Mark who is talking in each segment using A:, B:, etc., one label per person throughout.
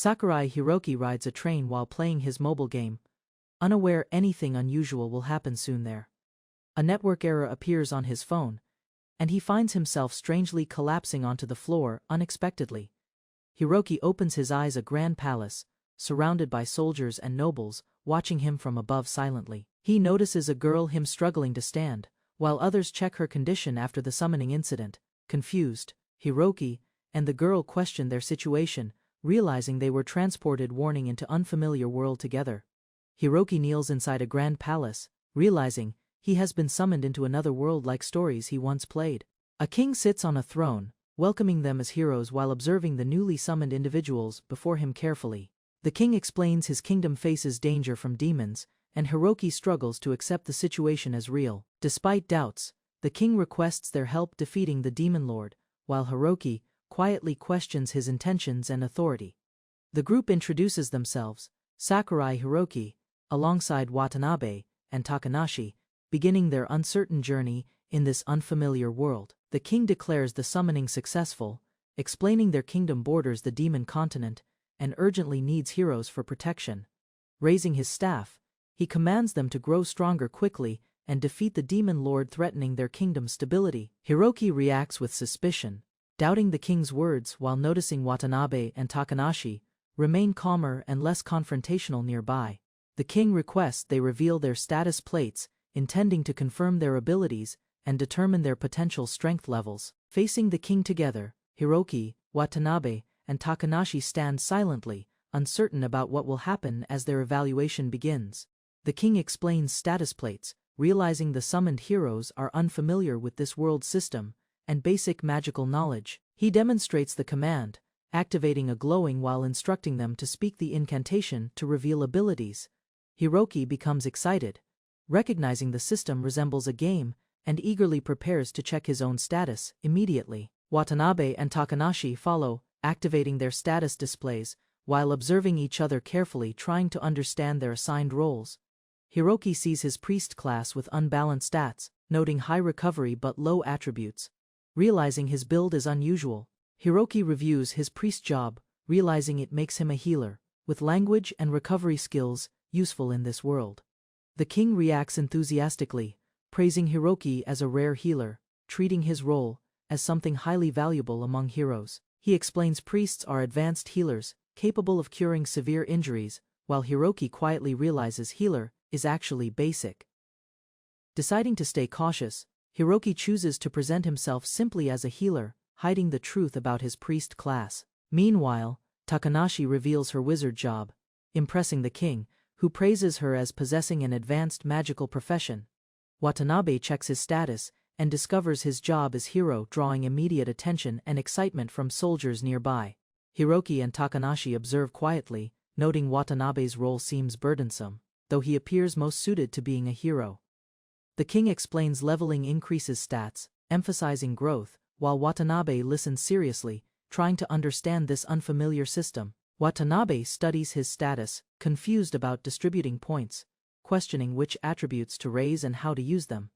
A: Sakurai Hiroki rides a train while playing his mobile game, unaware anything unusual will happen soon there. A network error appears on his phone, and he finds himself strangely collapsing onto the floor unexpectedly. Hiroki opens his eyes, a grand palace, surrounded by soldiers and nobles, watching him from above silently. He notices a girl him struggling to stand, while others check her condition after the summoning incident. Confused, Hiroki and the girl question their situation, realizing they were transported warning into unfamiliar world together. Hiroki kneels inside a grand palace, realizing he has been summoned into another world like stories he once played. A king sits on a throne, welcoming them as heroes while observing the newly summoned individuals before him carefully. The king explains his kingdom faces danger from demons, and Hiroki struggles to accept the situation as real. Despite doubts, the king requests their help defeating the demon lord, while Hiroki quietly questions his intentions and authority. The group introduces themselves, Sakurai Hiroki, alongside Watanabe and Takanashi, beginning their uncertain journey in this unfamiliar world. The king declares the summoning successful, explaining their kingdom borders the demon continent and urgently needs heroes for protection. Raising his staff, he commands them to grow stronger quickly and defeat the demon lord threatening their kingdom's stability. Hiroki reacts with suspicion, doubting the king's words while noticing Watanabe and Takanashi remain calmer and less confrontational nearby. The king requests they reveal their status plates, intending to confirm their abilities and determine their potential strength levels. Facing the king together, Hiroki, Watanabe, and Takanashi stand silently, uncertain about what will happen as their evaluation begins. The king explains status plates, realizing the summoned heroes are unfamiliar with this world system and basic magical knowledge. He demonstrates the command, activating a glowing while instructing them to speak the incantation to reveal abilities. Hiroki becomes excited, recognizing the system resembles a game, and eagerly prepares to check his own status immediately. Watanabe and Takanashi follow, activating their status displays, while observing each other carefully, trying to understand their assigned roles. Hiroki sees his priest class with unbalanced stats, noting high recovery but low attributes. Realizing his build is unusual, Hiroki reviews his priest job, realizing it makes him a healer, with language and recovery skills useful in this world. The king reacts enthusiastically, praising Hiroki as a rare healer, treating his role as something highly valuable among heroes. He explains priests are advanced healers, capable of curing severe injuries, while Hiroki quietly realizes healer is actually basic. Deciding to stay cautious, Hiroki chooses to present himself simply as a healer, hiding the truth about his priest class. Meanwhile, Takanashi reveals her wizard job, impressing the king, who praises her as possessing an advanced magical profession. Watanabe checks his status and discovers his job as hero, drawing immediate attention and excitement from soldiers nearby. Hiroki and Takanashi observe quietly, noting Watanabe's role seems burdensome, though he appears most suited to being a hero. The king explains leveling increases stats, emphasizing growth, while Watanabe listens seriously, trying to understand this unfamiliar system. Watanabe studies his status, confused about distributing points, questioning which attributes to raise and how to use them.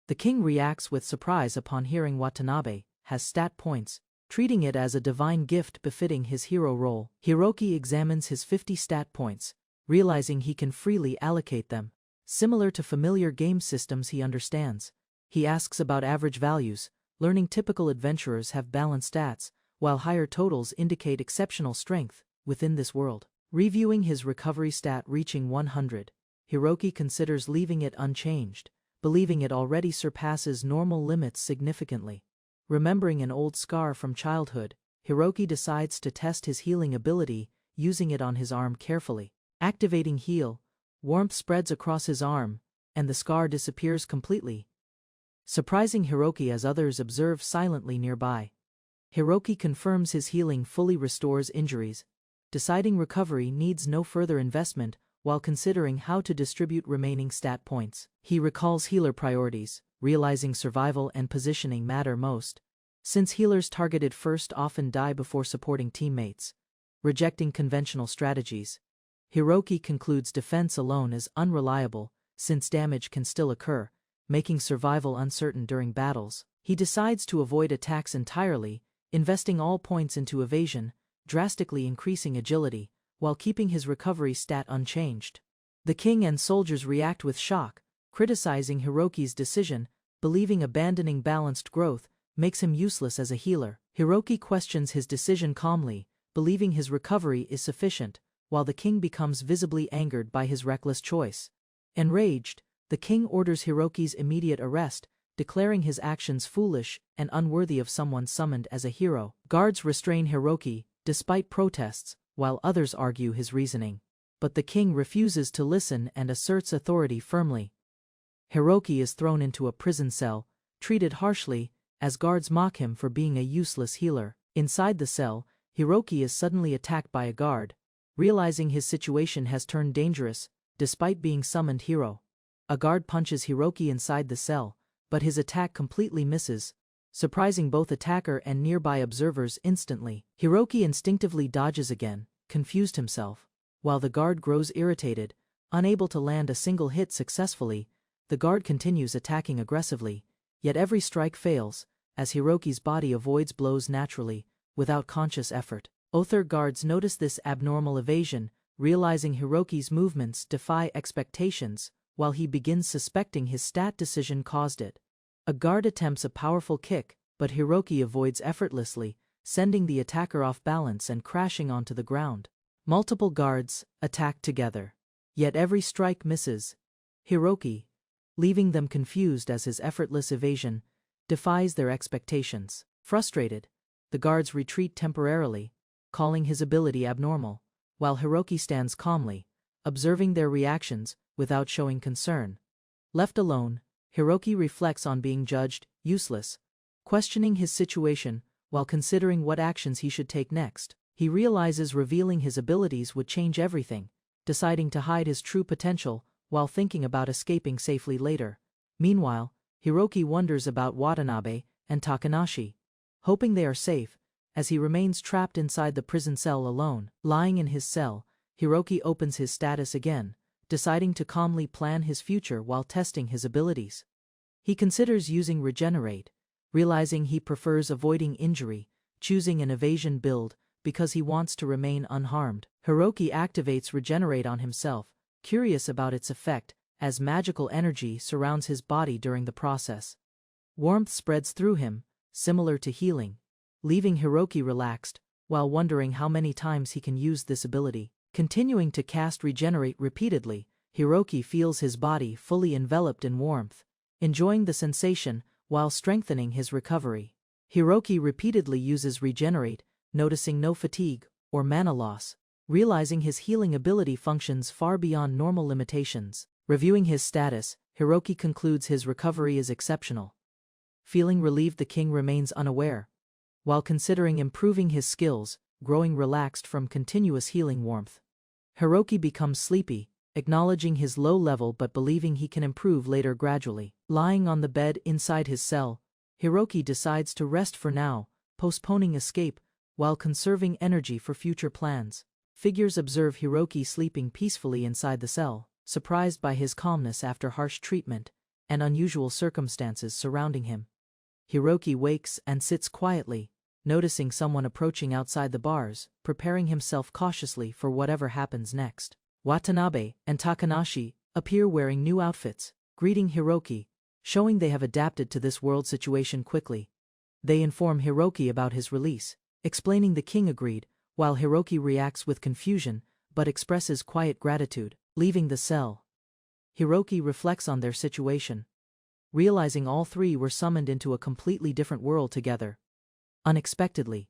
A: The king reacts with surprise upon hearing Watanabe has stat points, treating it as a divine gift befitting his hero role. Hiroki examines his 50 stat points, realizing he can freely allocate them. Similar to familiar game systems he understands, he asks about average values, learning typical adventurers have balanced stats, while higher totals indicate exceptional strength within this world. Reviewing his recovery stat reaching 100, Hiroki considers leaving it unchanged, believing it already surpasses normal limits significantly. Remembering an old scar from childhood, Hiroki decides to test his healing ability, using it on his arm carefully. Activating Heal, warmth spreads across his arm, and the scar disappears completely, surprising Hiroki as others observe silently nearby. Hiroki confirms his healing fully restores injuries, deciding recovery needs no further investment while considering how to distribute remaining stat points. He recalls healer priorities, realizing survival and positioning matter most, since healers targeted first often die before supporting teammates. Rejecting conventional strategies, Hiroki concludes defense alone is unreliable, since damage can still occur, making survival uncertain during battles. He decides to avoid attacks entirely, investing all points into evasion, drastically increasing agility, while keeping his recovery stat unchanged. The king and soldiers react with shock, criticizing Hiroki's decision, believing abandoning balanced growth makes him useless as a healer. Hiroki questions his decision calmly, believing his recovery is sufficient, while the king becomes visibly angered by his reckless choice. Enraged, the king orders Hiroki's immediate arrest, declaring his actions foolish and unworthy of someone summoned as a hero. Guards restrain Hiroki, despite protests, while others argue his reasoning. But the king refuses to listen and asserts authority firmly. Hiroki is thrown into a prison cell, treated harshly, as guards mock him for being a useless healer. Inside the cell, Hiroki is suddenly attacked by a guard, realizing his situation has turned dangerous, despite being summoned hero. A guard punches Hiroki inside the cell, but his attack completely misses, surprising both attacker and nearby observers instantly. Hiroki instinctively dodges again, confused himself. While the guard grows irritated, unable to land a single hit successfully, the guard continues attacking aggressively, yet every strike fails, as Hiroki's body avoids blows naturally, without conscious effort. Other guards notice this abnormal evasion, realizing Hiroki's movements defy expectations, while he begins suspecting his stat decision caused it. A guard attempts a powerful kick, but Hiroki avoids effortlessly, sending the attacker off balance and crashing onto the ground. Multiple guards attack together, yet every strike misses Hiroki, leaving them confused as his effortless evasion defies their expectations. Frustrated, the guards retreat temporarily, calling his ability abnormal, while Hiroki stands calmly, observing their reactions without showing concern. Left alone, Hiroki reflects on being judged useless, questioning his situation while considering what actions he should take next. He realizes revealing his abilities would change everything, deciding to hide his true potential while thinking about escaping safely later. Meanwhile, Hiroki wonders about Watanabe and Takanashi, hoping they are safe, as he remains trapped inside the prison cell alone. Lying in his cell, Hiroki opens his status again, deciding to calmly plan his future while testing his abilities. He considers using Regenerate, realizing he prefers avoiding injury, choosing an evasion build because he wants to remain unharmed. Hiroki activates Regenerate on himself, curious about its effect, as magical energy surrounds his body during the process. Warmth spreads through him, similar to healing, leaving Hiroki relaxed, while wondering how many times he can use this ability. Continuing to cast Regenerate repeatedly, Hiroki feels his body fully enveloped in warmth, enjoying the sensation while strengthening his recovery. Hiroki repeatedly uses Regenerate, noticing no fatigue or mana loss, realizing his healing ability functions far beyond normal limitations. Reviewing his status, Hiroki concludes his recovery is exceptional. Feeling relieved, the king remains unaware, while considering improving his skills, growing relaxed from continuous healing warmth. Hiroki becomes sleepy, acknowledging his low level but believing he can improve later gradually. Lying on the bed inside his cell, Hiroki decides to rest for now, postponing escape, while conserving energy for future plans. Figures observe Hiroki sleeping peacefully inside the cell, surprised by his calmness after harsh treatment and unusual circumstances surrounding him. Hiroki wakes and sits quietly, noticing someone approaching outside the bars, preparing himself cautiously for whatever happens next. Watanabe and Takanashi appear wearing new outfits, greeting Hiroki, showing they have adapted to this world situation quickly. They inform Hiroki about his release, explaining the king agreed, while Hiroki reacts with confusion but expresses quiet gratitude. Leaving the cell, Hiroki reflects on their situation, realizing all three were summoned into a completely different world together. Unexpectedly,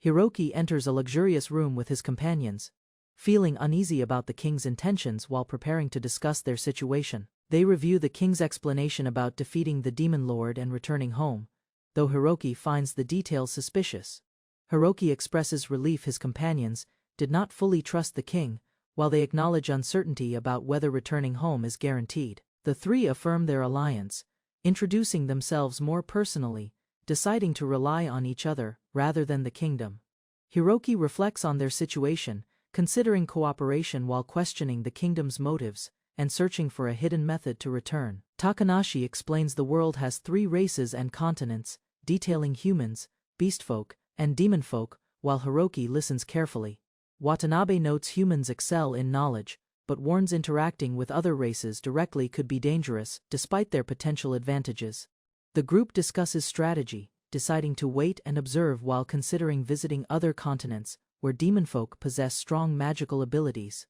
A: Hiroki enters a luxurious room with his companions, feeling uneasy about the king's intentions while preparing to discuss their situation. They review the king's explanation about defeating the demon lord and returning home, though Hiroki finds the details suspicious. Hiroki expresses relief his companions did not fully trust the king, while they acknowledge uncertainty about whether returning home is guaranteed. The three affirm their alliance, introducing themselves more personally, deciding to rely on each other rather than the kingdom. Hiroki reflects on their situation, considering cooperation while questioning the kingdom's motives and searching for a hidden method to return. Takanashi explains the world has 3 races and continents, detailing humans, beastfolk, and demonfolk, while Hiroki listens carefully. Watanabe notes humans excel in knowledge, but warns interacting with other races directly could be dangerous, despite their potential advantages. The group discusses strategy, deciding to wait and observe while considering visiting other continents, where demonfolk possess strong magical abilities.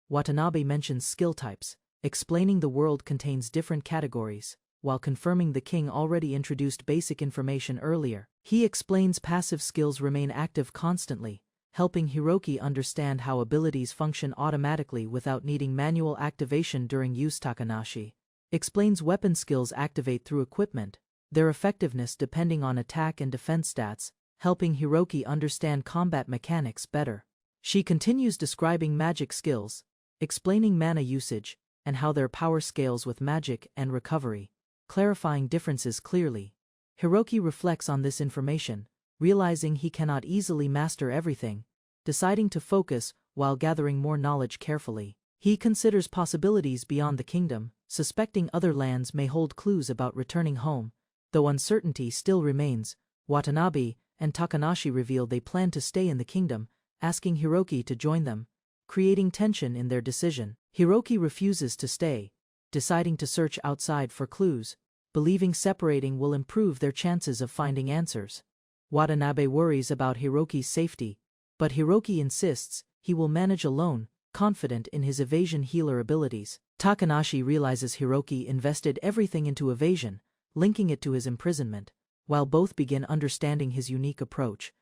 A: Watanabe mentions skill types, explaining the world contains different categories, while confirming the king already introduced basic information earlier. He explains passive skills remain active constantly, helping Hiroki understand how abilities function automatically without needing manual activation during use. Takanashi explains weapon skills activate through equipment, their effectiveness depending on attack and defense stats, helping Hiroki understand combat mechanics better. She continues describing magic skills, explaining mana usage, and how their power scales with magic and recovery, clarifying differences clearly. Hiroki reflects on this information, realizing he cannot easily master everything, deciding to focus while gathering more knowledge carefully. He considers possibilities beyond the kingdom, suspecting other lands may hold clues about returning home. Though uncertainty still remains, Watanabe and Takanashi reveal they plan to stay in the kingdom, asking Hiroki to join them, creating tension in their decision. Hiroki refuses to stay, deciding to search outside for clues, believing separating will improve their chances of finding answers. Watanabe worries about Hiroki's safety, but Hiroki insists he will manage alone, confident in his evasion healer abilities. Takanashi realizes Hiroki invested everything into evasion, linking it to his imprisonment. While both begin understanding his unique approach,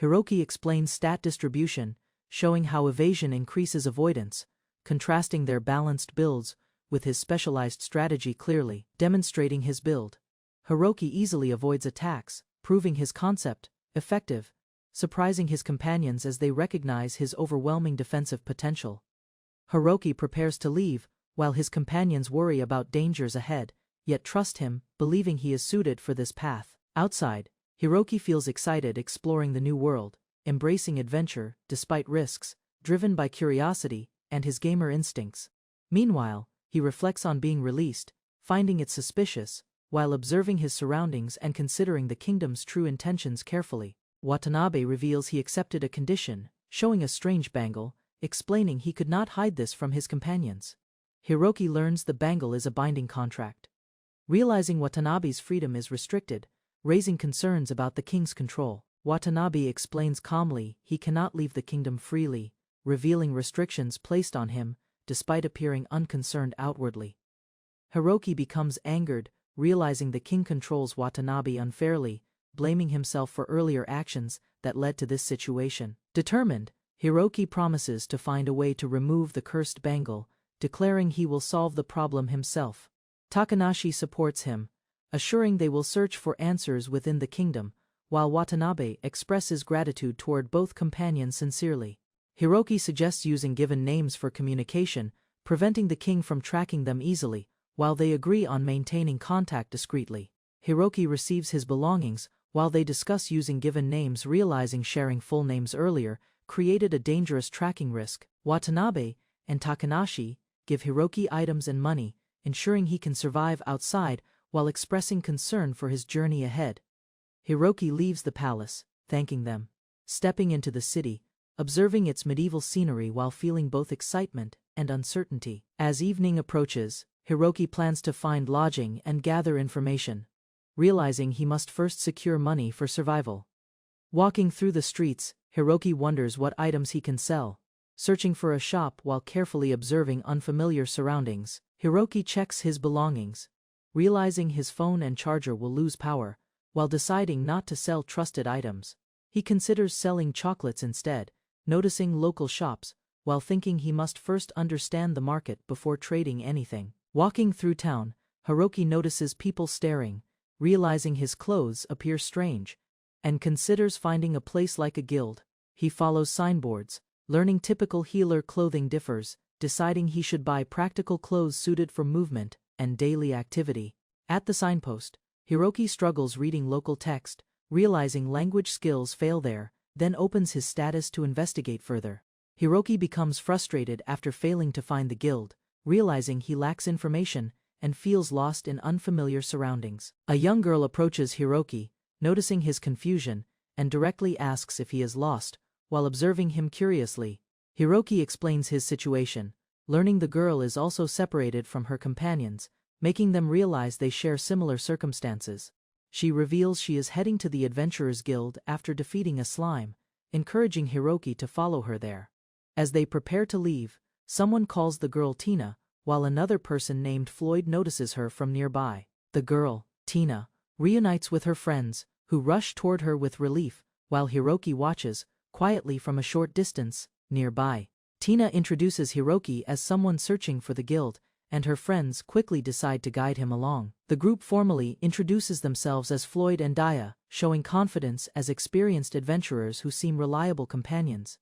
A: Hiroki explains stat distribution, showing how evasion increases avoidance, contrasting their balanced builds with his specialized strategy clearly demonstrating his build. Hiroki easily avoids attacks, proving his concept effective, surprising his companions as they recognize his overwhelming defensive potential. Hiroki prepares to leave, while his companions worry about dangers ahead, yet trust him, believing he is suited for this path. Outside, Hiroki feels excited exploring the new world, embracing adventure despite risks, driven by curiosity and his gamer instincts. Meanwhile, he reflects on being released, finding it suspicious, while observing his surroundings and considering the kingdom's true intentions carefully. Watanabe reveals he accepted a condition, showing a strange bangle, explaining he could not hide this from his companions. Hiroki learns the bangle is a binding contract. Realizing Watanabe's freedom is restricted, raising concerns about the king's control, Watanabe explains calmly he cannot leave the kingdom freely, revealing restrictions placed on him, despite appearing unconcerned outwardly. Hiroki becomes angered, realizing the king controls Watanabe unfairly, blaming himself for earlier actions that led to this situation. Determined, Hiroki promises to find a way to remove the cursed bangle, declaring he will solve the problem himself. Takanashi supports him, assuring they will search for answers within the kingdom, while Watanabe expresses gratitude toward both companions sincerely. Hiroki suggests using given names for communication, preventing the king from tracking them easily, while they agree on maintaining contact discreetly. Hiroki receives his belongings, while they discuss using given names, realizing sharing full names earlier created a dangerous tracking risk. Watanabe and Takanashi give Hiroki items and money, ensuring he can survive outside while expressing concern for his journey ahead. Hiroki leaves the palace, thanking them, stepping into the city, observing its medieval scenery while feeling both excitement and uncertainty. As evening approaches, Hiroki plans to find lodging and gather information, realizing he must first secure money for survival. Walking through the streets, Hiroki wonders what items he can sell, searching for a shop while carefully observing unfamiliar surroundings. Hiroki checks his belongings, realizing his phone and charger will lose power, while deciding not to sell trusted items. He considers selling chocolates instead, noticing local shops, while thinking he must first understand the market before trading anything. Walking through town, Hiroki notices people staring, realizing his clothes appear strange, and considers finding a place like a guild. He follows signboards, learning typical healer clothing differs, deciding he should buy practical clothes suited for movement and daily activity. At the signpost, Hiroki struggles reading local text, realizing language skills fail there, then opens his status to investigate further. Hiroki becomes frustrated after failing to find the guild, realizing he lacks information and feels lost in unfamiliar surroundings. A young girl approaches Hiroki, noticing his confusion, and directly asks if he is lost, while observing him curiously. Hiroki explains his situation, learning the girl is also separated from her companions, making them realize they share similar circumstances. She reveals she is heading to the Adventurers Guild after defeating a slime, encouraging Hiroki to follow her there. As they prepare to leave, someone calls the girl Tina, while another person named Floyd notices her from nearby. The girl, Tina, reunites with her friends, who rush toward her with relief, while Hiroki watches, quietly from a short distance, nearby. Tina introduces Hiroki as someone searching for the guild, and her friends quickly decide to guide him along. The group formally introduces themselves as Floyd and Daya, showing confidence as experienced adventurers who seem reliable companions.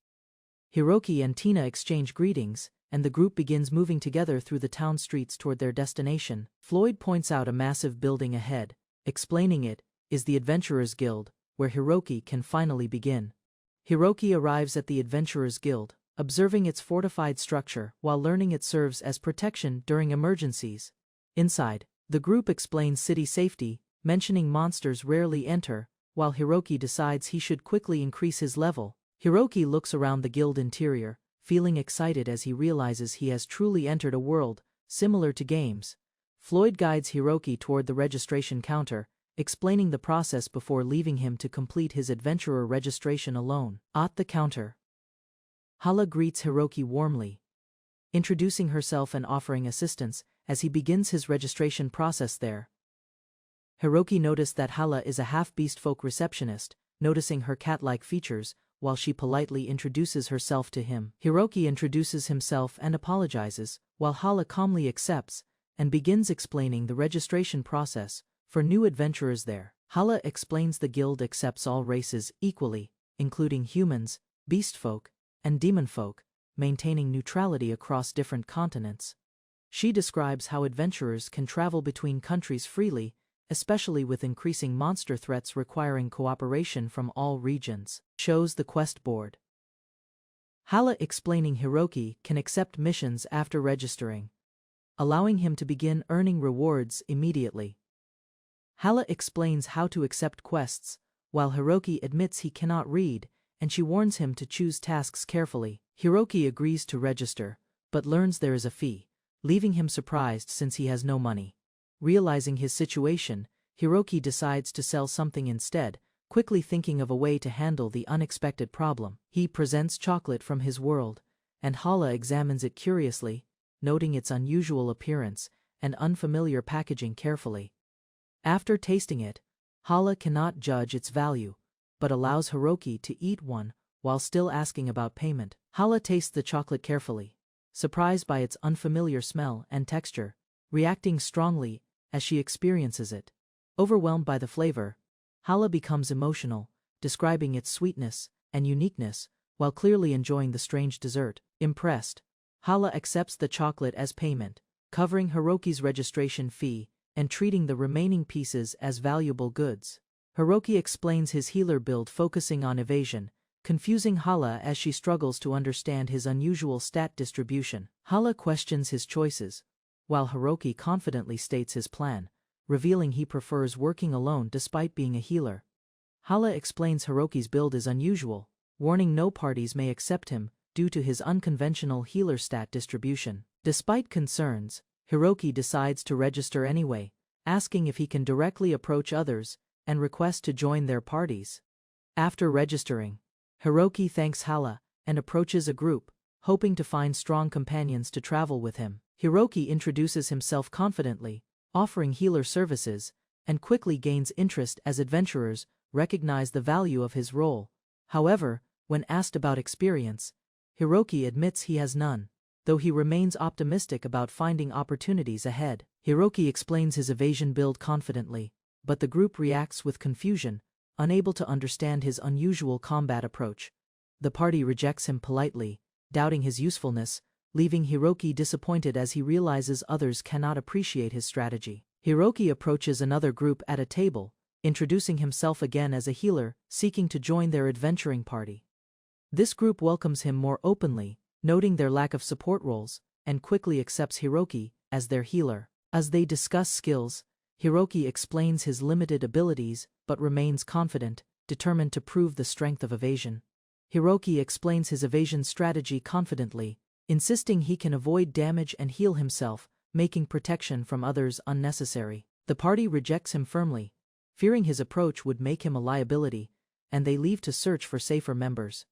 A: Hiroki and Tina exchange greetings, and the group begins moving together through the town streets toward their destination. Floyd points out a massive building ahead, explaining it is the Adventurers Guild, where Hiroki can finally begin. Hiroki arrives at the Adventurers Guild, observing its fortified structure while learning it serves as protection during emergencies. Inside, the group explains city safety, mentioning monsters rarely enter, while Hiroki decides he should quickly increase his level. Hiroki looks around the guild interior, feeling excited as he realizes he has truly entered a world similar to games. Floyd guides Hiroki toward the registration counter, explaining the process before leaving him to complete his adventurer registration alone. At the counter, Hala greets Hiroki warmly, introducing herself and offering assistance as he begins his registration process there. Hiroki noticed that Hala is a half-beast folk receptionist, noticing her cat-like features, while she politely introduces herself to him. Hiroki introduces himself and apologizes, while Hala calmly accepts and begins explaining the registration process for new adventurers there. Hala explains the guild accepts all races equally, including humans, beast folk, and demon folk, maintaining neutrality across different continents. She describes how adventurers can travel between countries freely, especially with increasing monster threats requiring cooperation from all regions. Shows the quest board. Hala explaining Hiroki can accept missions after registering, allowing him to begin earning rewards immediately. Hala explains how to accept quests, while Hiroki admits he cannot read, and she warns him to choose tasks carefully. Hiroki agrees to register, but learns there is a fee, leaving him surprised since he has no money. Realizing his situation, Hiroki decides to sell something instead, quickly thinking of a way to handle the unexpected problem. He presents chocolate from his world, and Hala examines it curiously, noting its unusual appearance and unfamiliar packaging carefully. After tasting it, Hala cannot judge its value, but allows Hiroki to eat one while still asking about payment. Hala tastes the chocolate carefully, surprised by its unfamiliar smell and texture, reacting strongly as she experiences it. Overwhelmed by the flavor, Hala becomes emotional, describing its sweetness and uniqueness while clearly enjoying the strange dessert. Impressed, Hala accepts the chocolate as payment, covering Hiroki's registration fee and treating the remaining pieces as valuable goods. Hiroki explains his healer build focusing on evasion, confusing Hala as she struggles to understand his unusual stat distribution. Hala questions his choices, while Hiroki confidently states his plan, revealing he prefers working alone despite being a healer. Hala explains Hiroki's build is unusual, warning no parties may accept him due to his unconventional healer stat distribution. Despite concerns, Hiroki decides to register anyway, asking if he can directly approach others and request to join their parties. After registering, Hiroki thanks Hala and approaches a group, hoping to find strong companions to travel with him. Hiroki introduces himself confidently, offering healer services, and quickly gains interest as adventurers recognize the value of his role. However, when asked about experience, Hiroki admits he has none, though he remains optimistic about finding opportunities ahead. Hiroki explains his evasion build confidently, but the group reacts with confusion, unable to understand his unusual combat approach. The party rejects him politely, doubting his usefulness, leaving Hiroki disappointed as he realizes others cannot appreciate his strategy. Hiroki approaches another group at a table, introducing himself again as a healer, seeking to join their adventuring party. This group welcomes him more openly, noting their lack of support roles, and quickly accepts Hiroki as their healer. As they discuss skills, Hiroki explains his limited abilities but remains confident, determined to prove the strength of evasion. Hiroki explains his evasion strategy confidently, insisting he can avoid damage and heal himself, making protection from others unnecessary. The party rejects him firmly, fearing his approach would make him a liability, and they leave to search for safer members.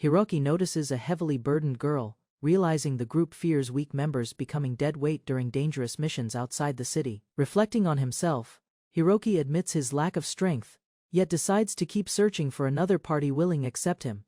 A: Hiroki notices a heavily burdened girl, realizing the group fears weak members becoming dead weight during dangerous missions outside the city. Reflecting on himself, Hiroki admits his lack of strength, yet decides to keep searching for another party willing to accept him.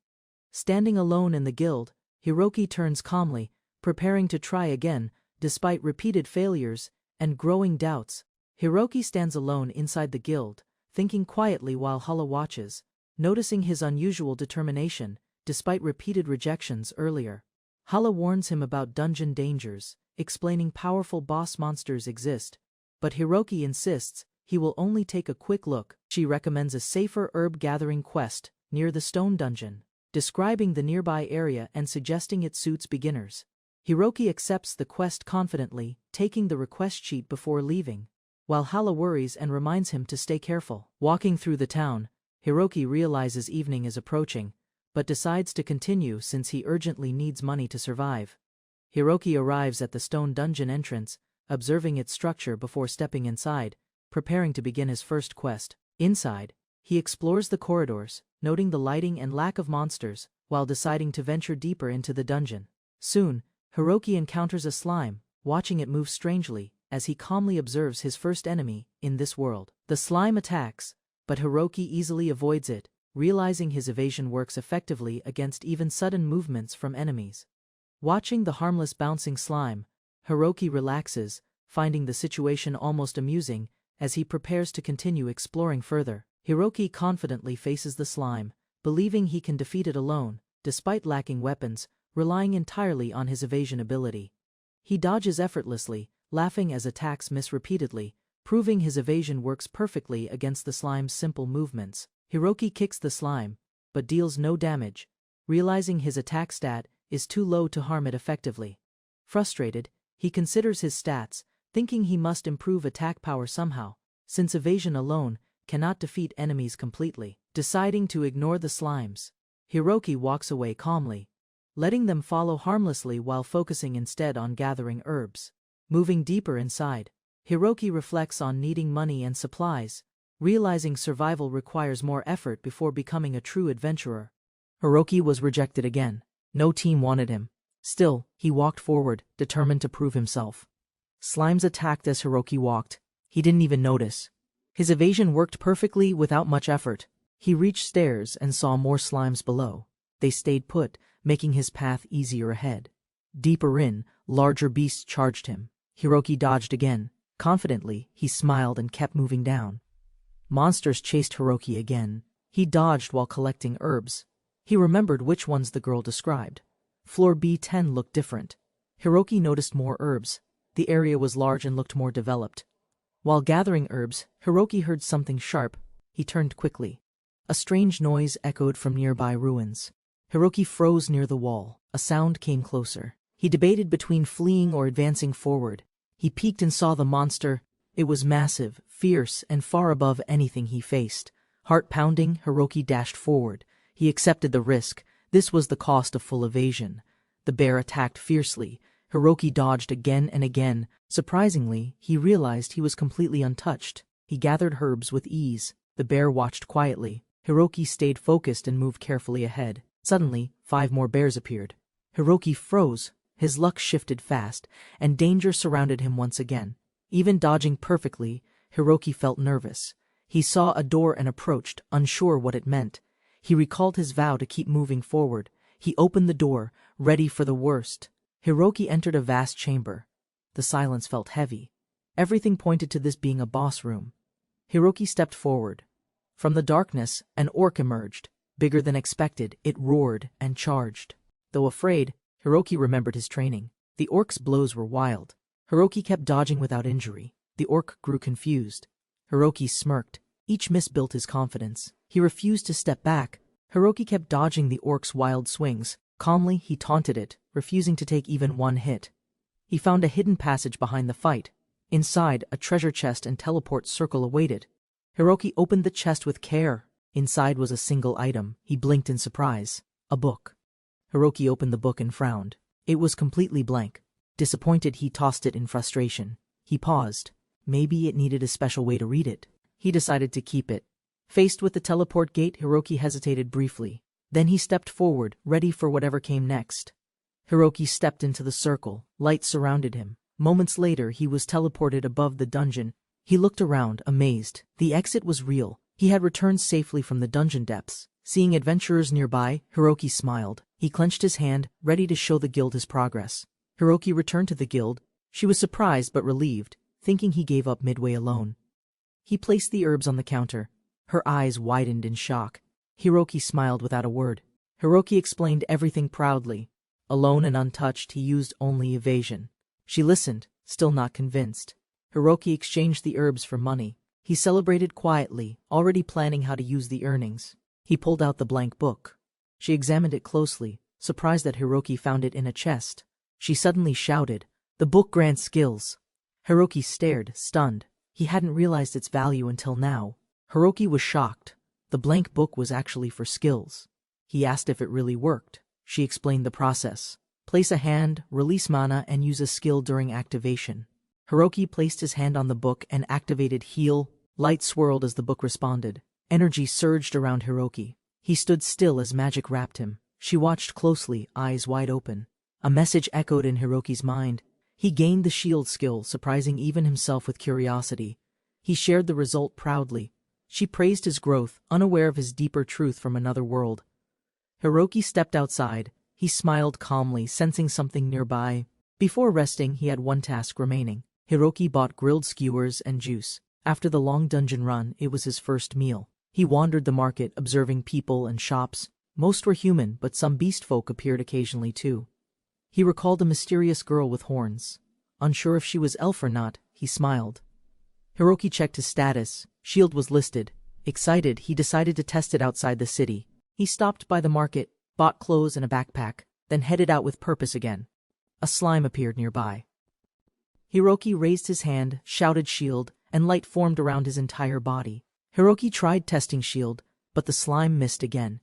A: Standing alone in the guild, Hiroki turns calmly, preparing to try again, despite repeated failures and growing doubts. Hiroki stands alone inside the guild, thinking quietly while Hala watches, noticing his unusual determination, despite repeated rejections earlier. Hala warns him about dungeon dangers, explaining powerful boss monsters exist, but Hiroki insists he will only take a quick look. She recommends a safer herb-gathering quest near the stone dungeon, describing the nearby area and suggesting it suits beginners. Hiroki accepts the quest confidently, taking the request sheet before leaving, while Hala worries and reminds him to stay careful. Walking through the town, Hiroki realizes evening is approaching, but decides to continue since he urgently needs money to survive. Hiroki arrives at the stone dungeon entrance, observing its structure before stepping inside, preparing to begin his first quest. Inside, he explores the corridors, noting the lighting and lack of monsters, while deciding to venture deeper into the dungeon. Soon, Hiroki encounters a slime, watching it move strangely, as he calmly observes his first enemy in this world. The slime attacks, but Hiroki easily avoids it, realizing his evasion works effectively against even sudden movements from enemies. Watching the harmless bouncing slime, Hiroki relaxes, finding the situation almost amusing, as he prepares to continue exploring further. Hiroki confidently faces the slime, believing he can defeat it alone, despite lacking weapons, relying entirely on his evasion ability. He dodges effortlessly, laughing as attacks miss repeatedly, proving his evasion works perfectly against the slime's simple movements. Hiroki kicks the slime, but deals no damage, realizing his attack stat is too low to harm it effectively. Frustrated, he considers his stats, thinking he must improve attack power somehow, since evasion alone cannot defeat enemies completely. Deciding to ignore the slimes, Hiroki walks away calmly, letting them follow harmlessly while focusing instead on gathering herbs. Moving deeper inside, Hiroki reflects on needing money and supplies, realizing survival requires more effort before becoming a true adventurer. Hiroki was rejected again. No team wanted him. Still, he walked forward, determined to prove himself. Slimes attacked as Hiroki walked. He didn't even notice. His evasion worked perfectly without much effort. He reached stairs and saw more slimes below. They stayed put, making his path easier ahead. Deeper in, larger beasts charged him. Hiroki dodged again. Confidently, he smiled and kept moving down. Monsters chased Hiroki again. He dodged while collecting herbs. He remembered which ones the girl described. Floor B10 looked different. Hiroki noticed more herbs. The area was large and looked more developed. While gathering herbs, Hiroki heard something sharp. He turned quickly. A strange noise echoed from nearby ruins. Hiroki froze near the wall. A sound came closer. He debated between fleeing or advancing forward. He peeked and saw the monster. It was massive, fierce, and far above anything he faced. Heart pounding, Hiroki dashed forward. He accepted the risk. This was the cost of full evasion. The bear attacked fiercely. Hiroki dodged again and again. Surprisingly, he realized he was completely untouched. He gathered herbs with ease. The bear watched quietly. Hiroki stayed focused and moved carefully ahead. Suddenly, 5 more bears appeared. Hiroki froze. His luck shifted fast, and danger surrounded him once again. Even dodging perfectly, Hiroki felt nervous. He saw a door and approached, unsure what it meant. He recalled his vow to keep moving forward. He opened the door, ready for the worst. Hiroki entered a vast chamber. The silence felt heavy. Everything pointed to this being a boss room. Hiroki stepped forward. From the darkness, an orc emerged. Bigger than expected, it roared and charged. Though afraid, Hiroki remembered his training. The orc's blows were wild. Hiroki kept dodging without injury. The orc grew confused. Hiroki smirked. Each miss built his confidence. He refused to step back. Hiroki kept dodging the orc's wild swings. Calmly, he taunted it, refusing to take even one hit. He found a hidden passage behind the fight. Inside, a treasure chest and teleport circle awaited. Hiroki opened the chest with care. Inside was a single item. He blinked in surprise. A book. Hiroki opened the book and frowned. It was completely blank. Disappointed, he tossed it in frustration. He paused. Maybe it needed a special way to read it. He decided to keep it. Faced with the teleport gate, Hiroki hesitated briefly. Then he stepped forward, ready for whatever came next. Hiroki stepped into the circle. Light surrounded him. Moments later, he was teleported above the dungeon. He looked around, amazed. The exit was real. He had returned safely from the dungeon depths. Seeing adventurers nearby, Hiroki smiled. He clenched his hand, ready to show the guild his progress. Hiroki returned to the guild. She was surprised but relieved, thinking he gave up midway alone. He placed the herbs on the counter. Her eyes widened in shock. Hiroki smiled without a word. Hiroki explained everything proudly. Alone and untouched, he used only evasion. She listened, still not convinced. Hiroki exchanged the herbs for money. He celebrated quietly, already planning how to use the earnings. He pulled out the blank book. She examined it closely, surprised that Hiroki found it in a chest. She suddenly shouted, "The book grants skills." Hiroki stared, stunned. He hadn't realized its value until now. Hiroki was shocked. The blank book was actually for skills. He asked if it really worked. She explained the process. Place a hand, release mana, and use a skill during activation. Hiroki placed his hand on the book and activated Heal. Light swirled as the book responded. Energy surged around Hiroki. He stood still as magic wrapped him. She watched closely, eyes wide open. A message echoed in Hiroki's mind. He gained the shield skill, surprising even himself with curiosity. He shared the result proudly. She praised his growth, unaware of his deeper truth from another world. Hiroki stepped outside. He smiled calmly, sensing something nearby. Before resting, he had one task remaining. Hiroki bought grilled skewers and juice. After the long dungeon run, it was his first meal. He wandered the market, observing people and shops. Most were human, but some beast folk appeared occasionally too. He recalled a mysterious girl with horns. Unsure if she was elf or not, he smiled. Hiroki checked his status. Shield was listed. Excited, he decided to test it outside the city. He stopped by the market, bought clothes and a backpack, then headed out with purpose again. A slime appeared nearby. Hiroki raised his hand, shouted shield, and light formed around his entire body. Hiroki tried testing shield, but the slime missed again.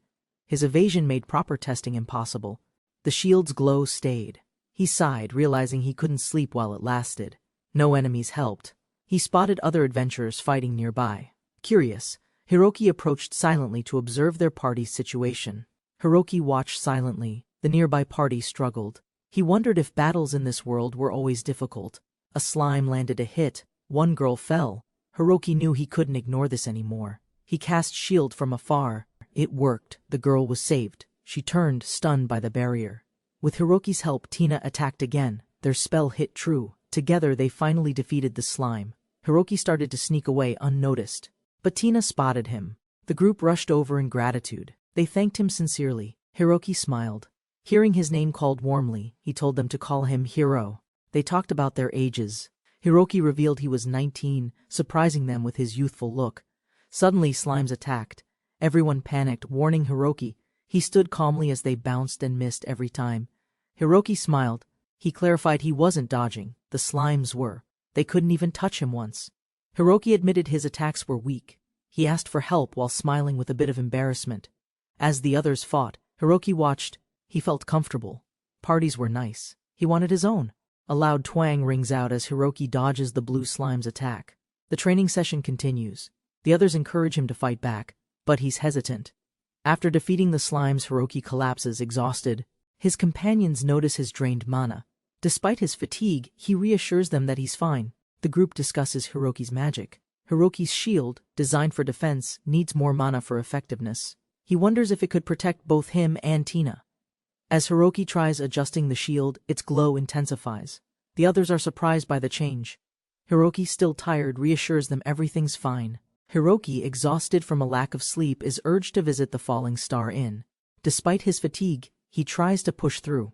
A: His evasion made proper testing impossible. The shield's glow stayed. He sighed, realizing he couldn't sleep while it lasted. No enemies helped. He spotted other adventurers fighting nearby. Curious, Hiroki approached silently to observe their party's situation. Hiroki watched silently. The nearby party struggled. He wondered if battles in this world were always difficult. A slime landed a hit. One girl fell. Hiroki knew he couldn't ignore this anymore. He cast shield from afar. It worked. The girl was saved. She turned, stunned by the barrier. With Hiroki's help, Tina attacked again. Their spell hit true. Together they finally defeated the slime. Hiroki started to sneak away unnoticed. But Tina spotted him. The group rushed over in gratitude. They thanked him sincerely. Hiroki smiled. Hearing his name called warmly, he told them to call him Hiro. They talked about their ages. Hiroki revealed he was 19, surprising them with his youthful look. Suddenly slimes attacked. Everyone panicked, warning Hiroki. He stood calmly as they bounced and missed every time. Hiroki smiled. He clarified he wasn't dodging. The slimes were. They couldn't even touch him once. Hiroki admitted his attacks were weak. He asked for help while smiling with a bit of embarrassment. As the others fought, Hiroki watched. He felt comfortable. Parties were nice. He wanted his own. A loud twang rings out as Hiroki dodges the blue slime's attack. The training session continues. The others encourage him to fight back, but he's hesitant. After defeating the slimes, Hiroki collapses, exhausted. His companions notice his drained mana. Despite his fatigue, he reassures them that he's fine. The group discusses Hiroki's magic. Hiroki's shield, designed for defense, needs more mana for effectiveness. He wonders if it could protect both him and Tina. As Hiroki tries adjusting the shield, its glow intensifies. The others are surprised by the change. Hiroki, still tired, reassures them everything's fine. Hiroki, exhausted from a lack of sleep, is urged to visit the Falling Star Inn. Despite his fatigue, he tries to push through.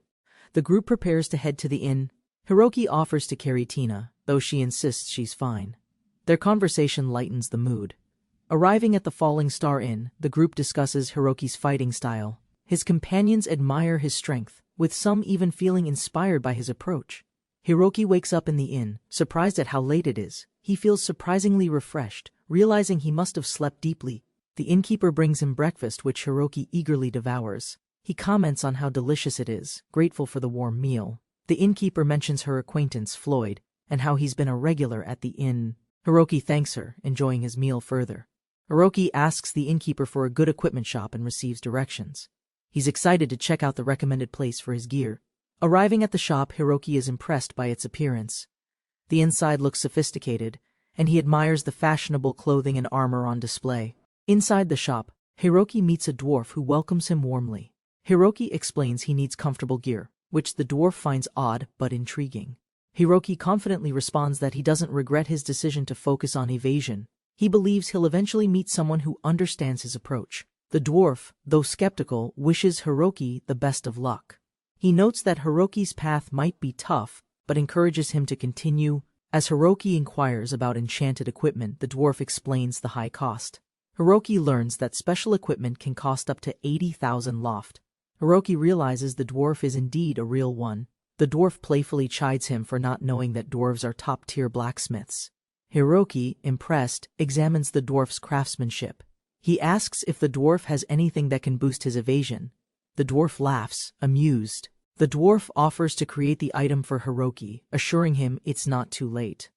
A: The group prepares to head to the inn. Hiroki offers to carry Tina, though she insists she's fine. Their conversation lightens the mood. Arriving at the Falling Star Inn, the group discusses Hiroki's fighting style. His companions admire his strength, with some even feeling inspired by his approach. Hiroki wakes up in the inn, surprised at how late it is. He feels surprisingly refreshed, realizing he must have slept deeply. The innkeeper brings him breakfast, which Hiroki eagerly devours. He comments on how delicious it is, grateful for the warm meal. The innkeeper mentions her acquaintance, Floyd, and how he's been a regular at the inn. Hiroki thanks her, enjoying his meal further. Hiroki asks the innkeeper for a good equipment shop and receives directions. He's excited to check out the recommended place for his gear. Arriving at the shop, Hiroki is impressed by its appearance. The inside looks sophisticated, and he admires the fashionable clothing and armor on display. Inside the shop, Hiroki meets a dwarf who welcomes him warmly. Hiroki explains he needs comfortable gear, which the dwarf finds odd but intriguing. Hiroki confidently responds that he doesn't regret his decision to focus on evasion. He believes he'll eventually meet someone who understands his approach. The dwarf, though skeptical, wishes Hiroki the best of luck. He notes that Hiroki's path might be tough, but encourages him to continue. As Hiroki inquires about enchanted equipment, the dwarf explains the high cost. Hiroki learns that special equipment can cost up to 80,000 loft. Hiroki realizes the dwarf is indeed a real one. The dwarf playfully chides him for not knowing that dwarves are top-tier blacksmiths. Hiroki, impressed, examines the dwarf's craftsmanship. He asks if the dwarf has anything that can boost his evasion. The dwarf laughs, amused. The dwarf offers to create the item for Hiroki, assuring him it's not too late.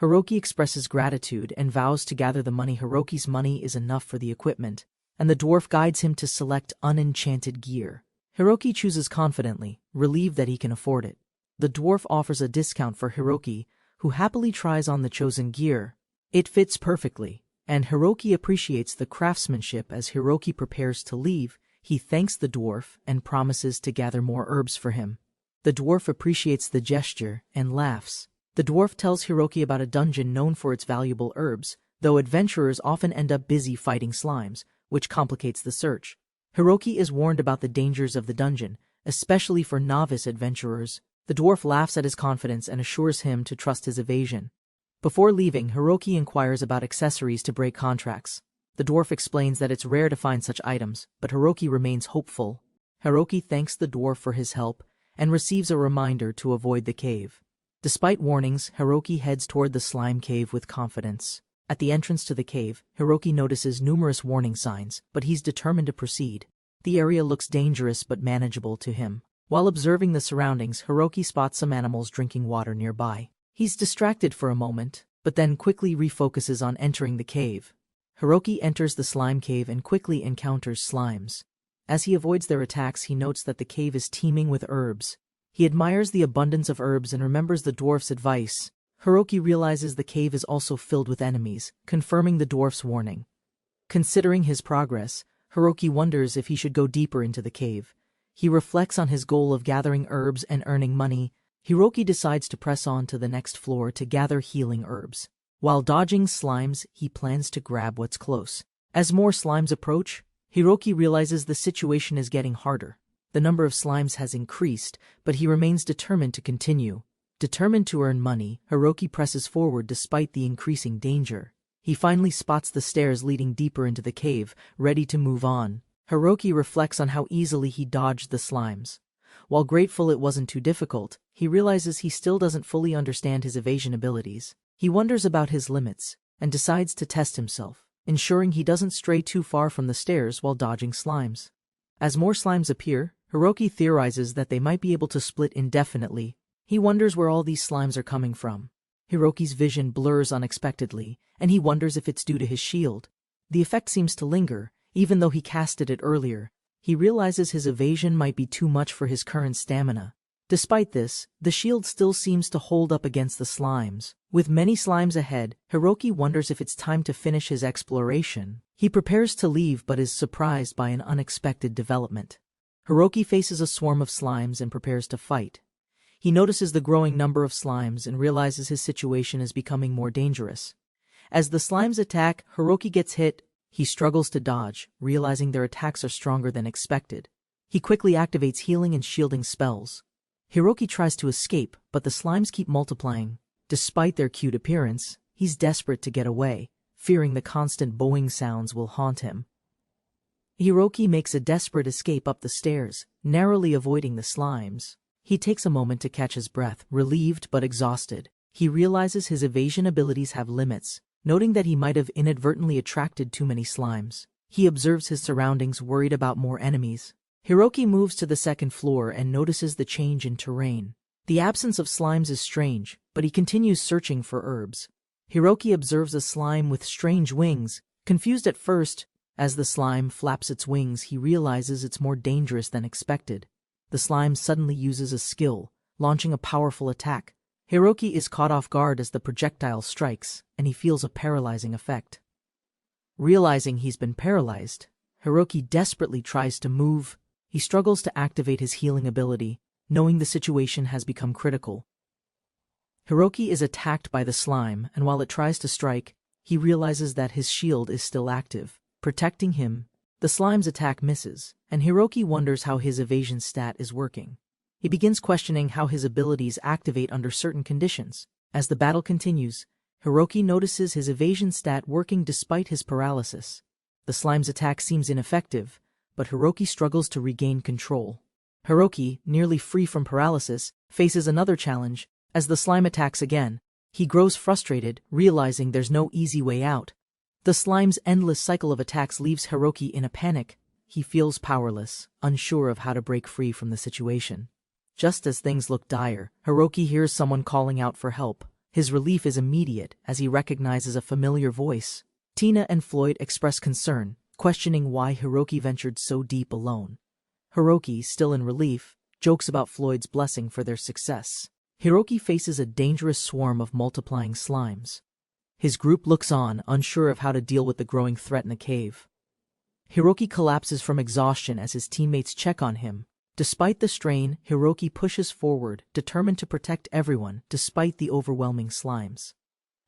A: Hiroki expresses gratitude and vows to gather the money. Hiroki's money is enough for the equipment, and the dwarf guides him to select unenchanted gear. Hiroki chooses confidently, relieved that he can afford it. The dwarf offers a discount for Hiroki, who happily tries on the chosen gear. It fits perfectly, and Hiroki appreciates the craftsmanship. As Hiroki prepares to leave, he thanks the dwarf and promises to gather more herbs for him. The dwarf appreciates the gesture and laughs. The dwarf tells Hiroki about a dungeon known for its valuable herbs, though adventurers often end up busy fighting slimes, which complicates the search. Hiroki is warned about the dangers of the dungeon, especially for novice adventurers. The dwarf laughs at his confidence and assures him to trust his evasion. Before leaving, Hiroki inquires about accessories to break contracts. The dwarf explains that it's rare to find such items, but Hiroki remains hopeful. Hiroki thanks the dwarf for his help and receives a reminder to avoid the cave. Despite warnings, Hiroki heads toward the slime cave with confidence. At the entrance to the cave, Hiroki notices numerous warning signs, but he's determined to proceed. The area looks dangerous but manageable to him. While observing the surroundings, Hiroki spots some animals drinking water nearby. He's distracted for a moment, but then quickly refocuses on entering the cave. Hiroki enters the slime cave and quickly encounters slimes. As he avoids their attacks, he notes that the cave is teeming with herbs. He admires the abundance of herbs and remembers the dwarf's advice. Hiroki realizes the cave is also filled with enemies, confirming the dwarf's warning. Considering his progress, Hiroki wonders if he should go deeper into the cave. He reflects on his goal of gathering herbs and earning money. Hiroki decides to press on to the next floor to gather healing herbs. While dodging slimes, he plans to grab what's close. As more slimes approach, Hiroki realizes the situation is getting harder. The number of slimes has increased, but he remains determined to continue. Determined to earn money, Hiroki presses forward despite the increasing danger. He finally spots the stairs leading deeper into the cave, ready to move on. Hiroki reflects on how easily he dodged the slimes. While grateful it wasn't too difficult, he realizes he still doesn't fully understand his evasion abilities. He wonders about his limits, and decides to test himself, ensuring he doesn't stray too far from the stairs while dodging slimes. As more slimes appear, Hiroki theorizes that they might be able to split indefinitely. He wonders where all these slimes are coming from. Hiroki's vision blurs unexpectedly, and he wonders if it's due to his shield. The effect seems to linger, even though he casted it earlier. He realizes his evasion might be too much for his current stamina. Despite this, the shield still seems to hold up against the slimes. With many slimes ahead, Hiroki wonders if it's time to finish his exploration. He prepares to leave but is surprised by an unexpected development. Hiroki faces a swarm of slimes and prepares to fight. He notices the growing number of slimes and realizes his situation is becoming more dangerous. As the slimes attack, Hiroki gets hit. He struggles to dodge, realizing their attacks are stronger than expected. He quickly activates healing and shielding spells. Hiroki tries to escape, but the slimes keep multiplying. Despite their cute appearance, he's desperate to get away, fearing the constant bowing sounds will haunt him. Hiroki makes a desperate escape up the stairs, narrowly avoiding the slimes. He takes a moment to catch his breath, relieved but exhausted. He realizes his evasion abilities have limits, noting that he might have inadvertently attracted too many slimes. He observes his surroundings, worried about more enemies. Hiroki moves to the second floor and notices the change in terrain. The absence of slimes is strange, but he continues searching for herbs. Hiroki observes a slime with strange wings. Confused at first, as the slime flaps its wings, he realizes it's more dangerous than expected. The slime suddenly uses a skill, launching a powerful attack. Hiroki is caught off guard as the projectile strikes, and he feels a paralyzing effect. Realizing he's been paralyzed, Hiroki desperately tries to move. He struggles to activate his healing ability, knowing the situation has become critical. Hiroki is attacked by the slime, and while it tries to strike, he realizes that his shield is still active, protecting him. The slime's attack misses, and Hiroki wonders how his evasion stat is working. He begins questioning how his abilities activate under certain conditions. As the battle continues, Hiroki notices his evasion stat working despite his paralysis. The slime's attack seems ineffective, but Hiroki struggles to regain control. Hiroki, nearly free from paralysis, faces another challenge. As the slime attacks again, he grows frustrated, realizing there's no easy way out. The slime's endless cycle of attacks leaves Hiroki in a panic. He feels powerless, unsure of how to break free from the situation. Just as things look dire, Hiroki hears someone calling out for help. His relief is immediate as he recognizes a familiar voice. Tina and Floyd express concern, questioning why Hiroki ventured so deep alone. Hiroki, still in relief, jokes about Floyd's blessing for their success. Hiroki faces a dangerous swarm of multiplying slimes. His group looks on, unsure of how to deal with the growing threat in the cave. Hiroki collapses from exhaustion as his teammates check on him. Despite the strain, Hiroki pushes forward, determined to protect everyone despite the overwhelming slimes.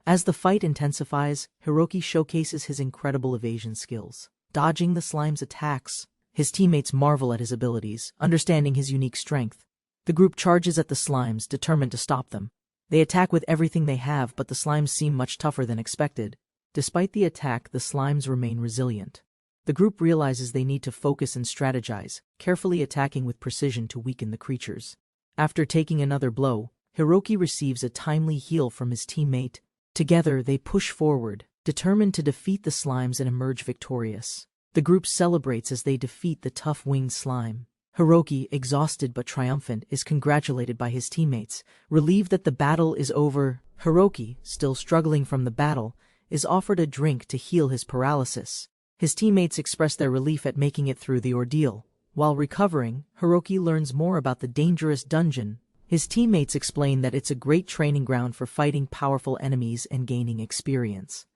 A: As the fight intensifies, Hiroki showcases his incredible evasion skills. Dodging the slime's attacks, his teammates marvel at his abilities, understanding his unique strength. The group charges at the slimes, determined to stop them. They attack with everything they have, but the slimes seem much tougher than expected. Despite the attack, the slimes remain resilient. The group realizes they need to focus and strategize, carefully attacking with precision to weaken the creatures. After taking another blow, Hiroki receives a timely heal from his teammate. Together, they push forward, determined to defeat the slimes and emerge victorious. The group celebrates as they defeat the tough winged slime. Hiroki, exhausted but triumphant, is congratulated by his teammates, relieved that the battle is over. Hiroki, still struggling from the battle, is offered a drink to heal his paralysis. His teammates express their relief at making it through the ordeal. While recovering, Hiroki learns more about the dangerous dungeon. His teammates explain that it's a great training ground for fighting powerful enemies and gaining experience.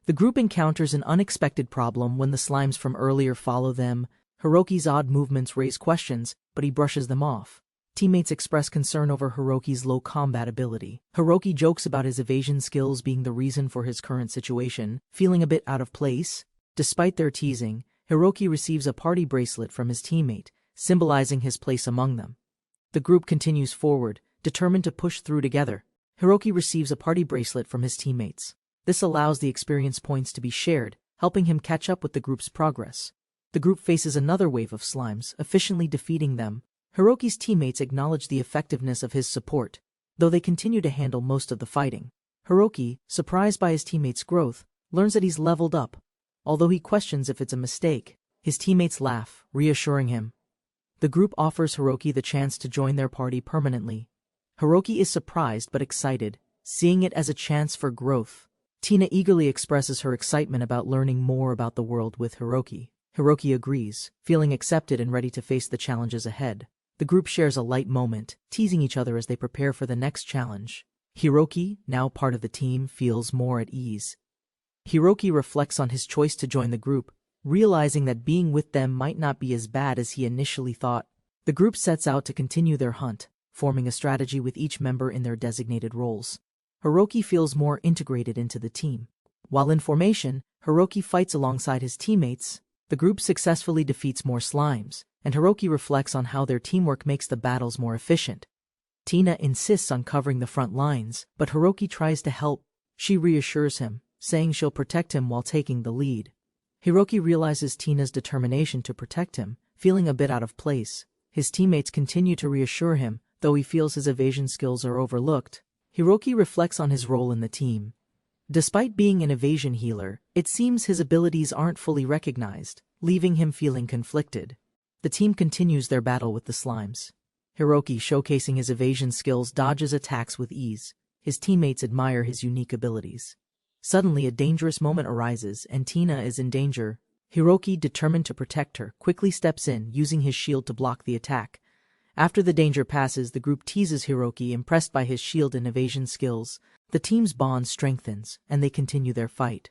A: The group encounters an unexpected problem when the slimes from earlier follow them. Hiroki's odd movements raise questions, but he brushes them off. Teammates express concern over Hiroki's low combat ability. Hiroki jokes about his evasion skills being the reason for his current situation, feeling a bit out of place. Despite their teasing, Hiroki receives a party bracelet from his teammate, symbolizing his place among them. The group continues forward, determined to push through together. Hiroki receives a party bracelet from his teammates. This allows the experience points to be shared, helping him catch up with the group's progress. The group faces another wave of slimes, efficiently defeating them. Hiroki's teammates acknowledge the effectiveness of his support, though they continue to handle most of the fighting. Hiroki, surprised by his teammates' growth, learns that he's leveled up. Although he questions if it's a mistake, his teammates laugh, reassuring him. The group offers Hiroki the chance to join their party permanently. Hiroki is surprised but excited, seeing it as a chance for growth. Tina eagerly expresses her excitement about learning more about the world with Hiroki. Hiroki agrees, feeling accepted and ready to face the challenges ahead. The group shares a light moment, teasing each other as they prepare for the next challenge. Hiroki, now part of the team, feels more at ease. Hiroki reflects on his choice to join the group, realizing that being with them might not be as bad as he initially thought. The group sets out to continue their hunt, forming a strategy with each member in their designated roles. Hiroki feels more integrated into the team. While in formation, Hiroki fights alongside his teammates. The group successfully defeats more slimes, and Hiroki reflects on how their teamwork makes the battles more efficient. Tina insists on covering the front lines, but Hiroki tries to help. She reassures him, saying she'll protect him while taking the lead. Hiroki realizes Tina's determination to protect him, feeling a bit out of place. His teammates continue to reassure him, though he feels his evasion skills are overlooked. Hiroki reflects on his role in the team. Despite being an evasion healer, it seems his abilities aren't fully recognized, leaving him feeling conflicted. The team continues their battle with the slimes. Hiroki, showcasing his evasion skills, dodges attacks with ease. His teammates admire his unique abilities. Suddenly, a dangerous moment arises and Tina is in danger. Hiroki, determined to protect her, quickly steps in, using his shield to block the attack. After the danger passes, the group teases Hiroki, impressed by his shield and evasion skills. The team's bond strengthens, and they continue their fight.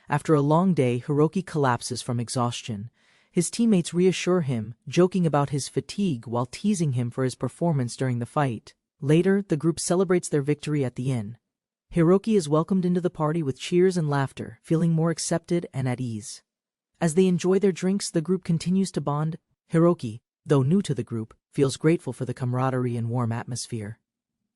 A: After a long day, Hiroki collapses from exhaustion. His teammates reassure him, joking about his fatigue while teasing him for his performance during the fight. Later, the group celebrates their victory at the inn. Hiroki is welcomed into the party with cheers and laughter, feeling more accepted and at ease. As they enjoy their drinks, the group continues to bond. Hiroki, though new to the group, feels grateful for the camaraderie and warm atmosphere.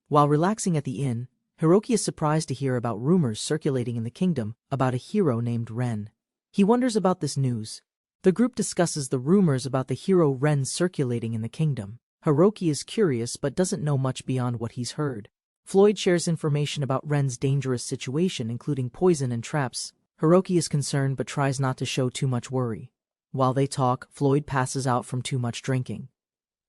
A: While relaxing at the inn, Hiroki is surprised to hear about rumors circulating in the kingdom about a hero named Ren. He wonders about this news. The group discusses the rumors about the hero Ren circulating in the kingdom. Hiroki is curious but doesn't know much beyond what he's heard. Floyd shares information about Ren's dangerous situation, including poison and traps. Hiroki is concerned but tries not to show too much worry. While they talk, Floyd passes out from too much drinking.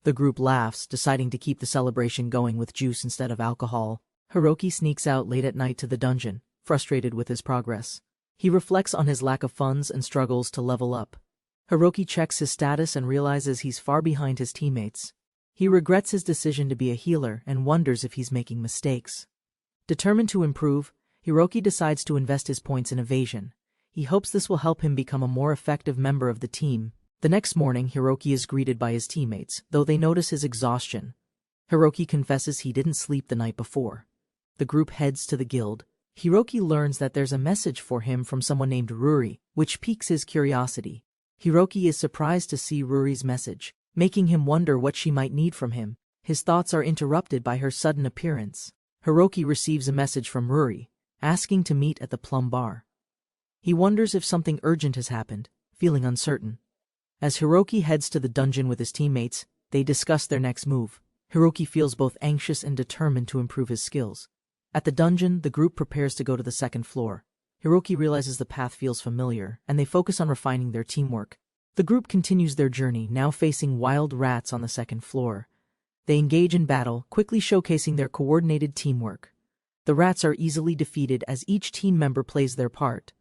A: The group laughs, deciding to keep the celebration going with juice instead of alcohol. Hiroki sneaks out late at night to the dungeon, frustrated with his progress. He reflects on his lack of funds and struggles to level up. Hiroki checks his status and realizes he's far behind his teammates. He regrets his decision to be a healer and wonders if he's making mistakes. Determined to improve, Hiroki decides to invest his points in evasion. He hopes this will help him become a more effective member of the team. The next morning, Hiroki is greeted by his teammates, though they notice his exhaustion. Hiroki confesses he didn't sleep the night before. The group heads to the guild. Hiroki learns that there's a message for him from someone named Ruri, which piques his curiosity. Hiroki is surprised to see Ruri's message, making him wonder what she might need from him. His thoughts are interrupted by her sudden appearance. Hiroki receives a message from Ruri, asking to meet at the Plum Bar. He wonders if something urgent has happened, feeling uncertain. As Hiroki heads to the dungeon with his teammates, they discuss their next move. Hiroki feels both anxious and determined to improve his skills. At the dungeon, the group prepares to go to the second floor. Hiroki realizes the path feels familiar, and they focus on refining their teamwork. The group continues their journey, now facing wild rats on the second floor. They engage in battle, quickly showcasing their coordinated teamwork. The rats are easily defeated as each team member plays their part.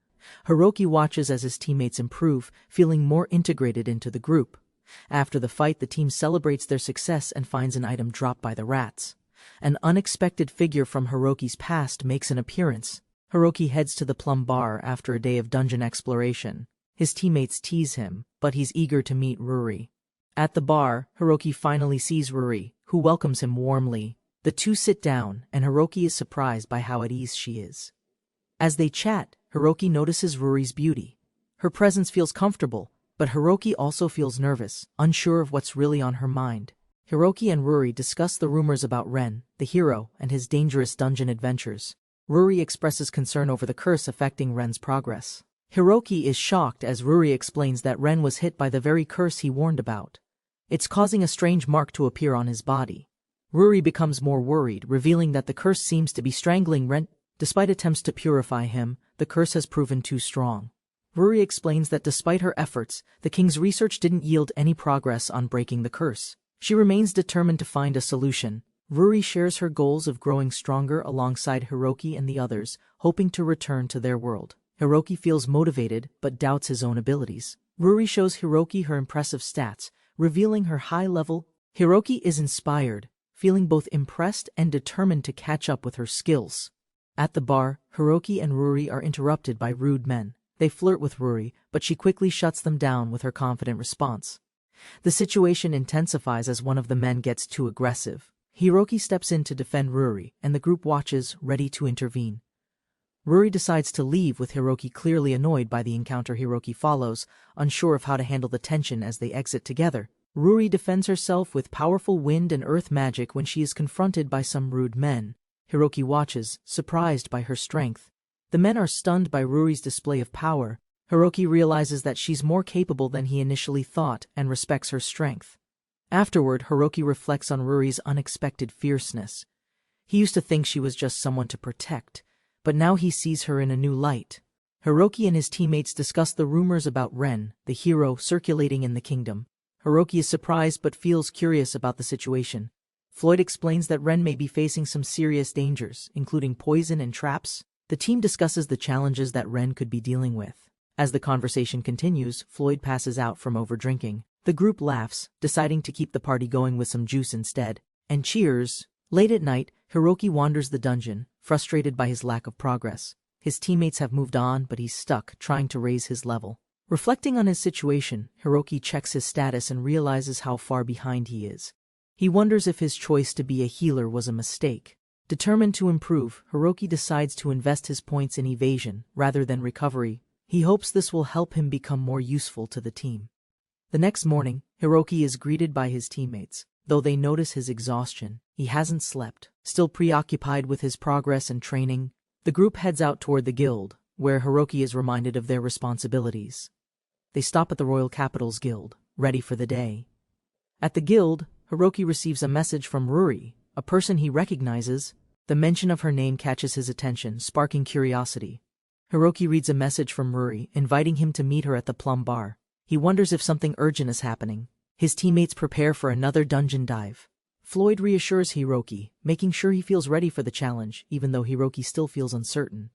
A: Hiroki watches as his teammates improve, feeling more integrated into the group. After the fight, the team celebrates their success and finds an item dropped by the rats. An unexpected figure from Hiroki's past makes an appearance. Hiroki heads to the Plum Bar after a day of dungeon exploration. His teammates tease him, but he's eager to meet Ruri. At the bar, Hiroki finally sees Ruri, who welcomes him warmly. The two sit down, and Hiroki is surprised by how at ease she is. As they chat, Hiroki notices Ruri's beauty. Her presence feels comfortable, but Hiroki also feels nervous, unsure of what's really on her mind. Hiroki and Ruri discuss the rumors about Ren, the hero, and his dangerous dungeon adventures. Ruri expresses concern over the curse affecting Ren's progress. Hiroki is shocked as Ruri explains that Ren was hit by the very curse he warned about. It's causing a strange mark to appear on his body. Ruri becomes more worried, revealing that the curse seems to be strangling Ren. Despite attempts to purify him, the curse has proven too strong. Ruri explains that despite her efforts, the king's research didn't yield any progress on breaking the curse. She remains determined to find a solution. Ruri shares her goals of growing stronger alongside Hiroki and the others, hoping to return to their world. Hiroki feels motivated but doubts his own abilities. Ruri shows Hiroki her impressive stats, revealing her high level. Hiroki is inspired, feeling both impressed and determined to catch up with her skills. At the bar, Hiroki and Ruri are interrupted by rude men. They flirt with Ruri, but she quickly shuts them down with her confident response. The situation intensifies as one of the men gets too aggressive. Hiroki steps in to defend Ruri, and the group watches, ready to intervene. Ruri decides to leave with Hiroki clearly annoyed by the encounter. Hiroki follows, unsure of how to handle the tension as they exit together. Ruri defends herself with powerful wind and earth magic when she is confronted by some rude men. Hiroki watches, surprised by her strength. The men are stunned by Ruri's display of power. Hiroki realizes that she's more capable than he initially thought and respects her strength. Afterward, Hiroki reflects on Ruri's unexpected fierceness. He used to think she was just someone to protect, but now he sees her in a new light. Hiroki and his teammates discuss the rumors about Ren, the hero, circulating in the kingdom. Hiroki is surprised but feels curious about the situation. Floyd explains that Ren may be facing some serious dangers, including poison and traps. The team discusses the challenges that Ren could be dealing with. As the conversation continues, Floyd passes out from overdrinking. The group laughs, deciding to keep the party going with some juice instead, and cheers. Late at night, Hiroki wanders the dungeon, frustrated by his lack of progress. His teammates have moved on, but he's stuck, trying to raise his level. Reflecting on his situation, Hiroki checks his status and realizes how far behind he is. He wonders if his choice to be a healer was a mistake. Determined to improve, Hiroki decides to invest his points in evasion rather than recovery. He hopes this will help him become more useful to the team. The next morning, Hiroki is greeted by his teammates. Though they notice his exhaustion, he hasn't slept. Still preoccupied with his progress and training, the group heads out toward the guild, where Hiroki is reminded of their responsibilities. They stop at the royal capital's guild, ready for the day. At the guild, Hiroki receives a message from Ruri, a person he recognizes. The mention of her name catches his attention, sparking curiosity. Hiroki reads a message from Ruri, inviting him to meet her at the plum bar. He wonders if something urgent is happening. His teammates prepare for another dungeon dive. Floyd reassures Hiroki, making sure he feels ready for the challenge, even though Hiroki still feels uncertain.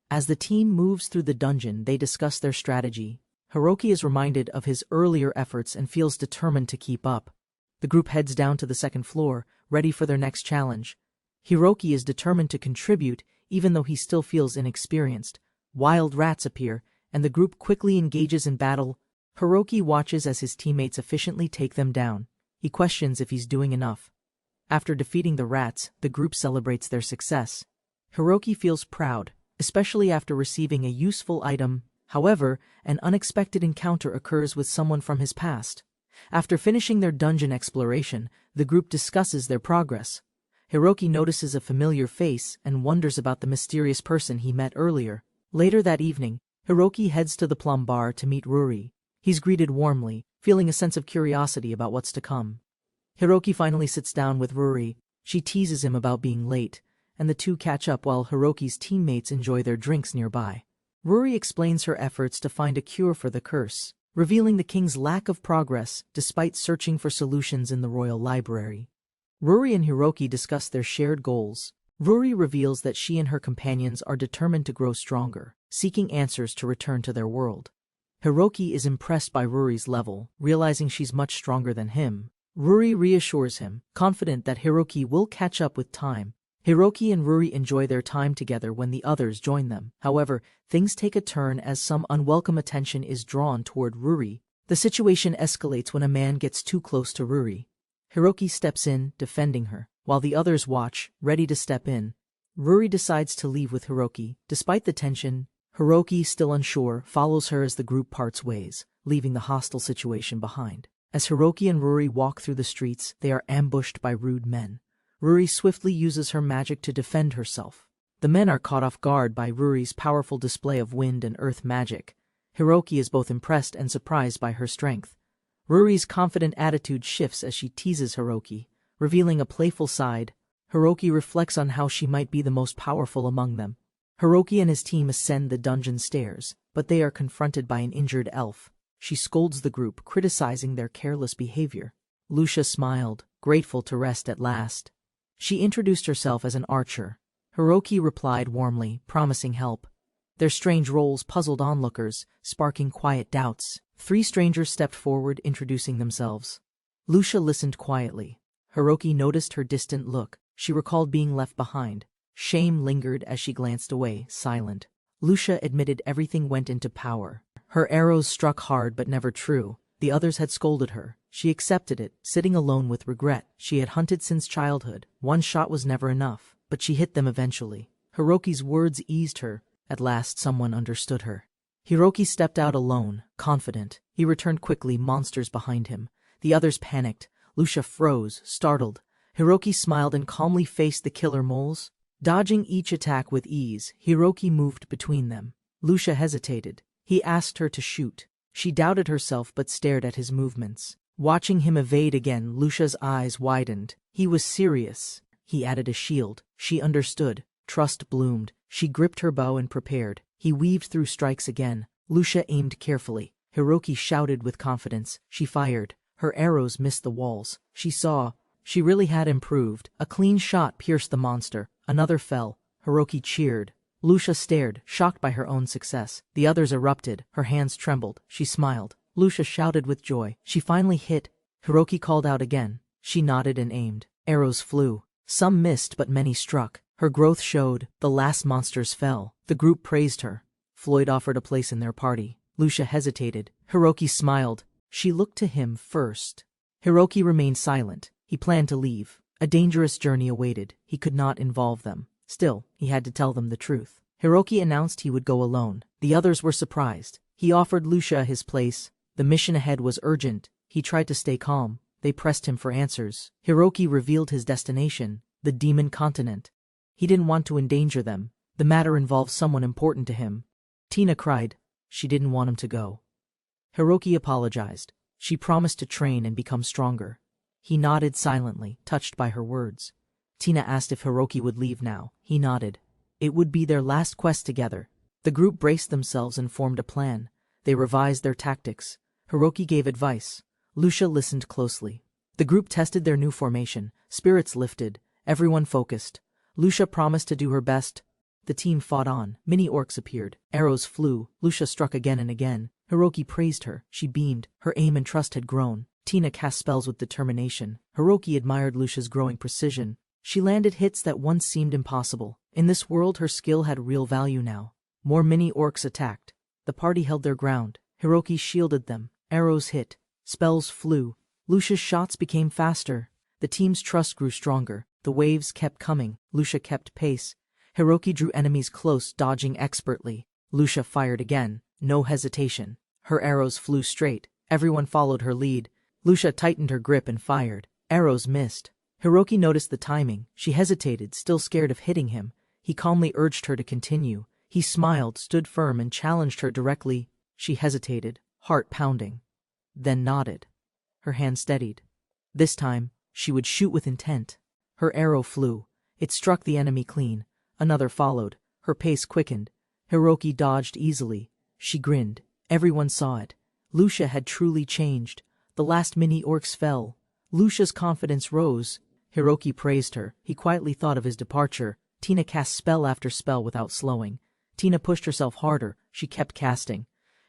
A: As the team moves through the dungeon, they discuss their strategy. Hiroki is reminded of his earlier efforts and feels determined to keep up. The group heads down to the second floor, ready for their next challenge. Hiroki is determined to contribute, even though he still feels inexperienced. Wild rats appear, and the group quickly engages in battle. Hiroki watches as his teammates efficiently take them down. He questions if he's doing enough. After defeating the rats, the group celebrates their success. Hiroki feels proud, especially after receiving a useful item. However, an unexpected encounter occurs with someone from his past. After finishing their dungeon exploration, the group discusses their progress. Hiroki notices a familiar face and wonders about the mysterious person he met earlier. Later that evening, Hiroki heads to the plum bar to meet Ruri. He's greeted warmly, feeling a sense of curiosity about what's to come. Hiroki finally sits down with Ruri. She teases him about being late, and the two catch up while Hiroki's teammates enjoy their drinks nearby. Ruri explains her efforts to find a cure for the curse, revealing the king's lack of progress despite searching for solutions in the royal library. Ruri and Hiroki discuss their shared goals. Ruri reveals that she and her companions are determined to grow stronger, seeking answers to return to their world. Hiroki is impressed by Ruri's level, realizing she's much stronger than him. Ruri reassures him, confident that Hiroki will catch up with time. Hiroki and Ruri enjoy their time together when the others join them. However, things take a turn as some unwelcome attention is drawn toward Ruri. The situation escalates when a man gets too close to Ruri. Hiroki steps in, defending her, while the others watch, ready to step in. Ruri decides to leave with Hiroki. Despite the tension, Hiroki, still unsure, follows her as the group parts ways, leaving the hostile situation behind. As Hiroki and Ruri walk through the streets, they are ambushed by rude men. Ruri swiftly uses her magic to defend herself. The men are caught off guard by Ruri's powerful display of wind and earth magic. Hiroki is both impressed and surprised by her strength. Ruri's confident attitude shifts as she teases Hiroki, revealing a playful side. Hiroki reflects on how she might be the most powerful among them. Hiroki and his team ascend the dungeon stairs, but they are confronted by an injured elf. She scolds the group, criticizing their careless behavior. Lucia smiled, grateful to rest at last. She introduced herself as an archer. Hiroki replied warmly, promising help. Their strange roles puzzled onlookers, sparking quiet doubts. 3 strangers stepped forward, introducing themselves. Lucia listened quietly. Hiroki noticed her distant look. She recalled being left behind. Shame lingered as she glanced away, silent. Lucia admitted everything went into power. Her arrows struck hard but never true. The others had scolded her. She accepted it, sitting alone with regret. She had hunted since childhood. One shot was never enough, but she hit them eventually. Hiroki's words eased her. At last someone understood her. Hiroki stepped out alone, confident. He returned quickly, monsters behind him. The others panicked. Lucia froze, startled. Hiroki smiled and calmly faced the killer moles. Dodging each attack with ease, Hiroki moved between them. Lucia hesitated. He asked her to shoot. She doubted herself but stared at his movements. Watching him evade again, Lucia's eyes widened. He was serious. He added a shield. She understood. Trust bloomed. She gripped her bow and prepared. He weaved through strikes again. Lucia aimed carefully. Hiroki shouted with confidence. She fired. Her arrows missed the walls. She saw. She really had improved. A clean shot pierced the monster. Another fell. Hiroki cheered. Lucia stared, shocked by her own success. The others erupted. Her hands trembled. She smiled. Lucia shouted with joy. She finally hit. Hiroki called out again. She nodded and aimed. Arrows flew. Some missed, but many struck. Her growth showed. The last monsters fell. The group praised her. Floyd offered a place in their party. Lucia hesitated. Hiroki smiled. She looked to him first. Hiroki remained silent. He planned to leave. A dangerous journey awaited. He could not involve them. Still, he had to tell them the truth. Hiroki announced he would go alone. The others were surprised. He offered Lucia his place. The mission ahead was urgent. He tried to stay calm. They pressed him for answers. Hiroki revealed his destination, the Demon Continent. He didn't want to endanger them. The matter involved someone important to him. Tina cried. She didn't want him to go. Hiroki apologized. She promised to train and become stronger. He nodded silently, touched by her words. Tina asked if Hiroki would leave now. He nodded. It would be their last quest together. The group braced themselves and formed a plan. They revised their tactics. Hiroki gave advice. Lucia listened closely. The group tested their new formation. Spirits lifted. Everyone focused. Lucia promised to do her best. The team fought on. Mini orcs appeared. Arrows flew. Lucia struck again and again. Hiroki praised her. She beamed. Her aim and trust had grown. Tina cast spells with determination. Hiroki admired Lucia's growing precision. She landed hits that once seemed impossible. In this world, her skill had real value now. More mini orcs attacked. The party held their ground. Hiroki shielded them. Arrows hit. Spells flew. Lucia's shots became faster. The team's trust grew stronger. The waves kept coming. Lucia kept pace. Hiroki drew enemies close, dodging expertly. Lucia fired again. No hesitation. Her arrows flew straight. Everyone followed her lead. Lucia tightened her grip and fired. Arrows missed. Hiroki noticed the timing. She hesitated, still scared of hitting him. He calmly urged her to continue. He smiled, stood firm, and challenged her directly. She hesitated, heart pounding. Then nodded. Her hand steadied. This time, she would shoot with intent. Her arrow flew. It struck the enemy clean. Another followed. Her pace quickened. Hiroki dodged easily. She grinned. Everyone saw it. Lucia had truly changed. The last mini orcs fell. Lucia's confidence rose. Hiroki praised her. He quietly thought of his departure. Tina cast spell after spell without slowing. Tina pushed herself harder. She kept casting.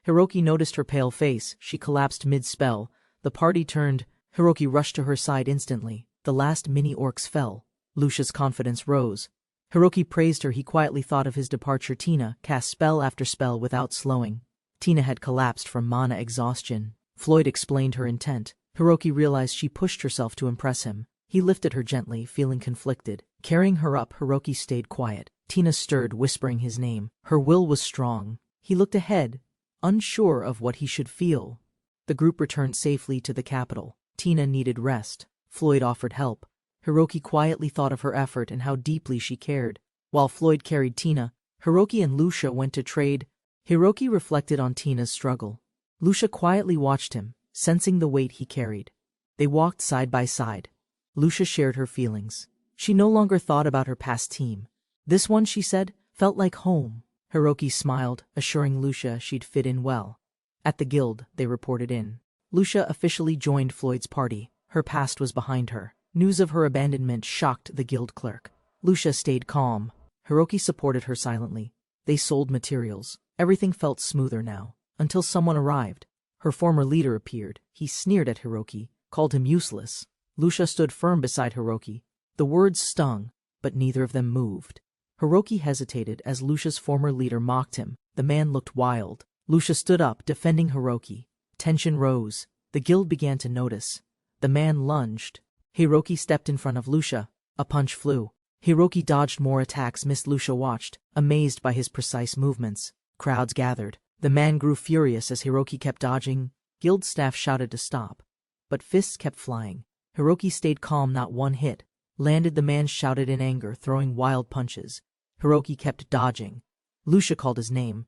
A: Hiroki noticed her pale face. She collapsed mid-spell. The party turned. Hiroki rushed to her side instantly. The last mini orcs fell. Lucia's confidence rose. Hiroki praised her. He quietly thought of his departure. Tina cast spell after spell without slowing. Tina had collapsed from mana exhaustion. Floyd explained her intent. Hiroki realized she pushed herself to impress him. He lifted her gently, feeling conflicted. Carrying her up, Hiroki stayed quiet. Tina stirred, whispering his name. Her will was strong. He looked ahead, unsure of what he should feel. The group returned safely to the capital. Tina needed rest. Floyd offered help. Hiroki quietly thought of her effort and how deeply she cared. While Floyd carried Tina, Hiroki and Lucia went to trade. Hiroki reflected on Tina's struggle. Lucia quietly watched him, sensing the weight he carried. They walked side by side. Lucia shared her feelings. She no longer thought about her past team. This one, she said, felt like home. Hiroki smiled, assuring Lucia she'd fit in well. At the guild, they reported in. Lucia officially joined Floyd's party. Her past was behind her. News of her abandonment shocked the guild clerk. Lucia stayed calm. Hiroki supported her silently. They sold materials. Everything felt smoother now, until someone arrived. Her former leader appeared. He sneered at Hiroki, called him useless. Lucia stood firm beside Hiroki. The words stung, but neither of them moved. Hiroki hesitated as Lucia's former leader mocked him. The man looked wild. Lucia stood up, defending Hiroki. Tension rose. The guild began to notice. The man lunged. Hiroki stepped in front of Lucia. A punch flew. Hiroki dodged more attacks. Lucia watched, amazed by his precise movements. Crowds gathered. The man grew furious as Hiroki kept dodging. Guild staff shouted to stop. But fists kept flying. Hiroki stayed calm. Not one hit landed. The man shouted in anger, throwing wild punches. Hiroki kept dodging. Lucia called his name.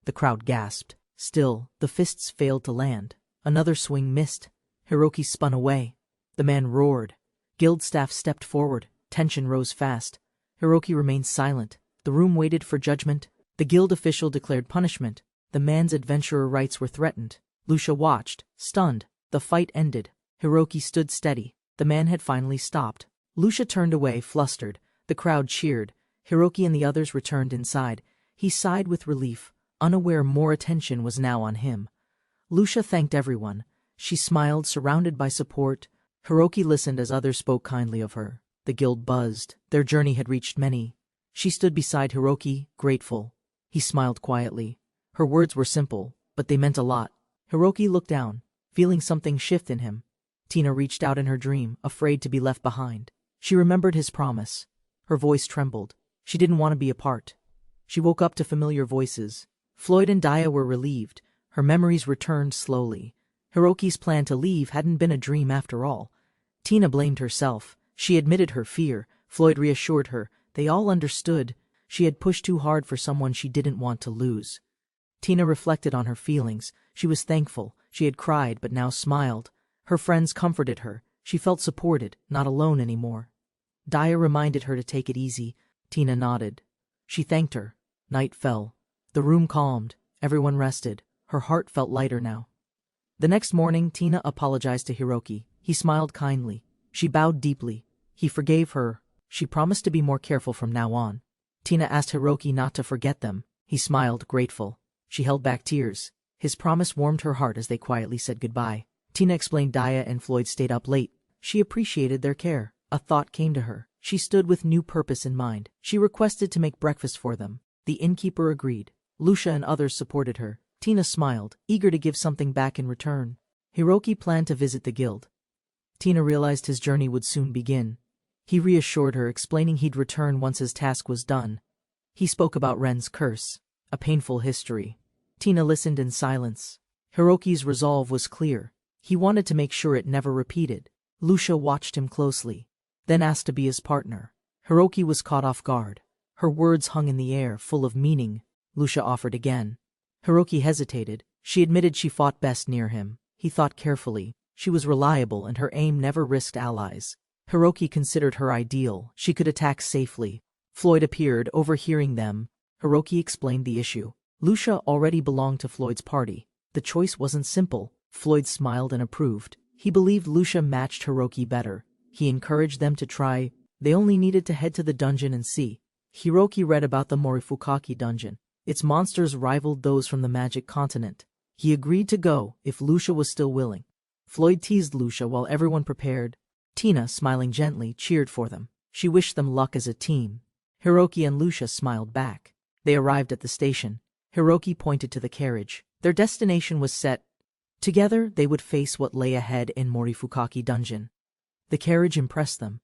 A: The crowd gasped. Still, the fists failed to land. Another swing missed. Hiroki spun away. The man roared. Guild staff stepped forward. Tension rose fast. Hiroki remained silent. The room waited for judgment. The guild official declared punishment. The man's adventurer rights were threatened. Lucia watched, stunned. The fight ended. Hiroki stood steady. The man had finally stopped. Lucia turned away, flustered. The crowd cheered. Hiroki and the others returned inside. He sighed with relief, unaware more attention was now on him. Lucia thanked everyone. She smiled, surrounded by support. Hiroki listened as others spoke kindly of her. The guild buzzed. Their journey had reached many. She stood beside Hiroki, grateful. He smiled quietly. Her words were simple, but they meant a lot. Hiroki looked down, feeling something shift in him. Tina reached out in her dream, afraid to be left behind. She remembered his promise. Her voice trembled. She didn't want to be apart. She woke up to familiar voices. Floyd and Daya were relieved. Her memories returned slowly. Hiroki's plan to leave hadn't been a dream after all. Tina blamed herself. She admitted her fear. Floyd reassured her. They all understood. She had pushed too hard for someone she didn't want to lose. Tina reflected on her feelings. She was thankful. She had cried but now smiled. Her friends comforted her. She felt supported, not alone anymore. Daya reminded her to take it easy. Tina nodded. She thanked her. Night fell. The room calmed. Everyone rested. Her heart felt lighter now. The next morning, Tina apologized to Hiroki. He smiled kindly. She bowed deeply. He forgave her. She promised to be more careful from now on. Tina asked Hiroki not to forget them. He smiled, grateful. She held back tears. His promise warmed her heart as they quietly said goodbye. Tina explained Daya and Floyd stayed up late. She appreciated their care. A thought came to her. She stood with new purpose in mind. She requested to make breakfast for them. The innkeeper agreed. Lucia and others supported her. Tina smiled, eager to give something back in return. Hiroki planned to visit the guild. Tina realized his journey would soon begin. He reassured her, explaining he'd return once his task was done. He spoke about Ren's curse, a painful history. Tina listened in silence. Hiroki's resolve was clear. He wanted to make sure it never repeated. Lucia watched him closely, then asked to be his partner. Hiroki was caught off guard. Her words hung in the air, full of meaning. Lucia offered again. Hiroki hesitated. She admitted she fought best near him. He thought carefully. She was reliable and her aim never risked allies. Hiroki considered her ideal. She could attack safely. Floyd appeared, overhearing them. Hiroki explained the issue. Lucia already belonged to Floyd's party. The choice wasn't simple. Floyd smiled and approved. He believed Lucia matched Hiroki better. He encouraged them to try. They only needed to head to the dungeon and see. Hiroki read about the Morifukaki dungeon. Its monsters rivaled those from the magic continent. He agreed to go if Lucia was still willing. Floyd teased Lucia while everyone prepared. Tina, smiling gently, cheered for them. She wished them luck as a team. Hiroki and Lucia smiled back. They arrived at the station. Hiroki pointed to the carriage. Their destination was set. Together, they would face what lay ahead in Morifukaki dungeon. The carriage impressed them.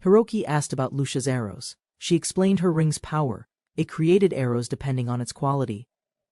A: Hiroki asked about Lucia's arrows. She explained her ring's power. It created arrows depending on its quality.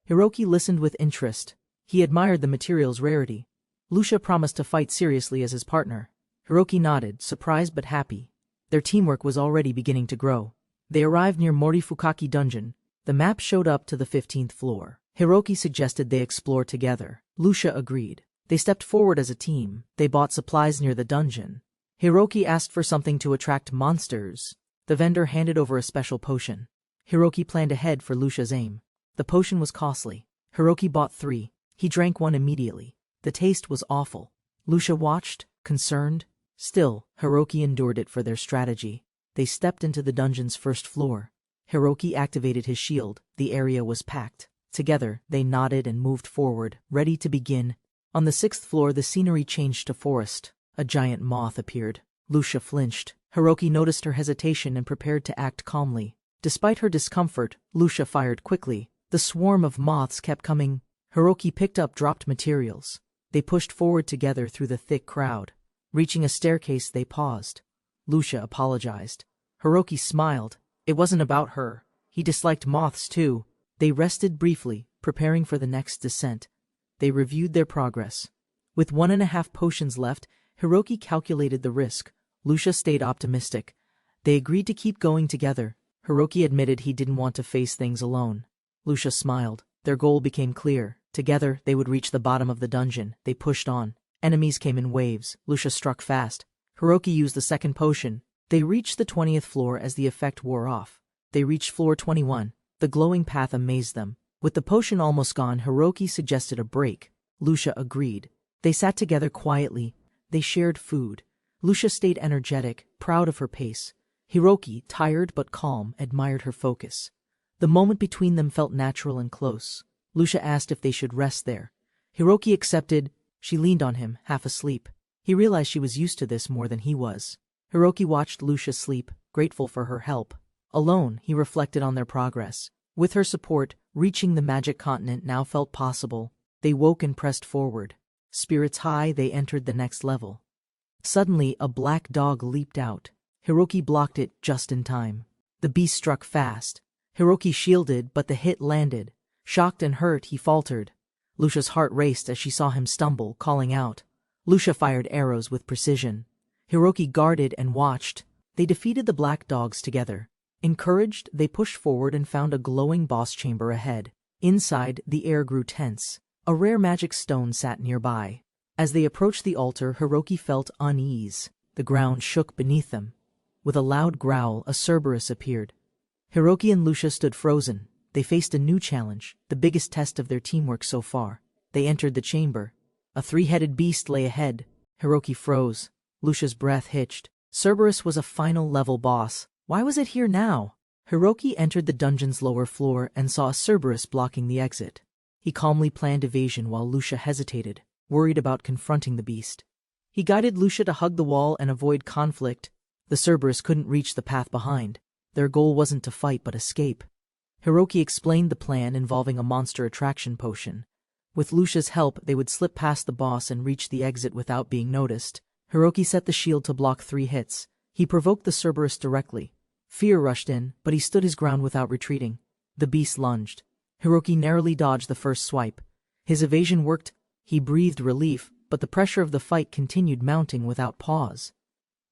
A: Hiroki listened with interest. He admired the material's rarity. Lucia promised to fight seriously as his partner. Hiroki nodded, surprised but happy. Their teamwork was already beginning to grow. They arrived near Morifukaki dungeon. The map showed up to the 15th floor. Hiroki suggested they explore together. Lucia agreed. They stepped forward as a team. They bought supplies near the dungeon. Hiroki asked for something to attract monsters. The vendor handed over a special potion. Hiroki planned ahead for Lucia's aim. The potion was costly. Hiroki bought 3. He drank one immediately. The taste was awful. Lucia watched, concerned. Still, Hiroki endured it for their strategy. They stepped into the dungeon's first floor. Hiroki activated his shield. The area was packed. Together, they nodded and moved forward, ready to begin. On the 6th floor, the scenery changed to forest. A giant moth appeared. Lucia flinched. Hiroki noticed her hesitation and prepared to act calmly. Despite her discomfort, Lucia fired quickly. The swarm of moths kept coming. Hiroki picked up dropped materials. They pushed forward together through the thick crowd. Reaching a staircase, they paused. Lucia apologized. Hiroki smiled. It wasn't about her. He disliked moths too. They rested briefly, preparing for the next descent. They reviewed their progress. With 1.5 potions left, Hiroki calculated the risk. Lucia stayed optimistic. They agreed to keep going together. Hiroki admitted he didn't want to face things alone. Lucia smiled. Their goal became clear. Together, they would reach the bottom of the dungeon. They pushed on. Enemies came in waves. Lucia struck fast. Hiroki used the second potion. They reached the 20th floor as the effect wore off. They reached floor 21. The glowing path amazed them. With the potion almost gone, Hiroki suggested a break. Lucia agreed. They sat together quietly. They shared food. Lucia stayed energetic, proud of her pace. Hiroki, tired but calm, admired her focus. The moment between them felt natural and close. Lucia asked if they should rest there. Hiroki accepted. She leaned on him, half asleep. He realized she was used to this more than he was. Hiroki watched Lucia sleep, grateful for her help. Alone, he reflected on their progress. With her support, reaching the magic continent now felt possible. They woke and pressed forward. Spirits high, they entered the next level. Suddenly, a black dog leaped out. Hiroki blocked it just in time. The beast struck fast. Hiroki shielded, but the hit landed. Shocked and hurt, he faltered. Lucia's heart raced as she saw him stumble, calling out. Lucia fired arrows with precision. Hiroki guarded and watched. They defeated the black dogs together. Encouraged, they pushed forward and found a glowing boss chamber ahead. Inside, the air grew tense. A rare magic stone sat nearby. As they approached the altar, Hiroki felt unease. The ground shook beneath them. With a loud growl, a Cerberus appeared. Hiroki and Lucia stood frozen. They faced a new challenge, the biggest test of their teamwork so far. They entered the chamber. A three-headed beast lay ahead. Hiroki froze. Lucia's breath hitched. Cerberus was a final-level boss. Why was it here now? Hiroki entered the dungeon's lower floor and saw a Cerberus blocking the exit. He calmly planned evasion while Lucia hesitated, worried about confronting the beast. He guided Lucia to hug the wall and avoid conflict. The Cerberus couldn't reach the path behind. Their goal wasn't to fight but escape. Hiroki explained the plan involving a monster attraction potion. With Lucia's help, they would slip past the boss and reach the exit without being noticed. Hiroki set the shield to block 3 hits. He provoked the Cerberus directly. Fear rushed in, but he stood his ground without retreating. The beast lunged. Hiroki narrowly dodged the first swipe. His evasion worked. He breathed relief, but the pressure of the fight continued mounting without pause.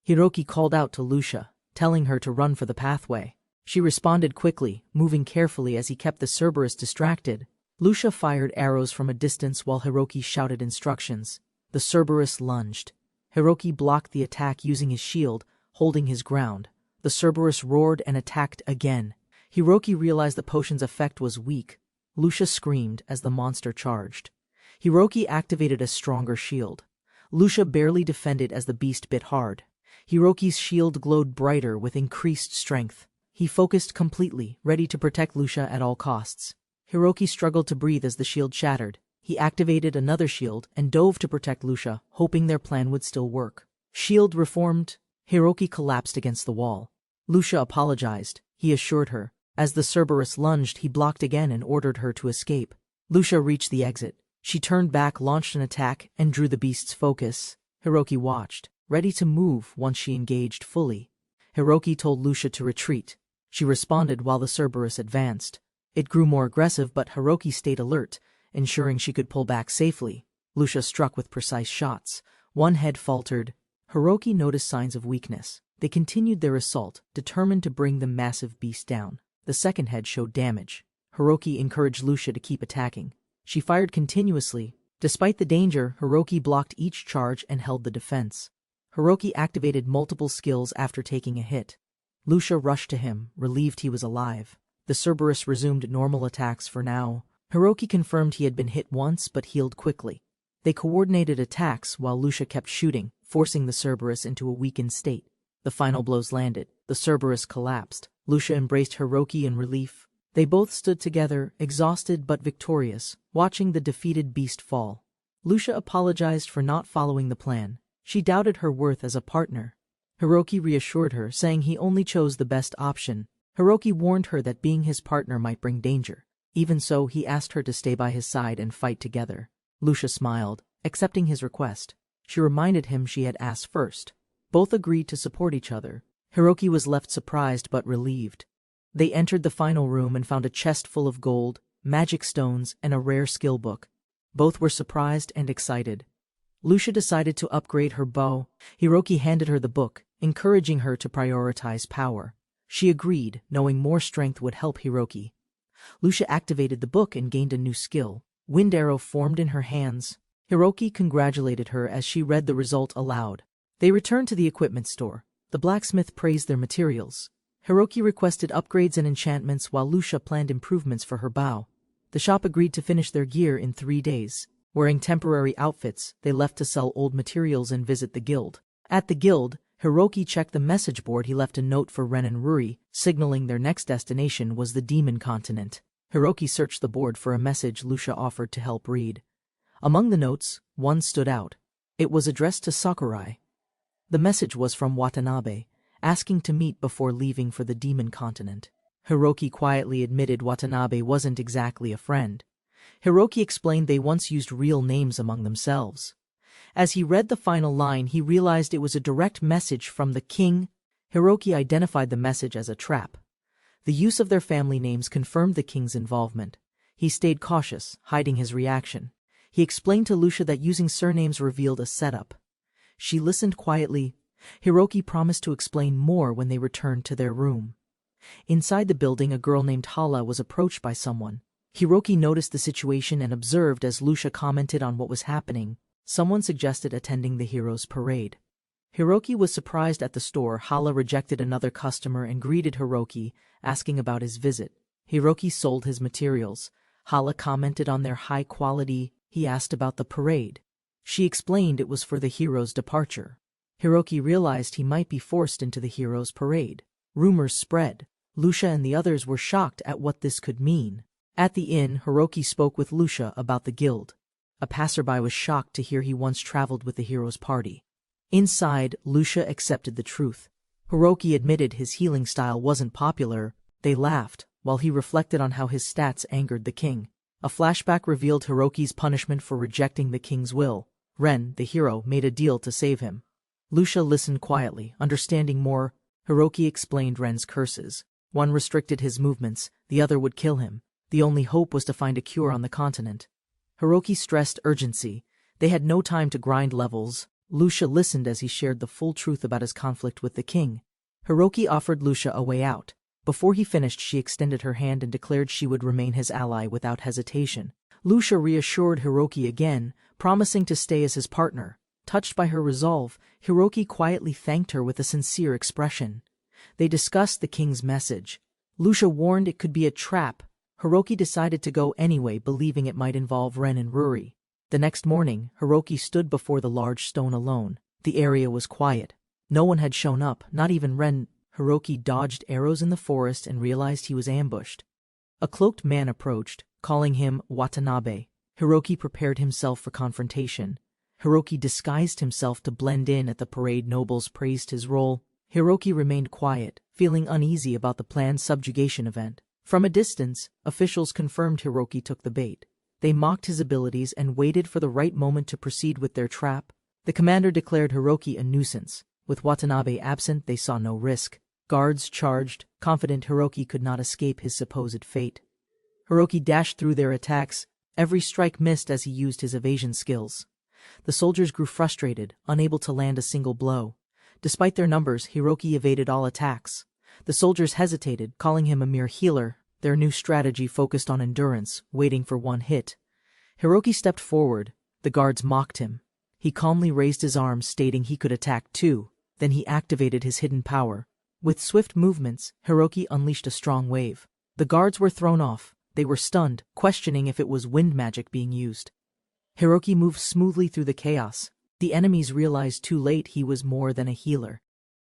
A: Hiroki called out to Lucia, telling her to run for the pathway. She responded quickly, moving carefully as he kept the Cerberus distracted. Lucia fired arrows from a distance while Hiroki shouted instructions. The Cerberus lunged. Hiroki blocked the attack using his shield, holding his ground. The Cerberus roared and attacked again. Hiroki realized the potion's effect was weak. Lucia screamed as the monster charged. Hiroki activated a stronger shield. Lucia barely defended as the beast bit hard. Hiroki's shield glowed brighter with increased strength. He focused completely, ready to protect Lucia at all costs. Hiroki struggled to breathe as the shield shattered. He activated another shield and dove to protect Lucia, hoping their plan would still work. Shield reformed. Hiroki collapsed against the wall. Lucia apologized. He assured her. As the Cerberus lunged, he blocked again and ordered her to escape. Lucia reached the exit. She turned back, launched an attack, and drew the beast's focus. Hiroki watched, ready to move once she engaged fully. Hiroki told Lucia to retreat. She responded while the Cerberus advanced. It grew more aggressive, but Hiroki stayed alert, ensuring she could pull back safely. Lucia struck with precise shots. One head faltered. Hiroki noticed signs of weakness. They continued their assault, determined to bring the massive beast down. The second head showed damage. Hiroki encouraged Lucia to keep attacking. She fired continuously. Despite the danger, Hiroki blocked each charge and held the defense. Hiroki activated multiple skills after taking a hit. Lucia rushed to him, relieved he was alive. The Cerberus resumed normal attacks for now. Hiroki confirmed he had been hit once but healed quickly. They coordinated attacks while Lucia kept shooting, forcing the Cerberus into a weakened state. The final blows landed. The Cerberus collapsed. Lucia embraced Hiroki in relief. They both stood together, exhausted but victorious, watching the defeated beast fall. Lucia apologized for not following the plan. She doubted her worth as a partner. Hiroki reassured her, saying he only chose the best option. Hiroki warned her that being his partner might bring danger. Even so, he asked her to stay by his side and fight together. Lucia smiled, accepting his request. She reminded him she had asked first. Both agreed to support each other. Hiroki was left surprised but relieved. They entered the final room and found a chest full of gold, magic stones, and a rare skill book. Both were surprised and excited. Lucia decided to upgrade her bow. Hiroki handed her the book, encouraging her to prioritize power. She agreed, knowing more strength would help Hiroki. Lucia activated the book and gained a new skill. Wind arrow formed in her hands. Hiroki congratulated her as she read the result aloud. They returned to the equipment store. The blacksmith praised their materials. Hiroki requested upgrades and enchantments while Lucia planned improvements for her bow. The shop agreed to finish their gear in 3 days. Wearing temporary outfits, they left to sell old materials and visit the guild. At the guild, Hiroki checked the message board. He left a note for Ren and Ruri, signaling their next destination was the demon continent. Hiroki searched the board for a message Lucia offered to help read. Among the notes, one stood out. It was addressed to Sakurai. The message was from Watanabe, asking to meet before leaving for the demon continent. Hiroki quietly admitted Watanabe wasn't exactly a friend. Hiroki explained they once used real names among themselves. As he read the final line, he realized it was a direct message from the king. Hiroki identified the message as a trap. The use of their family names confirmed the king's involvement. He stayed cautious, hiding his reaction. He explained to Lucia that using surnames revealed a setup. She listened quietly. Hiroki promised to explain more when they returned to their room. Inside the building, a girl named Hala was approached by someone. Hiroki noticed the situation and observed as Lucia commented on what was happening. Someone suggested attending the heroes' parade. Hiroki was surprised at the store. Hala rejected another customer and greeted Hiroki, asking about his visit. Hiroki sold his materials. Hala commented on their high quality. He asked about the parade. She explained it was for the hero's departure. Hiroki realized he might be forced into the hero's parade. Rumors spread. Lucia and the others were shocked at what this could mean. At the inn, Hiroki spoke with Lucia about the guild. A passerby was shocked to hear he once traveled with the hero's party. Inside, Lucia accepted the truth. Hiroki admitted his healing style wasn't popular. They laughed, while he reflected on how his stats angered the king. A flashback revealed Hiroki's punishment for rejecting the king's will. Ren, the hero, made a deal to save him. Lucia listened quietly, understanding more. Hiroki explained Ren's curses. One restricted his movements, the other would kill him. The only hope was to find a cure on the continent. Hiroki stressed urgency. They had no time to grind levels. Lucia listened as he shared the full truth about his conflict with the king. Hiroki offered Lucia a way out. Before he finished, she extended her hand and declared she would remain his ally without hesitation. Lucia reassured Hiroki again, promising to stay as his partner. Touched by her resolve, Hiroki quietly thanked her with a sincere expression. They discussed the king's message. Lucia warned it could be a trap. Hiroki decided to go anyway, believing it might involve Ren and Ruri. The next morning, Hiroki stood before the large stone alone. The area was quiet. No one had shown up, not even Ren. Hiroki dodged arrows in the forest and realized he was ambushed. A cloaked man approached, calling him Watanabe. Hiroki prepared himself for confrontation. Hiroki disguised himself to blend in at the parade. Nobles praised his role. Hiroki remained quiet, feeling uneasy about the planned subjugation event. From a distance, officials confirmed Hiroki took the bait. They mocked his abilities and waited for the right moment to proceed with their trap. The commander declared Hiroki a nuisance. With Watanabe absent, they saw no risk. Guards charged, confident Hiroki could not escape his supposed fate. Hiroki dashed through their attacks. Every strike missed as he used his evasion skills. The soldiers grew frustrated, unable to land a single blow. Despite their numbers, Hiroki evaded all attacks. The soldiers hesitated, calling him a mere healer. Their new strategy focused on endurance, waiting for one hit. Hiroki stepped forward. The guards mocked him. He calmly raised his arms, stating he could attack too. Then he activated his hidden power. With swift movements, Hiroki unleashed a strong wave. The guards were thrown off. They were stunned, questioning if it was wind magic being used. Hiroki moved smoothly through the chaos. The enemies realized too late he was more than a healer.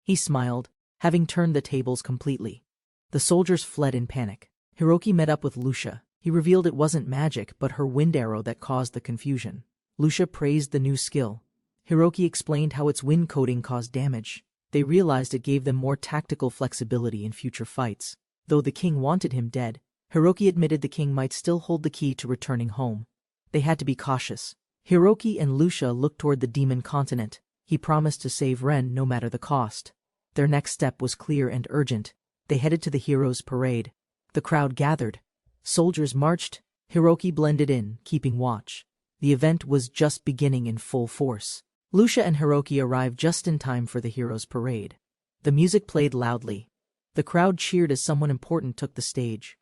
A: He smiled, having turned the tables completely. The soldiers fled in panic. Hiroki met up with Lucia. He revealed it wasn't magic but her wind arrow that caused the confusion. Lucia praised the new skill. Hiroki explained how its wind coating caused damage. They realized it gave them more tactical flexibility in future fights. Though the king wanted him dead, Hiroki admitted the king might still hold the key to returning home. They had to be cautious. Hiroki and Lucia looked toward the demon continent. He promised to save Ren no matter the cost. Their next step was clear and urgent. They headed to the heroes' parade. The crowd gathered. Soldiers marched. Hiroki blended in, keeping watch. The event was just beginning in full force. Lucia and Hiroki arrived just in time for the heroes' parade. The music played loudly. The crowd cheered as someone important took the stage.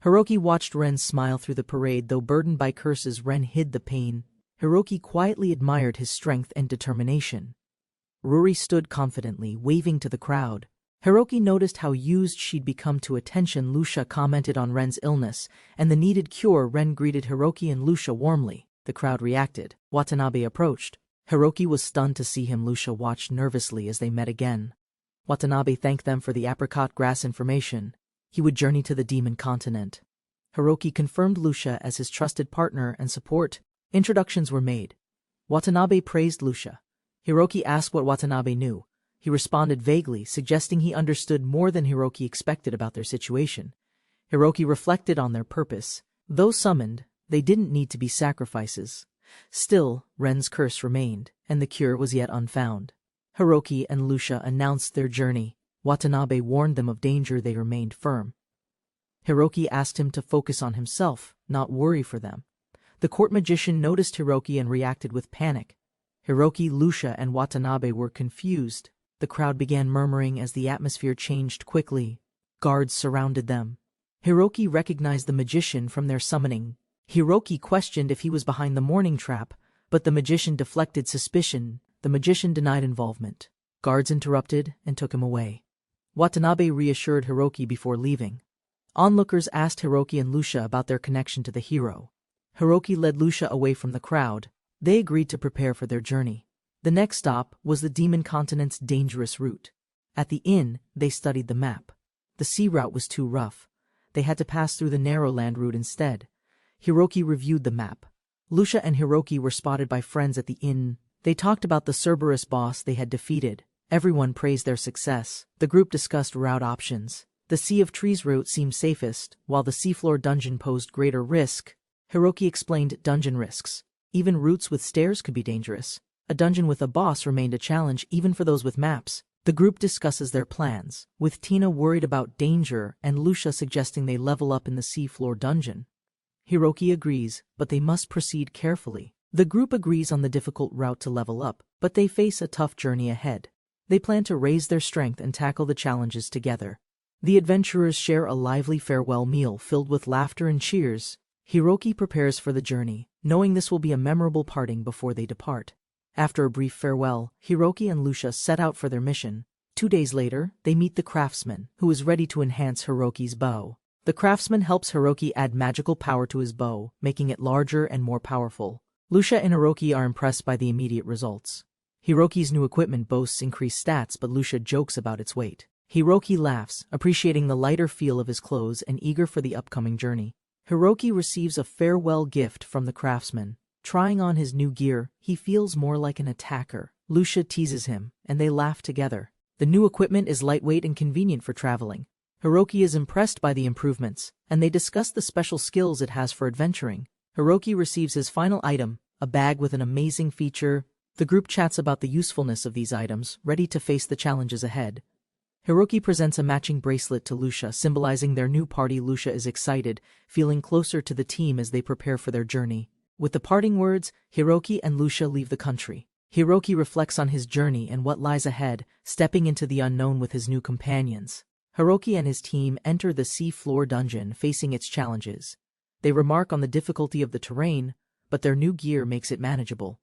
A: Hiroki watched Ren smile through the parade. Though burdened by curses, Ren hid the pain. Hiroki quietly admired his strength and determination. Ruri stood confidently, waving to the crowd. Hiroki noticed how used she'd become to attention. Lucia commented on Ren's illness and the needed cure. Ren greeted Hiroki and Lucia warmly. The crowd reacted. Watanabe approached. Hiroki was stunned to see him. Lucia watched nervously as they met again. Watanabe thanked them for the apricot grass information. He would journey to the demon continent. Hiroki confirmed Lucia as his trusted partner and support. Introductions were made. Watanabe praised Lucia. Hiroki asked what Watanabe knew. He responded vaguely, suggesting he understood more than Hiroki expected about their situation. Hiroki reflected on their purpose. Though summoned, they didn't need to be sacrifices. Still, Ren's curse remained, and the cure was yet unfound. Hiroki and Lucia announced their journey. Watanabe warned them of danger. They remained firm. Hiroki asked him to focus on himself, not worry for them. The court magician noticed Hiroki and reacted with panic. Hiroki, Lucia, and Watanabe were confused. The crowd began murmuring as the atmosphere changed quickly. Guards surrounded them. Hiroki recognized the magician from their summoning. Hiroki questioned if he was behind the morning trap, but the magician deflected suspicion. The magician denied involvement. Guards interrupted and took him away. Watanabe reassured Hiroki before leaving. Onlookers asked Hiroki and Lucia about their connection to the hero. Hiroki led Lucia away from the crowd. They agreed to prepare for their journey. The next stop was the demon continent's dangerous route. At the inn, they studied the map. The sea route was too rough. They had to pass through the narrow land route instead. Hiroki reviewed the map. Lucia and Hiroki were spotted by friends at the inn. They talked about the Cerberus boss they had defeated. Everyone praised their success. The group discussed route options. The Sea of Trees route seemed safest, while the seafloor dungeon posed greater risk. Hiroki explained dungeon risks. Even routes with stairs could be dangerous. A dungeon with a boss remained a challenge even for those with maps. The group discusses their plans, with Tina worried about danger and Lucia suggesting they level up in the seafloor dungeon. Hiroki agrees, but they must proceed carefully. The group agrees on the difficult route to level up, but they face a tough journey ahead. They plan to raise their strength and tackle the challenges together. The adventurers share a lively farewell meal filled with laughter and cheers. Hiroki prepares for the journey, knowing this will be a memorable parting before they depart. After a brief farewell, Hiroki and Lucia set out for their mission. 2 days later, they meet the craftsman, who is ready to enhance Hiroki's bow. The craftsman helps Hiroki add magical power to his bow, making it larger and more powerful. Lucia and Hiroki are impressed by the immediate results. Hiroki's new equipment boasts increased stats, but Lucia jokes about its weight. Hiroki laughs, appreciating the lighter feel of his clothes and eager for the upcoming journey. Hiroki receives a farewell gift from the craftsman. Trying on his new gear, he feels more like an attacker. Lucia teases him, and they laugh together. The new equipment is lightweight and convenient for traveling. Hiroki is impressed by the improvements, and they discuss the special skills it has for adventuring. Hiroki receives his final item, a bag with an amazing feature. The group chats about the usefulness of these items, ready to face the challenges ahead. Hiroki presents a matching bracelet to Lucia, symbolizing their new party. Lucia is excited, feeling closer to the team as they prepare for their journey. With the parting words, Hiroki and Lucia leave the country. Hiroki reflects on his journey and what lies ahead, stepping into the unknown with his new companions. Hiroki and his team enter the sea-floor dungeon, facing its challenges. They remark on the difficulty of the terrain, but their new gear makes it manageable.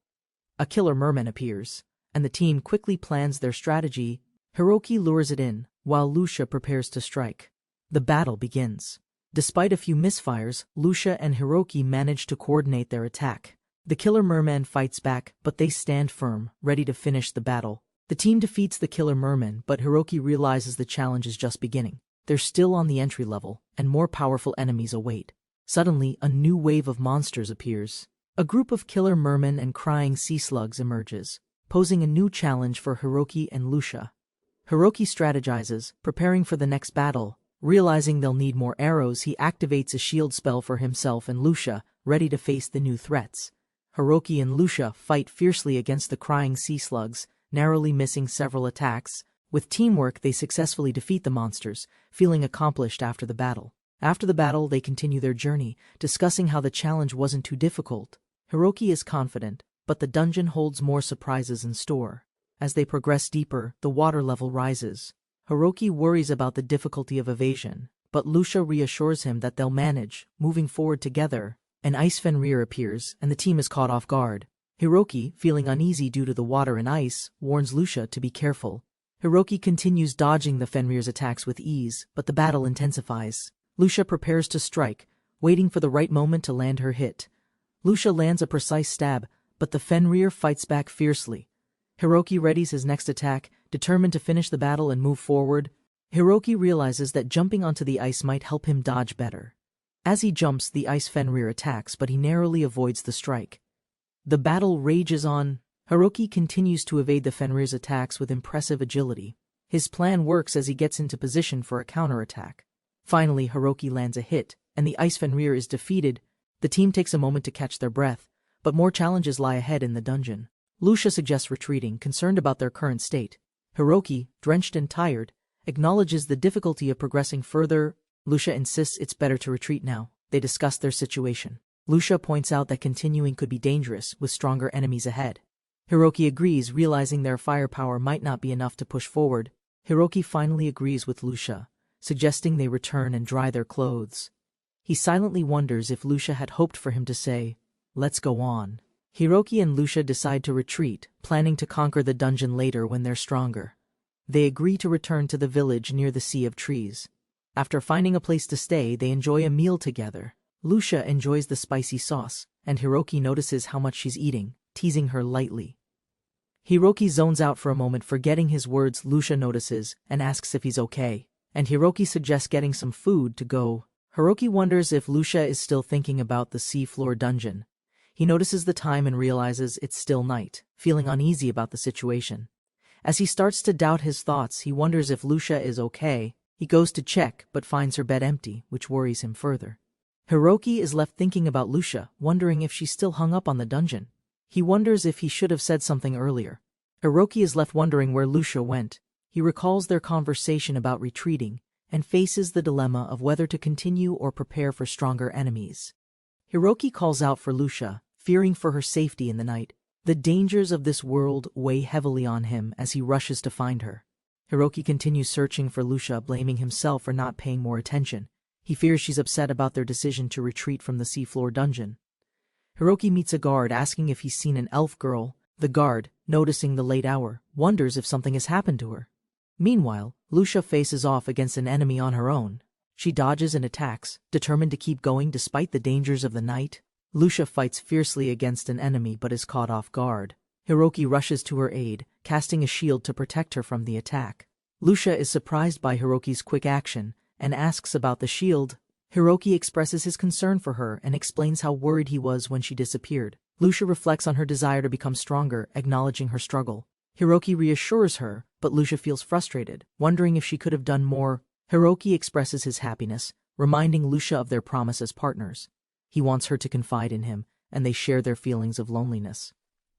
A: A killer merman appears, and the team quickly plans their strategy. Hiroki lures it in, while Lucia prepares to strike. The battle begins. Despite a few misfires, Lucia and Hiroki manage to coordinate their attack. The killer merman fights back, but they stand firm, ready to finish the battle. The team defeats the killer merman, but Hiroki realizes the challenge is just beginning. They're still on the entry level, and more powerful enemies await. Suddenly, a new wave of monsters appears. A group of killer mermen and crying sea slugs emerges, posing a new challenge for Hiroki and Lucia. Hiroki strategizes, preparing for the next battle. Realizing they'll need more arrows, he activates a shield spell for himself and Lucia, ready to face the new threats. Hiroki and Lucia fight fiercely against the crying sea slugs, narrowly missing several attacks. With teamwork, they successfully defeat the monsters, feeling accomplished after the battle. After the battle, they continue their journey, discussing how the challenge wasn't too difficult. Hiroki is confident, but the dungeon holds more surprises in store. As they progress deeper, the water level rises. Hiroki worries about the difficulty of evasion, but Lucia reassures him that they'll manage. Moving forward together, an ice Fenrir appears, and the team is caught off guard. Hiroki, feeling uneasy due to the water and ice, warns Lucia to be careful. Hiroki continues dodging the Fenrir's attacks with ease, but the battle intensifies. Lucia prepares to strike, waiting for the right moment to land her hit. Lucia lands a precise stab, but the Fenrir fights back fiercely. Hiroki readies his next attack, determined to finish the battle and move forward. Hiroki realizes that jumping onto the ice might help him dodge better. As he jumps, the ice Fenrir attacks, but he narrowly avoids the strike. The battle rages on. Hiroki continues to evade the Fenrir's attacks with impressive agility. His plan works as he gets into position for a counterattack. Finally, Hiroki lands a hit, and the ice Fenrir is defeated. The team takes a moment to catch their breath, but more challenges lie ahead in the dungeon. Lucia suggests retreating, concerned about their current state. Hiroki, drenched and tired, acknowledges the difficulty of progressing further. Lucia insists it's better to retreat now. They discuss their situation. Lucia points out that continuing could be dangerous, with stronger enemies ahead. Hiroki agrees, realizing their firepower might not be enough to push forward. Hiroki finally agrees with Lucia, suggesting they return and dry their clothes. He silently wonders if Lucia had hoped for him to say, "Let's go on." Hiroki and Lucia decide to retreat, planning to conquer the dungeon later when they're stronger. They agree to return to the village near the Sea of Trees. After finding a place to stay, they enjoy a meal together. Lucia enjoys the spicy sauce, and Hiroki notices how much she's eating, teasing her lightly. Hiroki zones out for a moment, forgetting his words. Lucia notices and asks if he's okay, and Hiroki suggests getting some food to go. Hiroki wonders if Lucia is still thinking about the seafloor dungeon. He notices the time and realizes it's still night, feeling uneasy about the situation. As he starts to doubt his thoughts, he wonders if Lucia is okay. He goes to check, but finds her bed empty, which worries him further. Hiroki is left thinking about Lucia, wondering if she's still hung up on the dungeon. He wonders if he should have said something earlier. Hiroki is left wondering where Lucia went. He recalls their conversation about retreating, and faces the dilemma of whether to continue or prepare for stronger enemies. Hiroki calls out for Lucia, fearing for her safety in the night. The dangers of this world weigh heavily on him as he rushes to find her. Hiroki continues searching for Lucia, blaming himself for not paying more attention. He fears she's upset about their decision to retreat from the seafloor dungeon. Hiroki meets a guard asking if he's seen an elf girl. The guard, noticing the late hour, wonders if something has happened to her. Meanwhile, Lucia faces off against an enemy on her own. She dodges and attacks, determined to keep going despite the dangers of the night. Lucia fights fiercely against an enemy but is caught off guard. Hiroki rushes to her aid, casting a shield to protect her from the attack. Lucia is surprised by Hiroki's quick action and asks about the shield. Hiroki expresses his concern for her and explains how worried he was when she disappeared. Lucia reflects on her desire to become stronger, acknowledging her struggle. Hiroki reassures her, but Lucia feels frustrated, wondering if she could have done more. Hiroki expresses his happiness, reminding Lucia of their promise as partners. He wants her to confide in him, and they share their feelings of loneliness.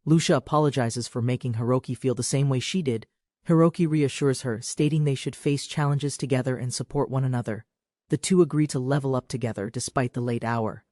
A: Lucia apologizes for making Hiroki feel the same way she did. Hiroki reassures her, stating they should face challenges together and support one another. The two agree to level up together despite the late hour.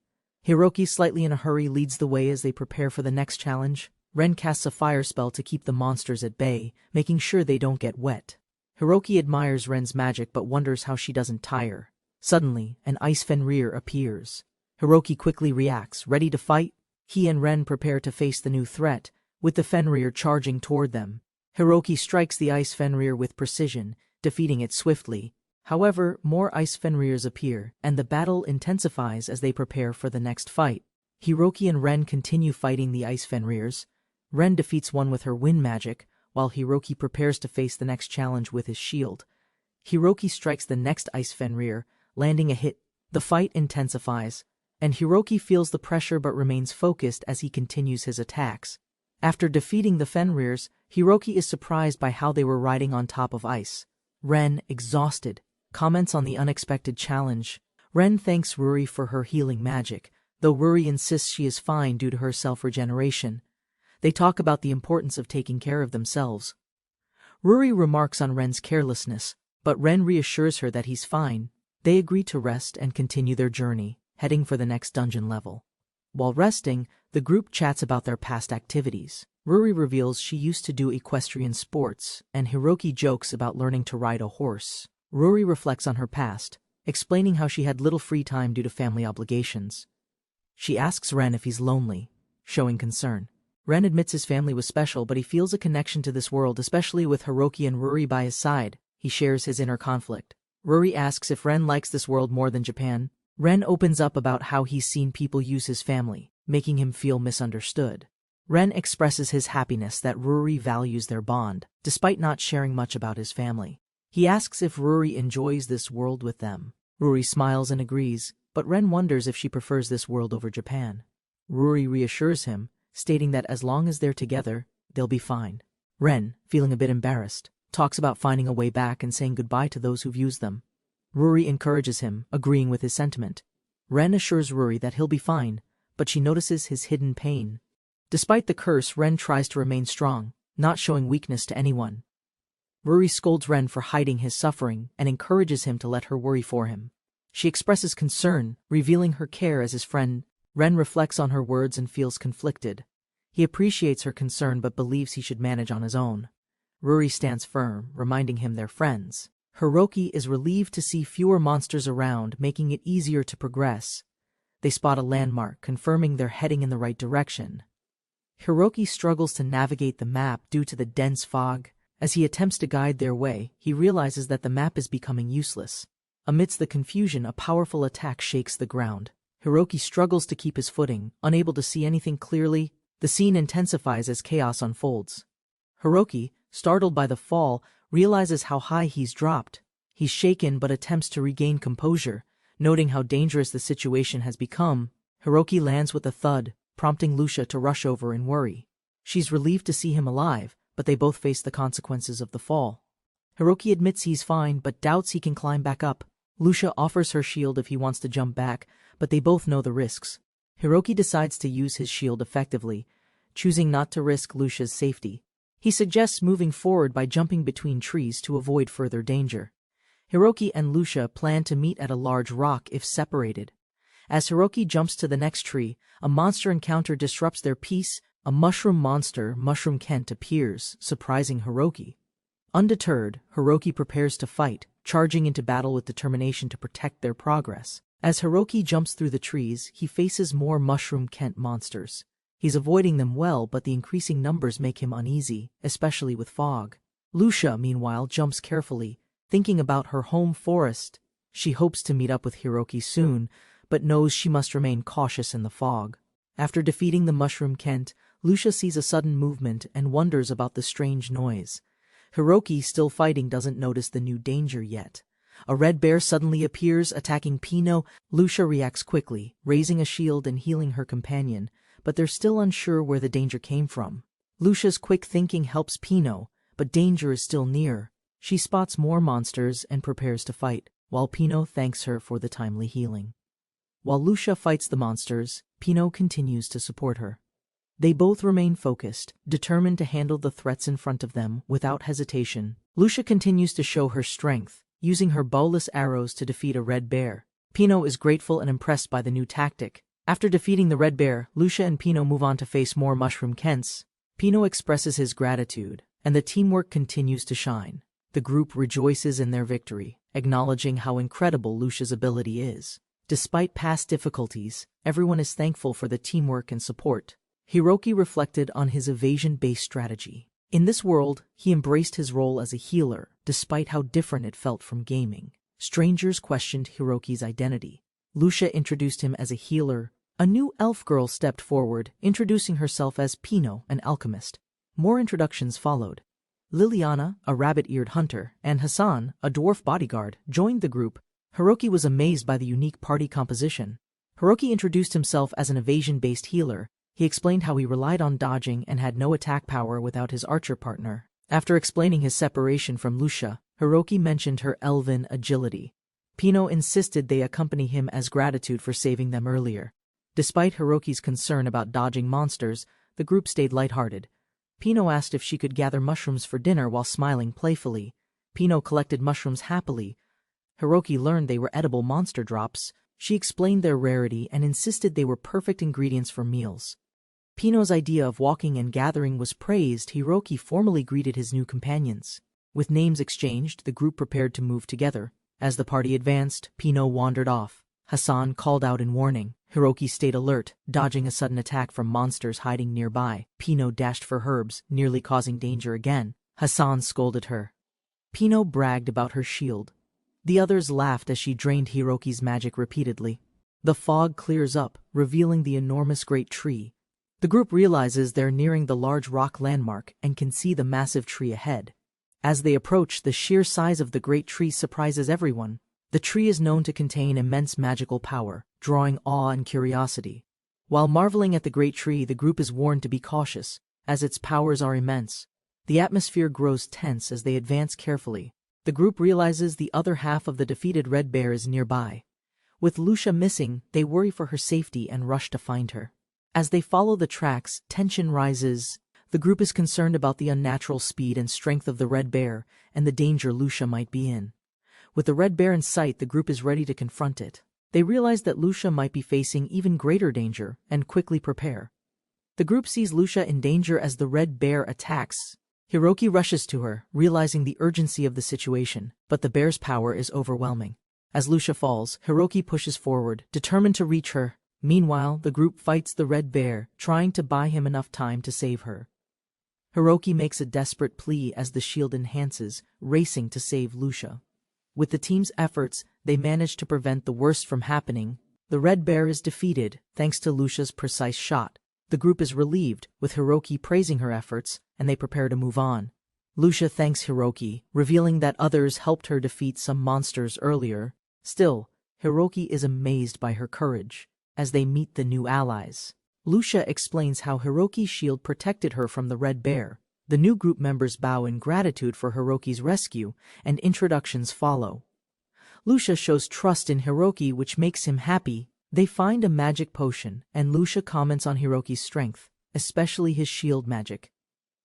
A: Hiroki, slightly in a hurry, leads the way as they prepare for the next challenge. Ren casts a fire spell to keep the monsters at bay, making sure they don't get wet. Hiroki admires Ren's magic but wonders how she doesn't tire. Suddenly, an ice Fenrir appears. Hiroki quickly reacts, ready to fight. He and Ren prepare to face the new threat, with the Fenrir charging toward them. Hiroki strikes the ice Fenrir with precision, defeating it swiftly. However, more ice Fenrirs appear, and the battle intensifies as they prepare for the next fight. Hiroki and Ren continue fighting the ice Fenrirs. Ren defeats one with her wind magic, while Hiroki prepares to face the next challenge with his shield. Hiroki strikes the next ice Fenrir, landing a hit. The fight intensifies, and Hiroki feels the pressure but remains focused as he continues his attacks. After defeating the Fenrirs, Hiroki is surprised by how they were riding on top of ice. Ren, exhausted, comments on the unexpected challenge. Ren thanks Ruri for her healing magic, though Ruri insists she is fine due to her self-regeneration. They talk about the importance of taking care of themselves. Ruri remarks on Ren's carelessness, but Ren reassures her that he's fine. They agree to rest and continue their journey, heading for the next dungeon level. While resting, the group chats about their past activities. Ruri reveals she used to do equestrian sports, and Hiroki jokes about learning to ride a horse. Ruri reflects on her past, explaining how she had little free time due to family obligations. She asks Ren if he's lonely, showing concern. Ren admits his family was special, but he feels a connection to this world, especially with Hiroki and Ruri by his side. He shares his inner conflict. Ruri asks if Ren likes this world more than Japan. Ren opens up about how he's seen people use his family, making him feel misunderstood. Ren expresses his happiness that Ruri values their bond, despite not sharing much about his family. He asks if Ruri enjoys this world with them. Ruri smiles and agrees, but Ren wonders if she prefers this world over Japan. Ruri reassures him, stating that as long as they're together, they'll be fine. Ren, feeling a bit embarrassed, talks about finding a way back and saying goodbye to those who've used them. Ruri encourages him, agreeing with his sentiment. Ren assures Ruri that he'll be fine, but she notices his hidden pain. Despite the curse, Ren tries to remain strong, not showing weakness to anyone. Ruri scolds Ren for hiding his suffering and encourages him to let her worry for him. She expresses concern, revealing her care as his friend. Ren reflects on her words and feels conflicted. He appreciates her concern but believes he should manage on his own. Ruri stands firm, reminding him they're friends. Hiroki is relieved to see fewer monsters around, making it easier to progress. They spot a landmark, confirming they're heading in the right direction. Hiroki struggles to navigate the map due to the dense fog. As he attempts to guide their way, he realizes that the map is becoming useless. Amidst the confusion, a powerful attack shakes the ground. Hiroki struggles to keep his footing, unable to see anything clearly. The scene intensifies as chaos unfolds. Hiroki, startled by the fall, realizes how high he's dropped. He's shaken but attempts to regain composure, noting how dangerous the situation has become. Hiroki lands with a thud, prompting Lucia to rush over in worry. She's relieved to see him alive, but they both face the consequences of the fall. Hiroki admits he's fine but doubts he can climb back up. Lucia offers her shield if he wants to jump back, but they both know the risks. Hiroki decides to use his shield effectively, choosing not to risk Lucia's safety. He suggests moving forward by jumping between trees to avoid further danger. Hiroki and Lucia plan to meet at a large rock if separated. As Hiroki jumps to the next tree, a monster encounter disrupts their peace. A mushroom monster, Mushroom Kent, appears, surprising Hiroki. Undeterred, Hiroki prepares to fight, charging into battle with determination to protect their progress. As Hiroki jumps through the trees, he faces more Mushroom Kent monsters. He's avoiding them well, but the increasing numbers make him uneasy, especially with fog. Lucia, meanwhile, jumps carefully, thinking about her home forest. She hopes to meet up with Hiroki soon, but knows she must remain cautious in the fog. After defeating the Mushroom Kent, Lucia sees a sudden movement and wonders about the strange noise. Hiroki, still fighting, doesn't notice the new danger yet. A red bear suddenly appears, attacking Pino. Lucia reacts quickly, raising a shield and healing her companion, but they're still unsure where the danger came from. Lucia's quick thinking helps Pino, but danger is still near. She spots more monsters and prepares to fight, while Pino thanks her for the timely healing. While Lucia fights the monsters, Pino continues to support her. They both remain focused, determined to handle the threats in front of them without hesitation. Lucia continues to show her strength, using her bowless arrows to defeat a red bear. Pino is grateful and impressed by the new tactic. After defeating the red bear, Lucia and Pino move on to face more Mushroom Kents. Pino expresses his gratitude, and the teamwork continues to shine. The group rejoices in their victory, acknowledging how incredible Lucia's ability is. Despite past difficulties, everyone is thankful for the teamwork and support. Hiroki reflected on his evasion-based strategy. In this world, he embraced his role as a healer, despite how different it felt from gaming. Strangers questioned Hiroki's identity. Lucia introduced him as a healer. A new elf girl stepped forward, introducing herself as Pino, an alchemist. More introductions followed. Liliana, a rabbit-eared hunter, and Hassan, a dwarf bodyguard, joined the group. Hiroki was amazed by the unique party composition. Hiroki introduced himself as an evasion-based healer. He explained how he relied on dodging and had no attack power without his archer partner. After explaining his separation from Lucia, Hiroki mentioned her elven agility. Pino insisted they accompany him as gratitude for saving them earlier. Despite Hiroki's concern about dodging monsters, the group stayed lighthearted. Pino asked if she could gather mushrooms for dinner while smiling playfully. Pino collected mushrooms happily. Hiroki learned they were edible monster drops. She explained their rarity and insisted they were perfect ingredients for meals. Pino's idea of walking and gathering was praised. Hiroki formally greeted his new companions. With names exchanged, the group prepared to move together. As the party advanced, Pino wandered off. Hassan called out in warning. Hiroki stayed alert, dodging a sudden attack from monsters hiding nearby. Pino dashed for herbs, nearly causing danger again. Hassan scolded her. Pino bragged about her shield. The others laughed as she drained Hiroki's magic repeatedly. The fog clears up, revealing the enormous great tree. The group realizes they're nearing the large rock landmark and can see the massive tree ahead. As they approach, the sheer size of the great tree surprises everyone. The tree is known to contain immense magical power, drawing awe and curiosity. While marveling at the great tree, the group is warned to be cautious, as its powers are immense. The atmosphere grows tense as they advance carefully. The group realizes the other half of the defeated red bear is nearby. With Lucia missing, they worry for her safety and rush to find her. As they follow the tracks, tension rises. The group is concerned about the unnatural speed and strength of the red bear and the danger Lucia might be in. With the red bear in sight, the group is ready to confront it. They realize that Lucia might be facing even greater danger and quickly prepare. The group sees Lucia in danger as the red bear attacks. Hiroki rushes to her, realizing the urgency of the situation, but the bear's power is overwhelming. As Lucia falls, Hiroki pushes forward, determined to reach her. Meanwhile, the group fights the red bear, trying to buy him enough time to save her. Hiroki makes a desperate plea as the shield enhances, racing to save Lucia. With the team's efforts, they manage to prevent the worst from happening. The red bear is defeated, thanks to Lucia's precise shot. The group is relieved, with Hiroki praising her efforts, and they prepare to move on. Lucia thanks Hiroki, revealing that others helped her defeat some monsters earlier. Still, Hiroki is amazed by her courage. As they meet the new allies, Lucia explains how Hiroki's shield protected her from the red bear. The new group members bow in gratitude for Hiroki's rescue, and introductions follow. Lucia shows trust in Hiroki, which makes him happy. They find a magic potion, and Lucia comments on Hiroki's strength, especially his shield magic.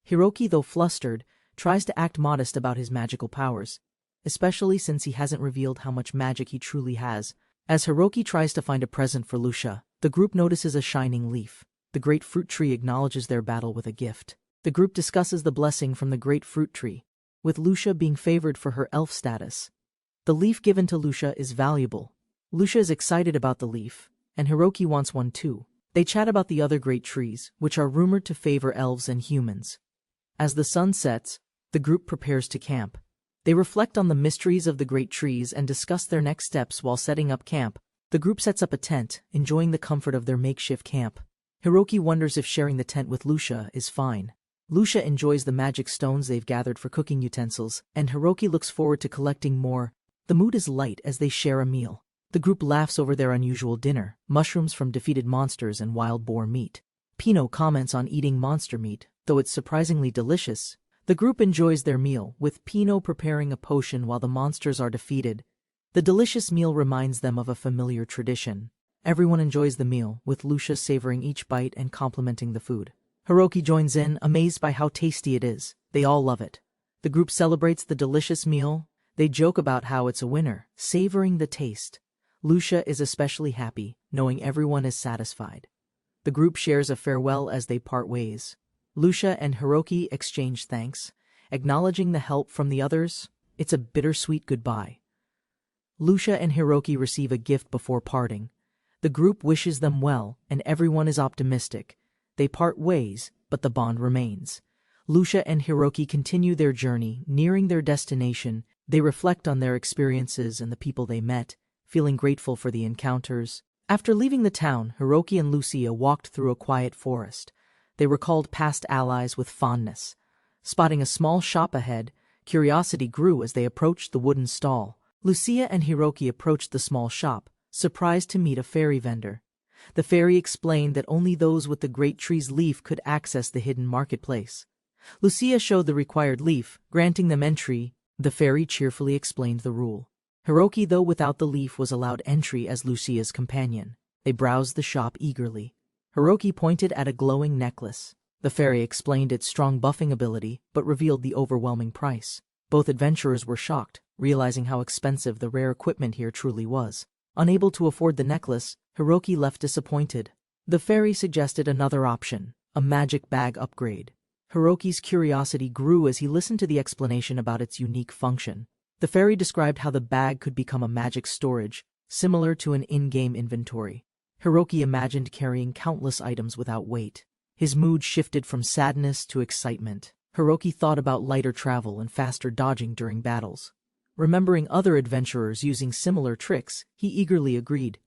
A: Hiroki, though flustered, tries to act modest about his magical powers, especially since he hasn't revealed how much magic he truly has. As Hiroki tries to find a present for Lucia, the group notices a shining leaf. The great fruit tree acknowledges their battle with a gift. The group discusses the blessing from the great fruit tree, with Lucia being favored for her elf status. The leaf given to Lucia is valuable. Lucia is excited about the leaf, and Hiroki wants one too. They chat about the other great trees, which are rumored to favor elves and humans. As the sun sets, the group prepares to camp. They reflect on the mysteries of the great trees and discuss their next steps while setting up camp. The group sets up a tent, enjoying the comfort of their makeshift camp. Hiroki wonders if sharing the tent with Lucia is fine. Lucia enjoys the magic stones they've gathered for cooking utensils, and Hiroki looks forward to collecting more. The mood is light as they share a meal. The group laughs over their unusual dinner, mushrooms from defeated monsters and wild boar meat. Pino comments on eating monster meat, though it's surprisingly delicious. The group enjoys their meal, with Pino preparing a potion while the monsters are defeated. The delicious meal reminds them of a familiar tradition. Everyone enjoys the meal, with Lucia savoring each bite and complimenting the food. Hiroki joins in, amazed by how tasty it is. They all love it. The group celebrates the delicious meal. They joke about how it's a winner, savoring the taste. Lucia is especially happy, knowing everyone is satisfied. The group shares a farewell as they part ways. Lucia and Hiroki exchange thanks, acknowledging the help from the others. It's a bittersweet goodbye. Lucia and Hiroki receive a gift before parting. The group wishes them well, and everyone is optimistic. They part ways, but the bond remains. Lucia and Hiroki continue their journey, nearing their destination. They reflect on their experiences and the people they met, feeling grateful for the encounters. After leaving the town, Hiroki and Lucia walked through a quiet forest. They recalled past allies with fondness. Spotting a small shop ahead, curiosity grew as they approached the wooden stall. Lucia and Hiroki approached the small shop, surprised to meet a fairy vendor. The fairy explained that only those with the great tree's leaf could access the hidden marketplace. Lucia showed the required leaf, granting them entry. The fairy cheerfully explained the rule. Hiroki, though without the leaf, was allowed entry as Lucia's companion. They browsed the shop eagerly. Hiroki pointed at a glowing necklace. The fairy explained its strong buffing ability, but revealed the overwhelming price. Both adventurers were shocked, realizing how expensive the rare equipment here truly was. Unable to afford the necklace, Hiroki left disappointed. The fairy suggested another option, a magic bag upgrade. Hiroki's curiosity grew as he listened to the explanation about its unique function. The fairy described how the bag could become a magic storage, similar to an in-game inventory. Hiroki imagined carrying countless items without weight. His mood shifted from sadness to excitement. Hiroki thought about lighter travel and faster dodging during battles. Remembering other adventurers using similar tricks, he eagerly agreed.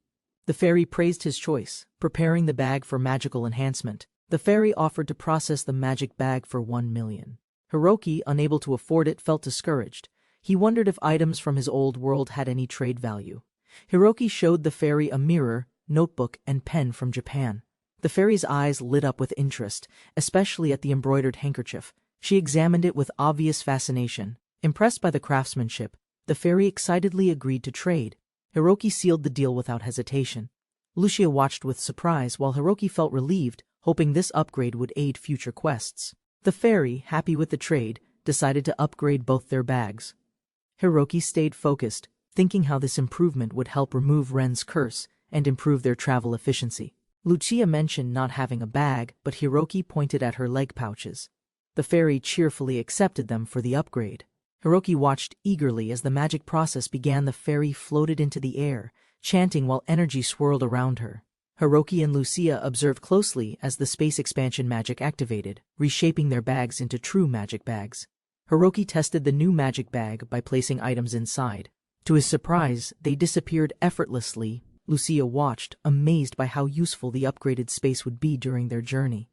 A: The fairy praised his choice, preparing the bag for magical enhancement. The fairy offered to process the magic bag for 1 million. Hiroki, unable to afford it, felt discouraged. He wondered if items from his old world had any trade value. Hiroki showed the fairy a mirror, notebook, and pen from Japan. The fairy's eyes lit up with interest, especially at the embroidered handkerchief. She examined it with obvious fascination. Impressed by the craftsmanship, the fairy excitedly agreed to trade. Hiroki sealed the deal without hesitation. Lucia watched with surprise while Hiroki felt relieved, hoping this upgrade would aid future quests. The fairy, happy with the trade, decided to upgrade both their bags. Hiroki stayed focused, thinking how this improvement would help remove Ren's curse and improve their travel efficiency. Lucia mentioned not having a bag, but Hiroki pointed at her leg pouches. The fairy cheerfully accepted them for the upgrade. Hiroki watched eagerly as the magic process began. The fairy floated into the air, chanting while energy swirled around her. Hiroki and Lucia observed closely as the space expansion magic activated, reshaping their bags into true magic bags. Hiroki tested the new magic bag by placing items inside. To his surprise, they disappeared effortlessly. Lucia watched, amazed by how useful the upgraded space would be during their journey.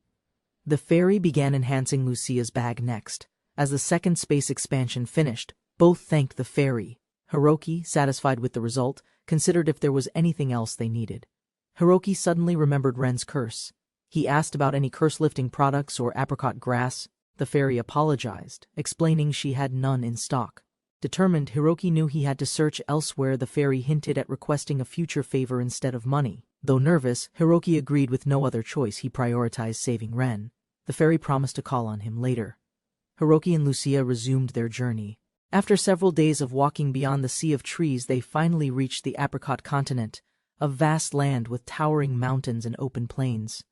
A: The fairy began enhancing Lucia's bag next. As the second space expansion finished, both thanked the fairy. Hiroki, satisfied with the result, considered if there was anything else they needed. Hiroki suddenly remembered Ren's curse. He asked about any curse-lifting products or apricot grass. The fairy apologized, explaining she had none in stock. Determined, Hiroki knew he had to search elsewhere. The fairy hinted at requesting a future favor instead of money. Though nervous, Hiroki agreed with no other choice. He prioritized saving Ren. The fairy promised to call on him later. Hiroki and Lucia resumed their journey. After several days of walking beyond the sea of trees, they finally reached the Apricot Continent, a vast land with towering mountains and open plains.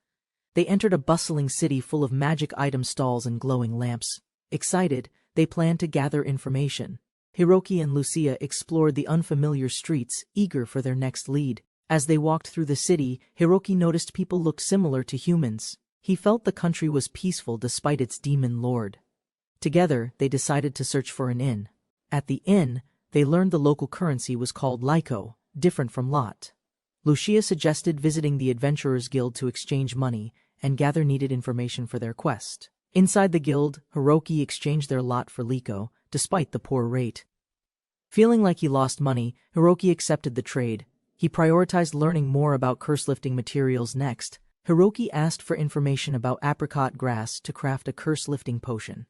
A: They entered a bustling city full of magic item stalls and glowing lamps. Excited, they planned to gather information. Hiroki and Lucia explored the unfamiliar streets, eager for their next lead. As they walked through the city, Hiroki noticed people looked similar to humans. He felt the country was peaceful despite its demon lord. Together, they decided to search for an inn. At the inn, they learned the local currency was called Laiko, different from lot. Lucia suggested visiting the Adventurers Guild to exchange money and gather needed information for their quest. Inside the guild, Hiroki exchanged their lot for Liko, despite the poor rate. Feeling like he lost money, Hiroki accepted the trade. He prioritized learning more about curse-lifting materials next. Hiroki asked for information about apricot grass to craft a curse-lifting potion.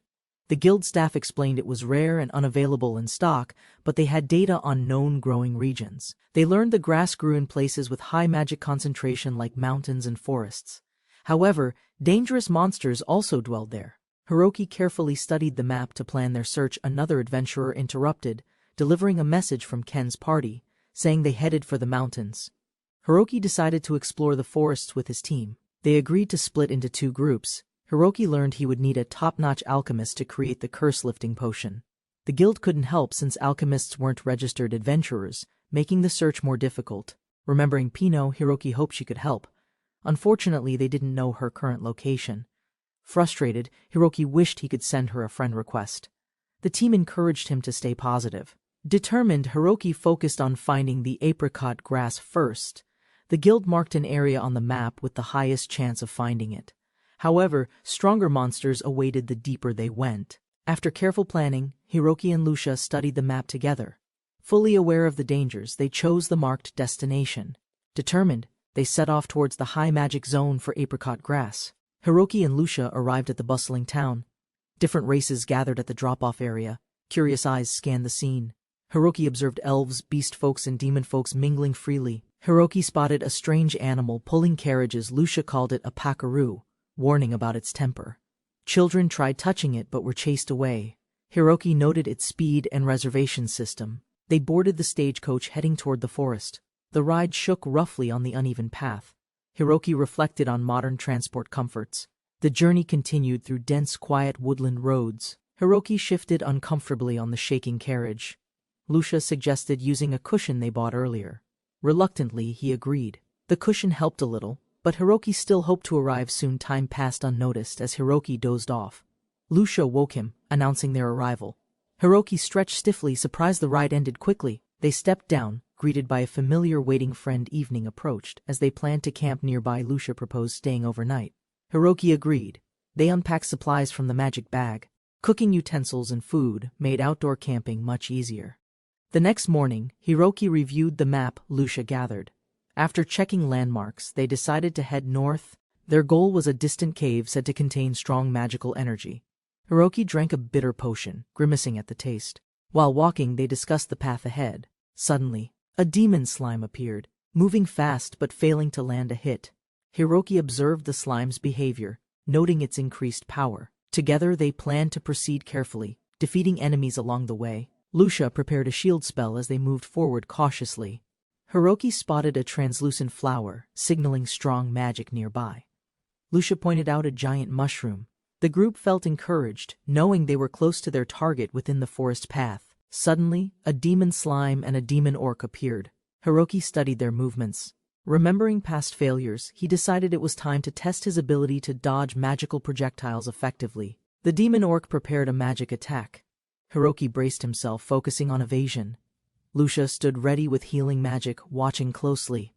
A: The guild staff explained it was rare and unavailable in stock, but they had data on known growing regions. They learned the grass grew in places with high magic concentration like mountains and forests. However, dangerous monsters also dwelled there. Hiroki carefully studied the map to plan their search. Another adventurer interrupted, delivering a message from Ken's party, saying they headed for the mountains. Hiroki decided to explore the forests with his team. They agreed to split into 2 groups. Hiroki learned he would need a top-notch alchemist to create the curse-lifting potion. The guild couldn't help since alchemists weren't registered adventurers, making the search more difficult. Remembering Pino, Hiroki hoped she could help. Unfortunately, they didn't know her current location. Frustrated, Hiroki wished he could send her a friend request. The team encouraged him to stay positive. Determined, Hiroki focused on finding the apricot grass first. The guild marked an area on the map with the highest chance of finding it. However, stronger monsters awaited the deeper they went. After careful planning, Hiroki and Lucia studied the map together. Fully aware of the dangers, they chose the marked destination. Determined, they set off towards the high magic zone for apricot grass. Hiroki and Lucia arrived at the bustling town. Different races gathered at the drop-off area. Curious eyes scanned the scene. Hiroki observed elves, beast folks, and demon folks mingling freely. Hiroki spotted a strange animal pulling carriages. Lucia called it a pakaroo, warning about its temper. Children tried touching it but were chased away. Hiroki noted its speed and reservation system. They boarded the stagecoach heading toward the forest. The ride shook roughly on the uneven path. Hiroki reflected on modern transport comforts. The journey continued through dense, quiet woodland roads. Hiroki shifted uncomfortably on the shaking carriage. Lucia suggested using a cushion they bought earlier. Reluctantly, he agreed. The cushion helped a little, but Hiroki still hoped to arrive soon. Time passed unnoticed as Hiroki dozed off. Lucia woke him, announcing their arrival. Hiroki stretched stiffly, surprised the ride ended quickly. They stepped down, greeted by a familiar waiting friend. Evening approached. As they planned to camp nearby, Lucia proposed staying overnight. Hiroki agreed. They unpacked supplies from the magic bag. Cooking utensils and food made outdoor camping much easier. The next morning, Hiroki reviewed the map Lucia gathered. After checking landmarks, they decided to head north. Their goal was a distant cave said to contain strong magical energy. Hiroki drank a bitter potion, grimacing at the taste. While walking, they discussed the path ahead. Suddenly, a demon slime appeared, moving fast but failing to land a hit. Hiroki observed the slime's behavior, noting its increased power. Together they planned to proceed carefully, defeating enemies along the way. Lucia prepared a shield spell as they moved forward cautiously. Hiroki spotted a translucent flower, signaling strong magic nearby. Lucia pointed out a giant mushroom. The group felt encouraged, knowing they were close to their target within the forest path. Suddenly, a demon slime and a demon orc appeared. Hiroki studied their movements. Remembering past failures, he decided it was time to test his ability to dodge magical projectiles effectively. The demon orc prepared a magic attack. Hiroki braced himself, focusing on evasion. Lucia stood ready with healing magic, watching closely.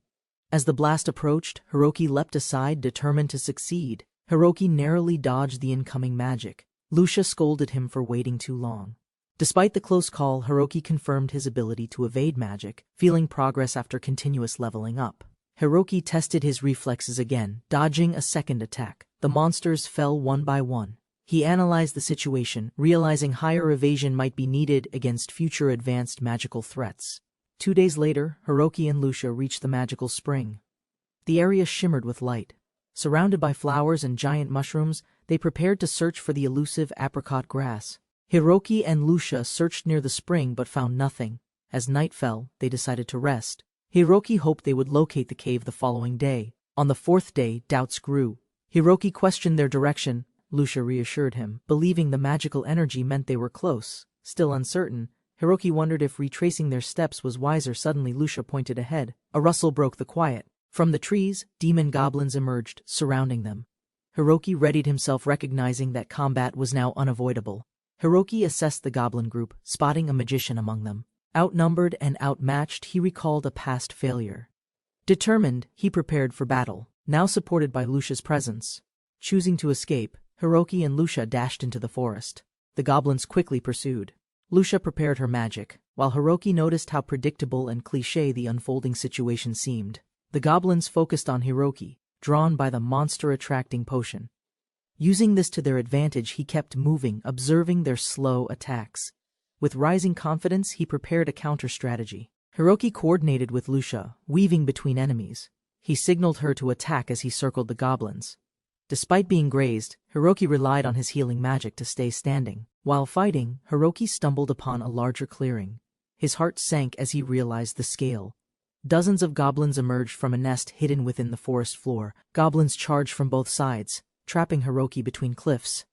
A: As the blast approached, Hiroki leapt aside, determined to succeed. Hiroki narrowly dodged the incoming magic. Lucia scolded him for waiting too long. Despite the close call, Hiroki confirmed his ability to evade magic, feeling progress after continuous leveling up. Hiroki tested his reflexes again, dodging a second attack. The monsters fell one by one. He analyzed the situation, realizing higher evasion might be needed against future advanced magical threats. 2 days later, Hiroki and Lucia reached the magical spring. The area shimmered with light. Surrounded by flowers and giant mushrooms, they prepared to search for the elusive apricot grass. Hiroki and Lucia searched near the spring but found nothing. As night fell, they decided to rest. Hiroki hoped they would locate the cave the following day. On the 4th day, doubts grew. Hiroki questioned their direction. Lucia reassured him, believing the magical energy meant they were close. Still uncertain, Hiroki wondered if retracing their steps was wiser. Suddenly, Lucia pointed ahead. A rustle broke the quiet. From the trees, demon goblins emerged, surrounding them. Hiroki readied himself, recognizing that combat was now unavoidable. Hiroki assessed the goblin group, spotting a magician among them. Outnumbered and outmatched, he recalled a past failure. Determined, he prepared for battle, now supported by Lucia's presence. Choosing to escape, Hiroki and Lucia dashed into the forest. The goblins quickly pursued. Lucia prepared her magic, while Hiroki noticed how predictable and cliché the unfolding situation seemed. The goblins focused on Hiroki, drawn by the monster-attracting potion. Using this to their advantage, he kept moving, observing their slow attacks. With rising confidence, he prepared a counter-strategy. Hiroki coordinated with Lucia, weaving between enemies. He signaled her to attack as he circled the goblins. Despite being grazed, Hiroki relied on his healing magic to stay standing. While fighting, Hiroki stumbled upon a larger clearing. His heart sank as he realized the scale. Dozens of goblins emerged from a nest hidden within the forest floor. Goblins charged from both sides, trapping Hiroki between cliffs.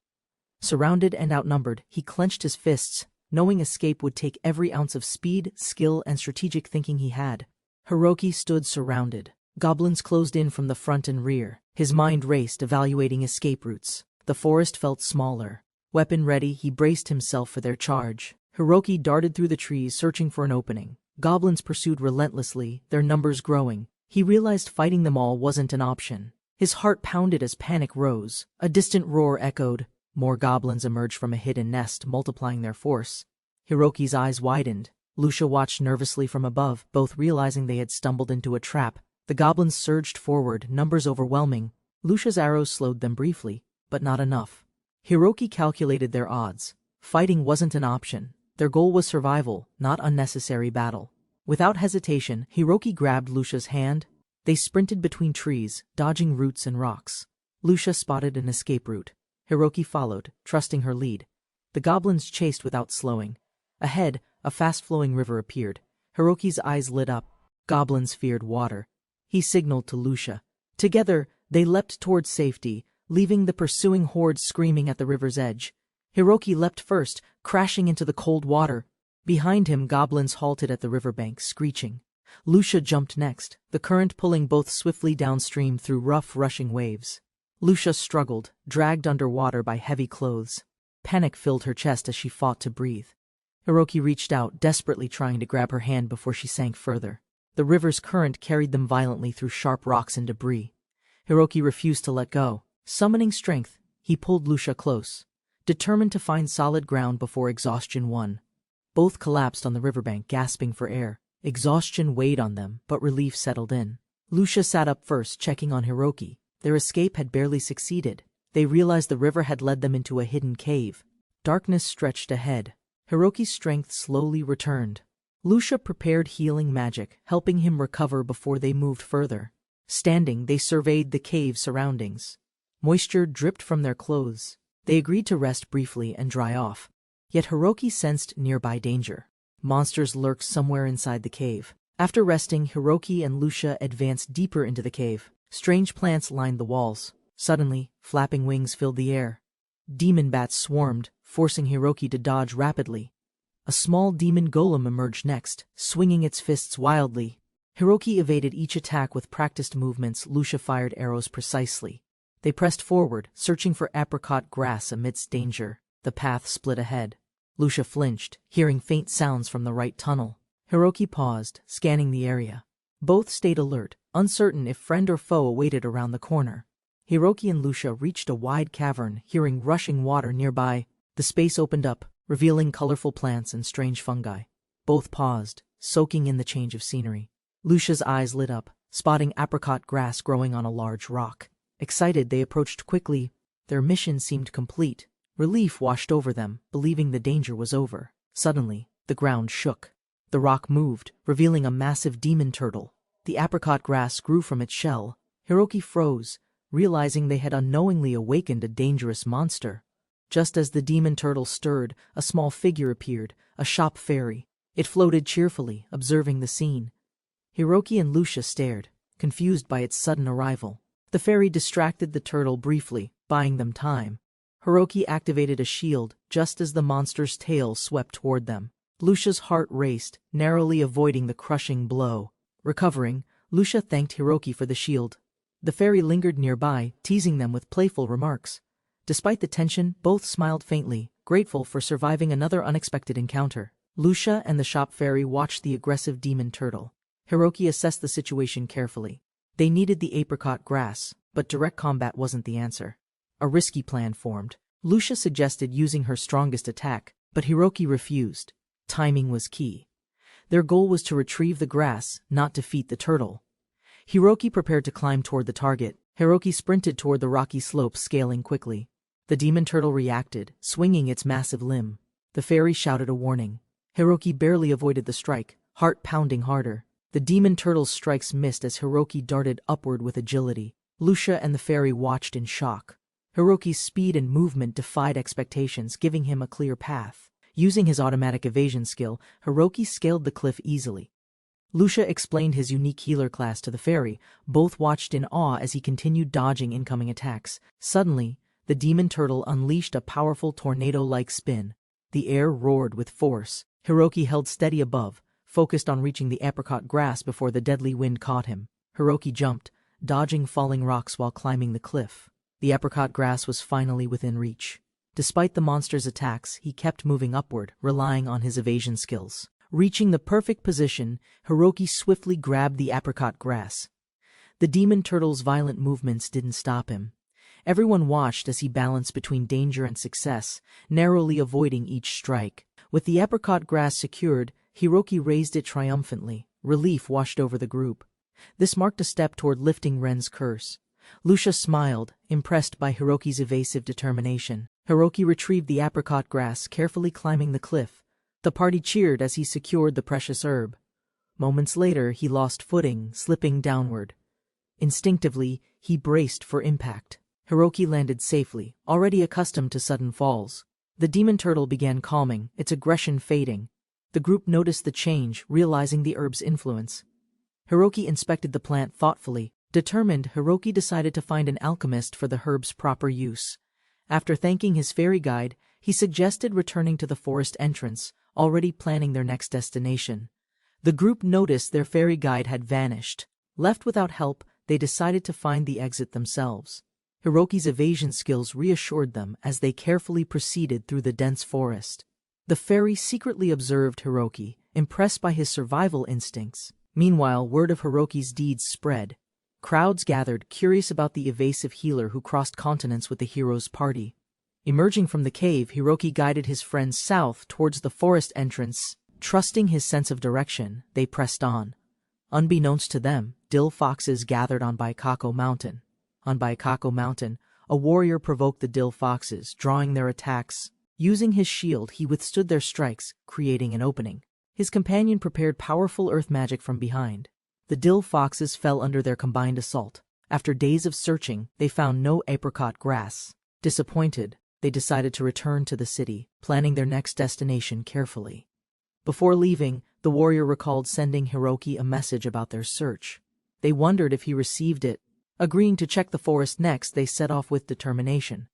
A: Surrounded and outnumbered, he clenched his fists, knowing escape would take every ounce of speed, skill, and strategic thinking he had. Hiroki stood surrounded. Goblins closed in from the front and rear. His mind raced, evaluating escape routes. The forest felt smaller. Weapon ready, he braced himself for their charge. Hiroki darted through the trees, searching for an opening. Goblins pursued relentlessly, their numbers growing. He realized fighting them all wasn't an option. His heart pounded as panic rose. A distant roar echoed. More goblins emerged from a hidden nest, multiplying their force. Hiroki's eyes widened. Lucia watched nervously from above, both realizing they had stumbled into a trap. The goblins surged forward, numbers overwhelming. Lucia's arrows slowed them briefly, but not enough. Hiroki calculated their odds. Fighting wasn't an option. Their goal was survival, not unnecessary battle. Without hesitation, Hiroki grabbed Lucia's hand. They sprinted between trees, dodging roots and rocks. Lucia spotted an escape route. Hiroki followed, trusting her lead. The goblins chased without slowing. Ahead, a fast-flowing river appeared. Hiroki's eyes lit up. Goblins feared water. He signaled to Lucia. Together, they leapt towards safety, leaving the pursuing horde screaming at the river's edge. Hiroki leapt first, crashing into the cold water. Behind him, goblins halted at the riverbank, screeching. Lucia jumped next, the current pulling both swiftly downstream through rough, rushing waves. Lucia struggled, dragged underwater by heavy clothes. Panic filled her chest as she fought to breathe. Hiroki reached out, desperately trying to grab her hand before she sank further. The river's current carried them violently through sharp rocks and debris. Hiroki refused to let go. Summoning strength, he pulled Lucia close, determined to find solid ground before exhaustion won. Both collapsed on the riverbank, gasping for air. Exhaustion weighed on them, but relief settled in. Lucia sat up first, checking on Hiroki. Their escape had barely succeeded. They realized the river had led them into a hidden cave. Darkness stretched ahead. Hiroki's strength slowly returned. Lucia prepared healing magic, helping him recover before they moved further. Standing, they surveyed the cave's surroundings. Moisture dripped from their clothes. They agreed to rest briefly and dry off. Yet Hiroki sensed nearby danger. Monsters lurked somewhere inside the cave. After resting, Hiroki and Lucia advanced deeper into the cave. Strange plants lined the walls. Suddenly, flapping wings filled the air. Demon bats swarmed, forcing Hiroki to dodge rapidly. A small demon golem emerged next, swinging its fists wildly. Hiroki evaded each attack with practiced movements. Lucia fired arrows precisely. They pressed forward, searching for apricot grass amidst danger. The path split ahead. Lucia flinched, hearing faint sounds from the right tunnel. Hiroki paused, scanning the area. Both stayed alert, uncertain if friend or foe awaited around the corner. Hiroki and Lucia reached a wide cavern, hearing rushing water nearby. The space opened up, revealing colorful plants and strange fungi. Both paused, soaking in the change of scenery. Lucia's eyes lit up, spotting apricot grass growing on a large rock. Excited, they approached quickly. Their mission seemed complete. Relief washed over them, believing the danger was over. Suddenly, the ground shook. The rock moved, revealing a massive demon turtle. The apricot grass grew from its shell. Hiroki froze, realizing they had unknowingly awakened a dangerous monster. Just as the demon turtle stirred, a small figure appeared, a shop fairy. It floated cheerfully, observing the scene. Hiroki and Lucia stared, confused by its sudden arrival. The fairy distracted the turtle briefly, buying them time. Hiroki activated a shield just as the monster's tail swept toward them. Lucia's heart raced, narrowly avoiding the crushing blow. Recovering, Lucia thanked Hiroki for the shield. The fairy lingered nearby, teasing them with playful remarks. Despite the tension, both smiled faintly, grateful for surviving another unexpected encounter. Lucia and the shop fairy watched the aggressive demon turtle. Hiroki assessed the situation carefully. They needed the apricot grass, but direct combat wasn't the answer. A risky plan formed. Lucia suggested using her strongest attack, but Hiroki refused. Timing was key. Their goal was to retrieve the grass, not defeat the turtle. Hiroki prepared to climb toward the target. Hiroki sprinted toward the rocky slope, scaling quickly. The demon turtle reacted, swinging its massive limb. The fairy shouted a warning. Hiroki barely avoided the strike, heart pounding harder. The demon turtle's strikes missed as Hiroki darted upward with agility. Lucia and the fairy watched in shock. Hiroki's speed and movement defied expectations, giving him a clear path. Using his automatic evasion skill, Hiroki scaled the cliff easily. Lucia explained his unique healer class to the fairy. Both watched in awe as he continued dodging incoming attacks. Suddenly, the demon turtle unleashed a powerful tornado-like spin. The air roared with force. Hiroki held steady above, focused on reaching the apricot grass before the deadly wind caught him. Hiroki jumped, dodging falling rocks while climbing the cliff. The apricot grass was finally within reach. Despite the monster's attacks, he kept moving upward, relying on his evasion skills. Reaching the perfect position, Hiroki swiftly grabbed the apricot grass. The demon turtle's violent movements didn't stop him. Everyone watched as he balanced between danger and success, narrowly avoiding each strike. With the apricot grass secured, Hiroki raised it triumphantly. Relief washed over the group. This marked a step toward lifting Ren's curse. Lucia smiled, impressed by Hiroki's evasive determination. Hiroki retrieved the apricot grass, carefully climbing the cliff. The party cheered as he secured the precious herb. Moments later, he lost footing, slipping downward. Instinctively, he braced for impact. Hiroki landed safely, already accustomed to sudden falls. The demon turtle began calming, its aggression fading. The group noticed the change, realizing the herb's influence. Hiroki inspected the plant thoughtfully. Determined, Hiroki decided to find an alchemist for the herb's proper use. After thanking his fairy guide, he suggested returning to the forest entrance, already planning their next destination. The group noticed their fairy guide had vanished. Left without help, they decided to find the exit themselves. Hiroki's evasion skills reassured them as they carefully proceeded through the dense forest. The fairy secretly observed Hiroki, impressed by his survival instincts. Meanwhile, word of Hiroki's deeds spread. Crowds gathered, curious about the evasive healer who crossed continents with the hero's party. Emerging from the cave, Hiroki guided his friends south towards the forest entrance. Trusting his sense of direction, they pressed on. Unbeknownst to them, dill foxes gathered on Baikako Mountain. On Baikako Mountain, a warrior provoked the dill foxes, drawing their attacks. Using his shield, he withstood their strikes, creating an opening. His companion prepared powerful earth magic from behind. The dill foxes fell under their combined assault. After days of searching, they found no apricot grass. Disappointed, they decided to return to the city, planning their next destination carefully. Before leaving, the warrior recalled sending Hiroki a message about their search. They wondered if he received it. Agreeing to check the forest next, they set off with determination.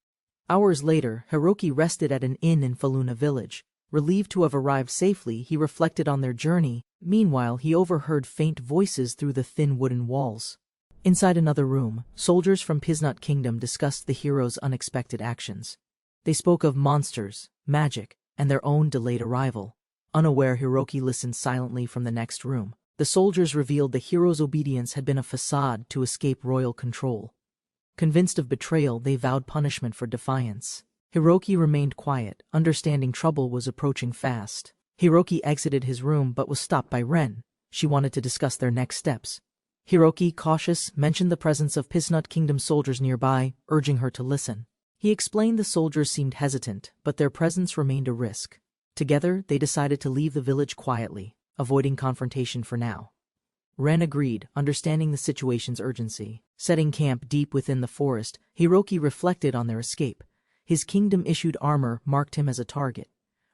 A: Hours later, Hiroki rested at an inn in Faluna village. Relieved to have arrived safely, he reflected on their journey. Meanwhile, he overheard faint voices through the thin wooden walls. Inside another room, soldiers from Pisnut Kingdom discussed the hero's unexpected actions. They spoke of monsters, magic, and their own delayed arrival. Unaware, Hiroki listened silently from the next room. The soldiers revealed the hero's obedience had been a facade to escape royal control. Convinced of betrayal, they vowed punishment for defiance. Hiroki remained quiet, understanding trouble was approaching fast. Hiroki exited his room but was stopped by Ren. She wanted to discuss their next steps. Hiroki, cautious, mentioned the presence of Pisnut Kingdom soldiers nearby, urging her to listen. He explained the soldiers seemed hesitant, but their presence remained a risk. Together, they decided to leave the village quietly, avoiding confrontation for now. Ren agreed, understanding the situation's urgency. Setting camp deep within the forest, Hiroki reflected on their escape. His kingdom-issued armor marked him as a target.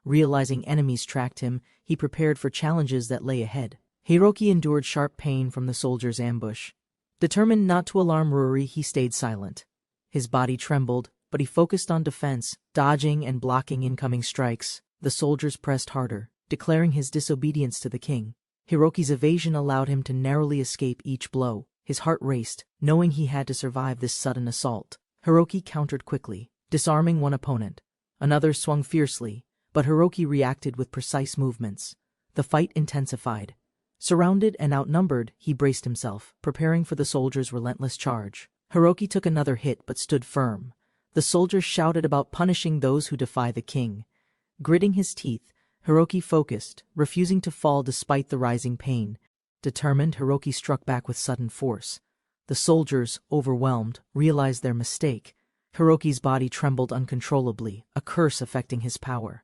A: Realizing enemies tracked him, he prepared for challenges that lay ahead. Hiroki endured sharp pain from the soldiers' ambush. Determined not to alarm Ruri, he stayed silent. His body trembled, but he focused on defense, dodging and blocking incoming strikes. The soldiers pressed harder, declaring his disobedience to the king. Hiroki's evasion allowed him to narrowly escape each blow. His heart raced, knowing he had to survive this sudden assault. Hiroki countered quickly, disarming one opponent. Another swung fiercely, but Hiroki reacted with precise movements. The fight intensified. Surrounded and outnumbered, he braced himself, preparing for the soldiers' relentless charge. Hiroki took another hit but stood firm. The soldiers shouted about punishing those who defy the king. Gritting his teeth, Hiroki focused, refusing to fall despite the rising pain. Determined, Hiroki struck back with sudden force. The soldiers, overwhelmed, realized their mistake. Hiroki's body trembled uncontrollably, a curse affecting his power.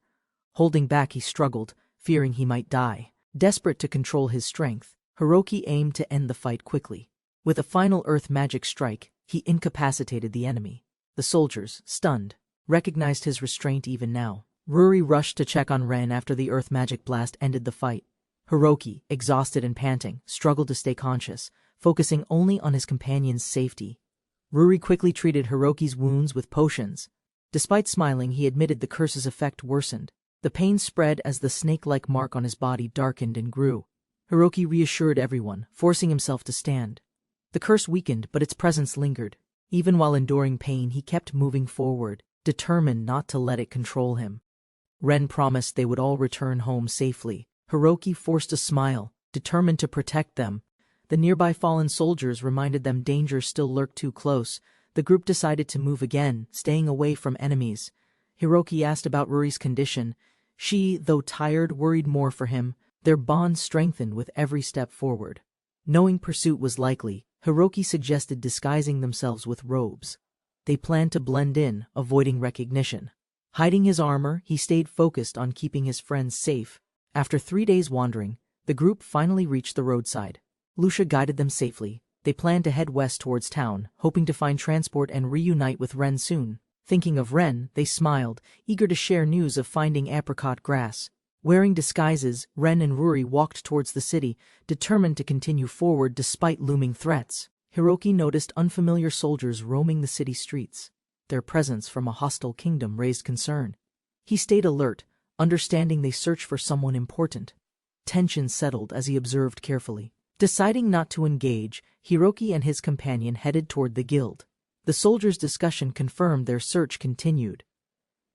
A: Holding back, he struggled, fearing he might die. Desperate to control his strength, Hiroki aimed to end the fight quickly. With a final earth magic strike, he incapacitated the enemy. The soldiers, stunned, recognized his restraint even now. Ruri rushed to check on Ren after the earth magic blast ended the fight. Hiroki, exhausted and panting, struggled to stay conscious, focusing only on his companion's safety. Ruri quickly treated Hiroki's wounds with potions. Despite smiling, he admitted the curse's effect worsened. The pain spread as the snake-like mark on his body darkened and grew. Hiroki reassured everyone, forcing himself to stand. The curse weakened, but its presence lingered. Even while enduring pain, he kept moving forward, determined not to let it control him. Ren promised they would all return home safely. Hiroki forced a smile, determined to protect them. The nearby fallen soldiers reminded them danger still lurked too close. The group decided to move again, staying away from enemies. Hiroki asked about Ruri's condition. She, though tired, worried more for him. Their bond strengthened with every step forward. Knowing pursuit was likely, Hiroki suggested disguising themselves with robes. They planned to blend in, avoiding recognition. Hiding his armor, he stayed focused on keeping his friends safe. After 3 days wandering, the group finally reached the roadside. Lucia guided them safely. They planned to head west towards town, hoping to find transport and reunite with Ren soon. Thinking of Ren, they smiled, eager to share news of finding apricot grass. Wearing disguises, Ren and Ruri walked towards the city, determined to continue forward despite looming threats. Hiroki noticed unfamiliar soldiers roaming the city streets. Their presence from a hostile kingdom raised concern. He stayed alert, understanding they searched for someone important. Tension settled as he observed carefully. Deciding not to engage, Hiroki and his companion headed toward the guild. The soldiers' discussion confirmed their search continued.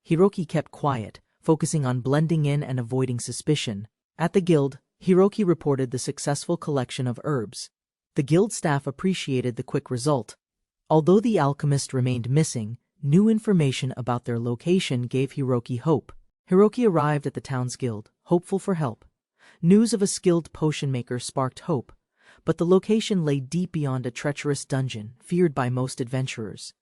A: Hiroki kept quiet, focusing on blending in and avoiding suspicion. At the guild, Hiroki reported the successful collection of herbs. The guild staff appreciated the quick result. Although the alchemist remained missing, new information about their location gave Hiroki hope. Hiroki arrived at the town's guild, hopeful for help. News of a skilled potion maker sparked hope, but the location lay deep beyond a treacherous dungeon, feared by most adventurers.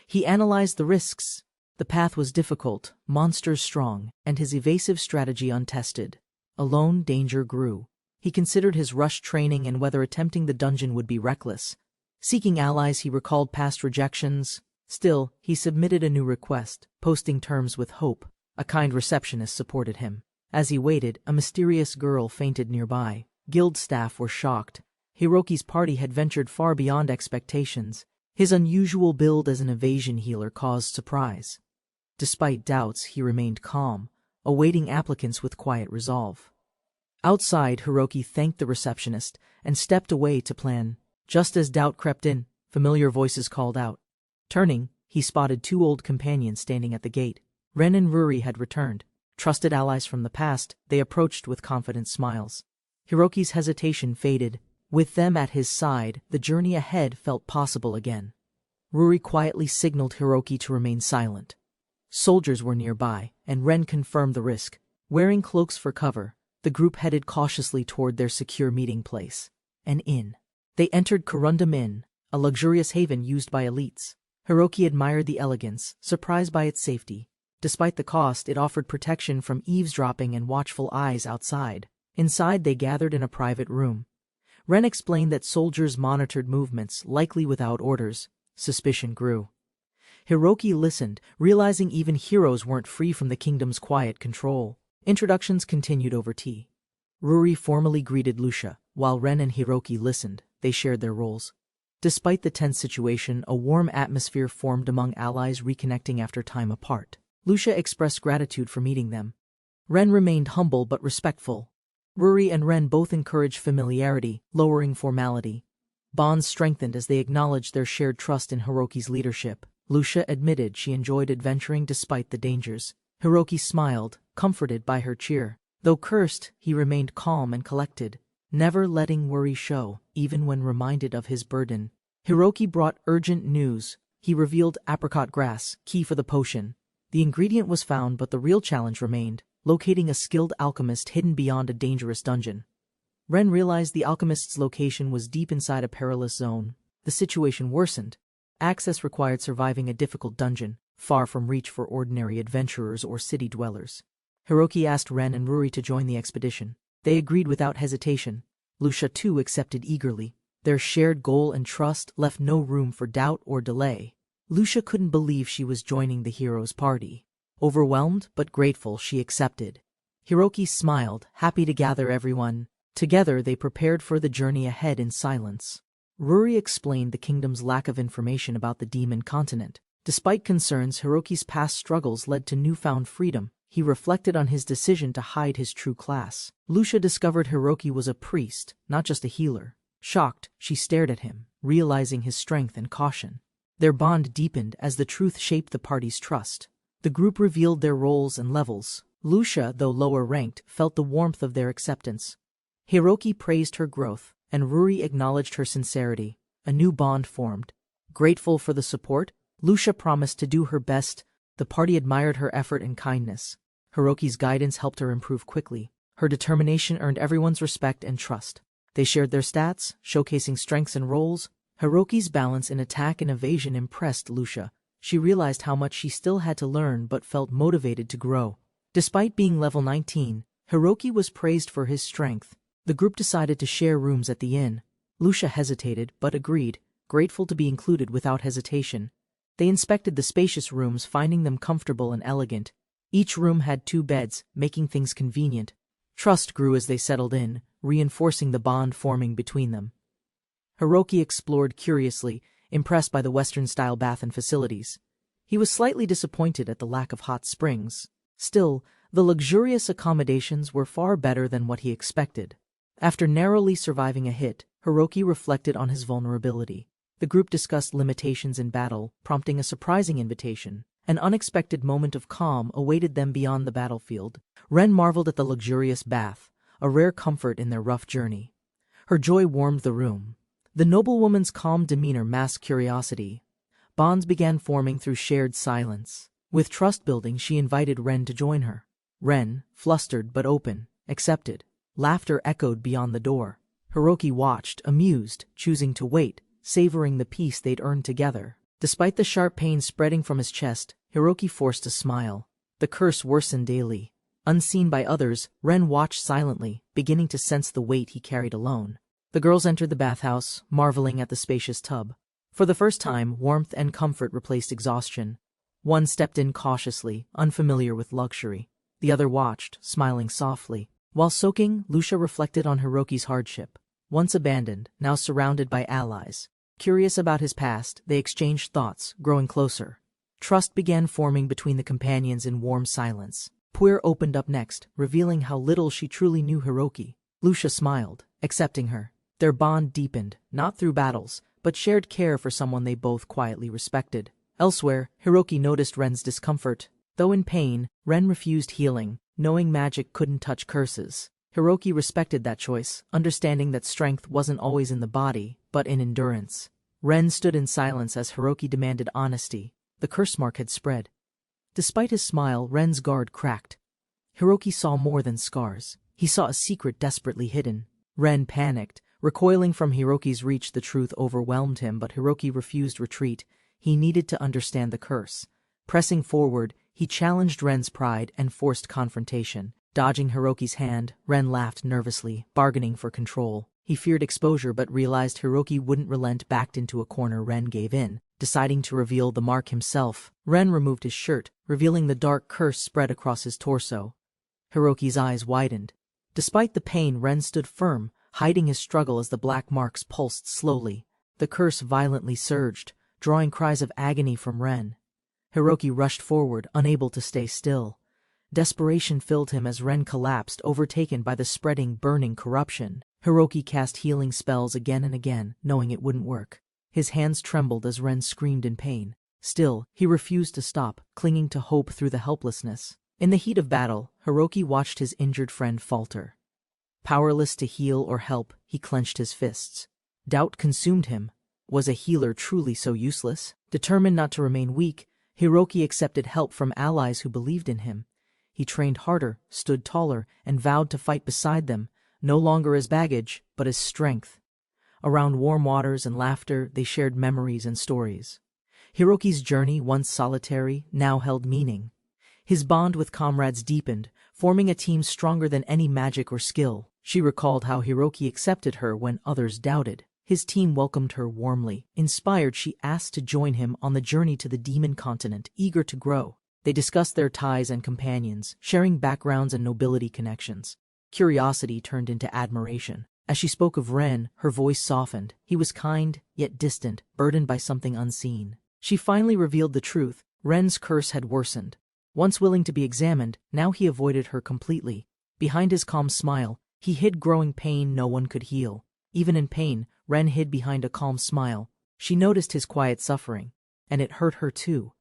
A: He analyzed the risks. The path was difficult, monsters strong, and his evasive strategy untested. Alone, danger grew. He considered his rushed training and whether attempting the dungeon would be reckless. Seeking allies, he recalled past rejections. Still, he submitted a new request, posting terms with hope. A kind receptionist supported him. As he waited, a mysterious girl fainted nearby. Guild staff were shocked. Hiroki's party had ventured far beyond expectations. His unusual build as an evasion healer caused surprise. Despite doubts, he remained calm, awaiting applicants with quiet resolve. Outside, Hiroki thanked the receptionist and stepped away to plan. Just as doubt crept in, familiar voices called out. Turning, he spotted two old companions standing at the gate. Ren and Ruri had returned. Trusted allies from the past, they approached with confident smiles. Hiroki's hesitation faded. With them at his side, the journey ahead felt possible again. Ruri quietly signaled Hiroki to remain silent. Soldiers were nearby, and Ren confirmed the risk. Wearing cloaks for cover, the group headed cautiously toward their secure meeting place, an inn. They entered Corundum Inn, a luxurious haven used by elites. Hiroki admired the elegance, surprised by its safety. Despite the cost, it offered protection from eavesdropping and watchful eyes outside. Inside, they gathered in a private room. Ren explained that soldiers monitored movements, likely without orders. Suspicion grew. Hiroki listened, realizing even heroes weren't free from the kingdom's quiet control. Introductions continued over tea. Ruri formally greeted Lucia, while Ren and Hiroki listened. They shared their roles. Despite the tense situation, a warm atmosphere formed among allies reconnecting after time apart. Lucia expressed gratitude for meeting them. Ren remained humble but respectful. Ruri and Ren both encouraged familiarity, lowering formality. Bonds strengthened as they acknowledged their shared trust in Hiroki's leadership. Lucia admitted she enjoyed adventuring despite the dangers. Hiroki smiled, comforted by her cheer. Though cursed, he remained calm and collected, never letting worry show, even when reminded of his burden. Hiroki brought urgent news. He revealed apricot grass, key for the potion. The ingredient was found, but the real challenge remained, locating a skilled alchemist hidden beyond a dangerous dungeon. Ren realized the alchemist's location was deep inside a perilous zone. The situation worsened. Access required surviving a difficult dungeon, far from reach for ordinary adventurers or city dwellers. Hiroki asked Ren and Ruri to join the expedition. They agreed without hesitation. Lucia too accepted eagerly. Their shared goal and trust left no room for doubt or delay. Lucia couldn't believe she was joining the hero's party. Overwhelmed but grateful, she accepted. Hiroki smiled, happy to gather everyone. Together they prepared for the journey ahead in silence. Ruri explained the kingdom's lack of information about the demon continent. Despite concerns, Hiroki's past struggles led to newfound freedom. He reflected on his decision to hide his true class. Lucia discovered Hiroki was a priest, not just a healer. Shocked, she stared at him, realizing his strength and caution. Their bond deepened as the truth shaped the party's trust. The group revealed their roles and levels. Lucia, though lower ranked, felt the warmth of their acceptance. Hiroki praised her growth, and Ruri acknowledged her sincerity. A new bond formed. Grateful for the support, Lucia promised to do her best. The party admired her effort and kindness. Hiroki's guidance helped her improve quickly. Her determination earned everyone's respect and trust. They shared their stats, showcasing strengths and roles. Hiroki's balance in attack and evasion impressed Lucia. She realized how much she still had to learn but felt motivated to grow. Despite being level 19, Hiroki was praised for his strength. The group decided to share rooms at the inn. Lucia hesitated but agreed, grateful to be included without hesitation. They inspected the spacious rooms, finding them comfortable and elegant. Each room had 2 beds, making things convenient. Trust grew as they settled in, reinforcing the bond forming between them. Hiroki explored curiously, impressed by the Western-style bath and facilities. He was slightly disappointed at the lack of hot springs. Still, the luxurious accommodations were far better than what he expected. After narrowly surviving a hit, Hiroki reflected on his vulnerability. The group discussed limitations in battle, prompting a surprising invitation. An unexpected moment of calm awaited them beyond the battlefield. Ren marveled at the luxurious bath, a rare comfort in their rough journey. Her joy warmed the room. The noblewoman's calm demeanor masked curiosity. Bonds began forming through shared silence. With trust building, she invited Ren to join her. Ren, flustered but open, accepted. Laughter echoed beyond the door. Hiroki watched, amused, choosing to wait, savoring the peace they'd earned together. Despite the sharp pain spreading from his chest, Hiroki forced a smile. The curse worsened daily. Unseen by others, Ren watched silently, beginning to sense the weight he carried alone. The girls entered the bathhouse, marveling at the spacious tub. For the first time, warmth and comfort replaced exhaustion. One stepped in cautiously, unfamiliar with luxury. The other watched, smiling softly. While soaking, Lucia reflected on Hiroki's hardship. Once abandoned, now surrounded by allies. Curious about his past, they exchanged thoughts, growing closer. Trust began forming between the companions in warm silence. Puer opened up next, revealing how little she truly knew Hiroki. Lucia smiled, accepting her. Their bond deepened, not through battles, but shared care for someone they both quietly respected. Elsewhere, Hiroki noticed Ren's discomfort. Though in pain, Ren refused healing, knowing magic couldn't touch curses. Hiroki respected that choice, understanding that strength wasn't always in the body, but in endurance. Ren stood in silence as Hiroki demanded honesty. The curse mark had spread. Despite his smile, Ren's guard cracked. Hiroki saw more than scars. He saw a secret desperately hidden. Ren panicked. Recoiling from Hiroki's reach, the truth overwhelmed him, but Hiroki refused retreat. He needed to understand the curse. Pressing forward, he challenged Ren's pride and forced confrontation. Dodging Hiroki's hand, Ren laughed nervously, bargaining for control. He feared exposure but realized Hiroki wouldn't relent. Backed into a corner, Ren gave in, deciding to reveal the mark himself. Ren removed his shirt, revealing the dark curse spread across his torso. Hiroki's eyes widened. Despite the pain, Ren stood firm, hiding his struggle as the black marks pulsed slowly. The curse violently surged, drawing cries of agony from Ren. Hiroki rushed forward, unable to stay still. Desperation filled him as Ren collapsed, overtaken by the spreading, burning corruption. Hiroki cast healing spells again and again, knowing it wouldn't work. His hands trembled as Ren screamed in pain. Still, he refused to stop, clinging to hope through the helplessness. In the heat of battle, Hiroki watched his injured friend falter. Powerless to heal or help, he clenched his fists. Doubt consumed him. Was a healer truly so useless? Determined not to remain weak, Hiroki accepted help from allies who believed in him. He trained harder, stood taller, and vowed to fight beside them, no longer as baggage, but as strength. Around warm waters and laughter, they shared memories and stories. Hiroki's journey, once solitary, now held meaning. His bond with comrades deepened, forming a team stronger than any magic or skill. She recalled how Hiroki accepted her when others doubted. His team welcomed her warmly. Inspired, she asked to join him on the journey to the demon continent, eager to grow. They discussed their ties and companions, sharing backgrounds and nobility connections. Curiosity turned into admiration. As she spoke of Ren, her voice softened. He was kind, yet distant, burdened by something unseen. She finally revealed the truth. Ren's curse had worsened. Once willing to be examined, now he avoided her completely. Behind his calm smile, he hid growing pain no one could heal. Even in pain, Ren hid behind a calm smile. She noticed his quiet suffering, and it hurt her too.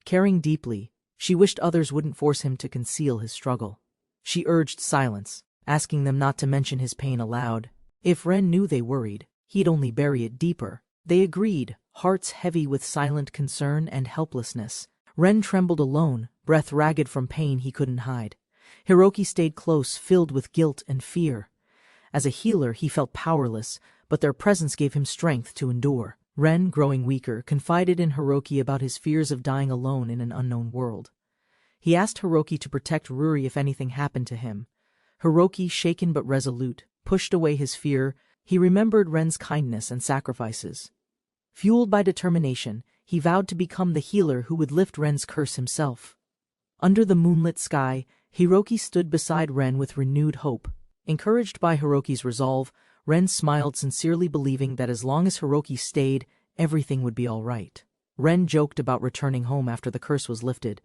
A: Caring deeply, she wished others wouldn't force him to conceal his struggle. She urged silence, asking them not to mention his pain aloud. If Ren knew they worried, he'd only bury it deeper. They agreed, hearts heavy with silent concern and helplessness. Ren trembled alone, breath ragged from pain he couldn't hide. Hiroki stayed close, filled with guilt and fear. As a healer, he felt powerless, but their presence gave him strength to endure. Ren, growing weaker, confided in Hiroki about his fears of dying alone in an unknown world. He asked Hiroki to protect Ruri if anything happened to him. Hiroki, shaken but resolute, pushed away his fear. He remembered Ren's kindness and sacrifices. Fueled by determination, he vowed to become the healer who would lift Ren's curse himself. Under the moonlit sky, Hiroki stood beside Ren with renewed hope. Encouraged by Hiroki's resolve, Ren smiled, sincerely believing that as long as Hiroki stayed, everything would be all right. Ren joked about returning home after the curse was lifted.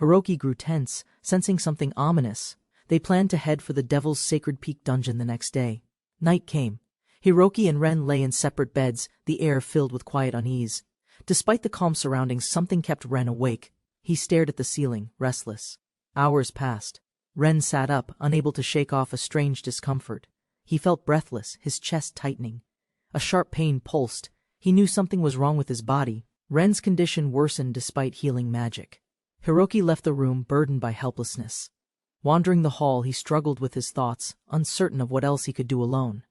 A: Hiroki grew tense, sensing something ominous. They planned to head for the Devil's Sacred Peak dungeon the next day. Night came. Hiroki and Ren lay in separate beds, the air filled with quiet unease. Despite the calm surroundings, something kept Ren awake. He stared at the ceiling, restless. Hours passed. Ren sat up, unable to shake off a strange discomfort. He felt breathless, his chest tightening. A sharp pain pulsed. He knew something was wrong with his body. Ren's condition worsened despite healing magic. Hiroki left the room, burdened by helplessness. Wandering the hall, he struggled with his thoughts, uncertain of what else he could do alone.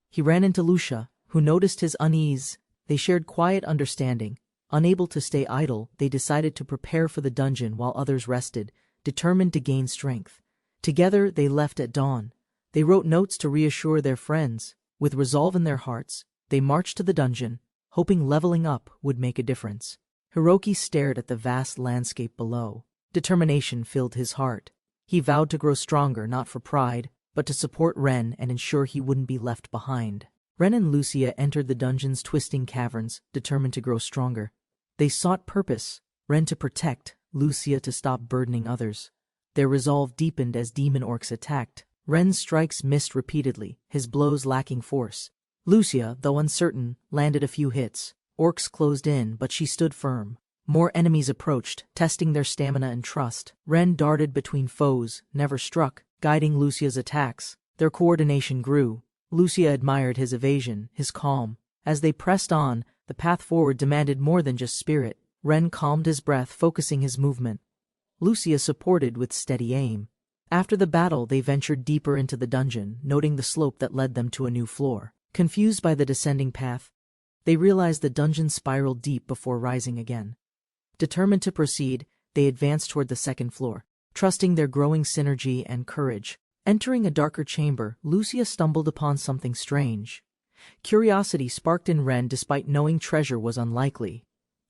A: He ran into Lucia, who noticed his unease. They shared quiet understanding. Unable to stay idle, they decided to prepare for the dungeon while others rested, determined to gain strength. Together, they left at dawn. They wrote notes to reassure their friends. With resolve in their hearts, they marched to the dungeon, hoping leveling up would make a difference. Hiroki stared at the vast landscape below. Determination filled his heart. He vowed to grow stronger, not for pride, but to support Ren and ensure he wouldn't be left behind. Ren and Lucia entered the dungeon's twisting caverns, determined to grow stronger. They sought purpose, Ren to protect, Lucia to stop burdening others. Their resolve deepened as demon orcs attacked. Ren's strikes missed repeatedly, his blows lacking force. Lucia, though uncertain, landed a few hits. Orcs closed in, but she stood firm. More enemies approached, testing their stamina and trust. Ren darted between foes, never struck, guiding Lucia's attacks. Their coordination grew. Lucia admired his evasion, his calm. As they pressed on, the path forward demanded more than just spirit. Ren calmed his breath, focusing his movement. Lucia supported with steady aim. After the battle, they ventured deeper into the dungeon, noting the slope that led them to a new floor. Confused by the descending path, they realized the dungeon spiraled deep before rising again. Determined to proceed, they advanced toward the second floor, trusting their growing synergy and courage. Entering a darker chamber, Lucia stumbled upon something strange. Curiosity sparked in Ren despite knowing treasure was unlikely.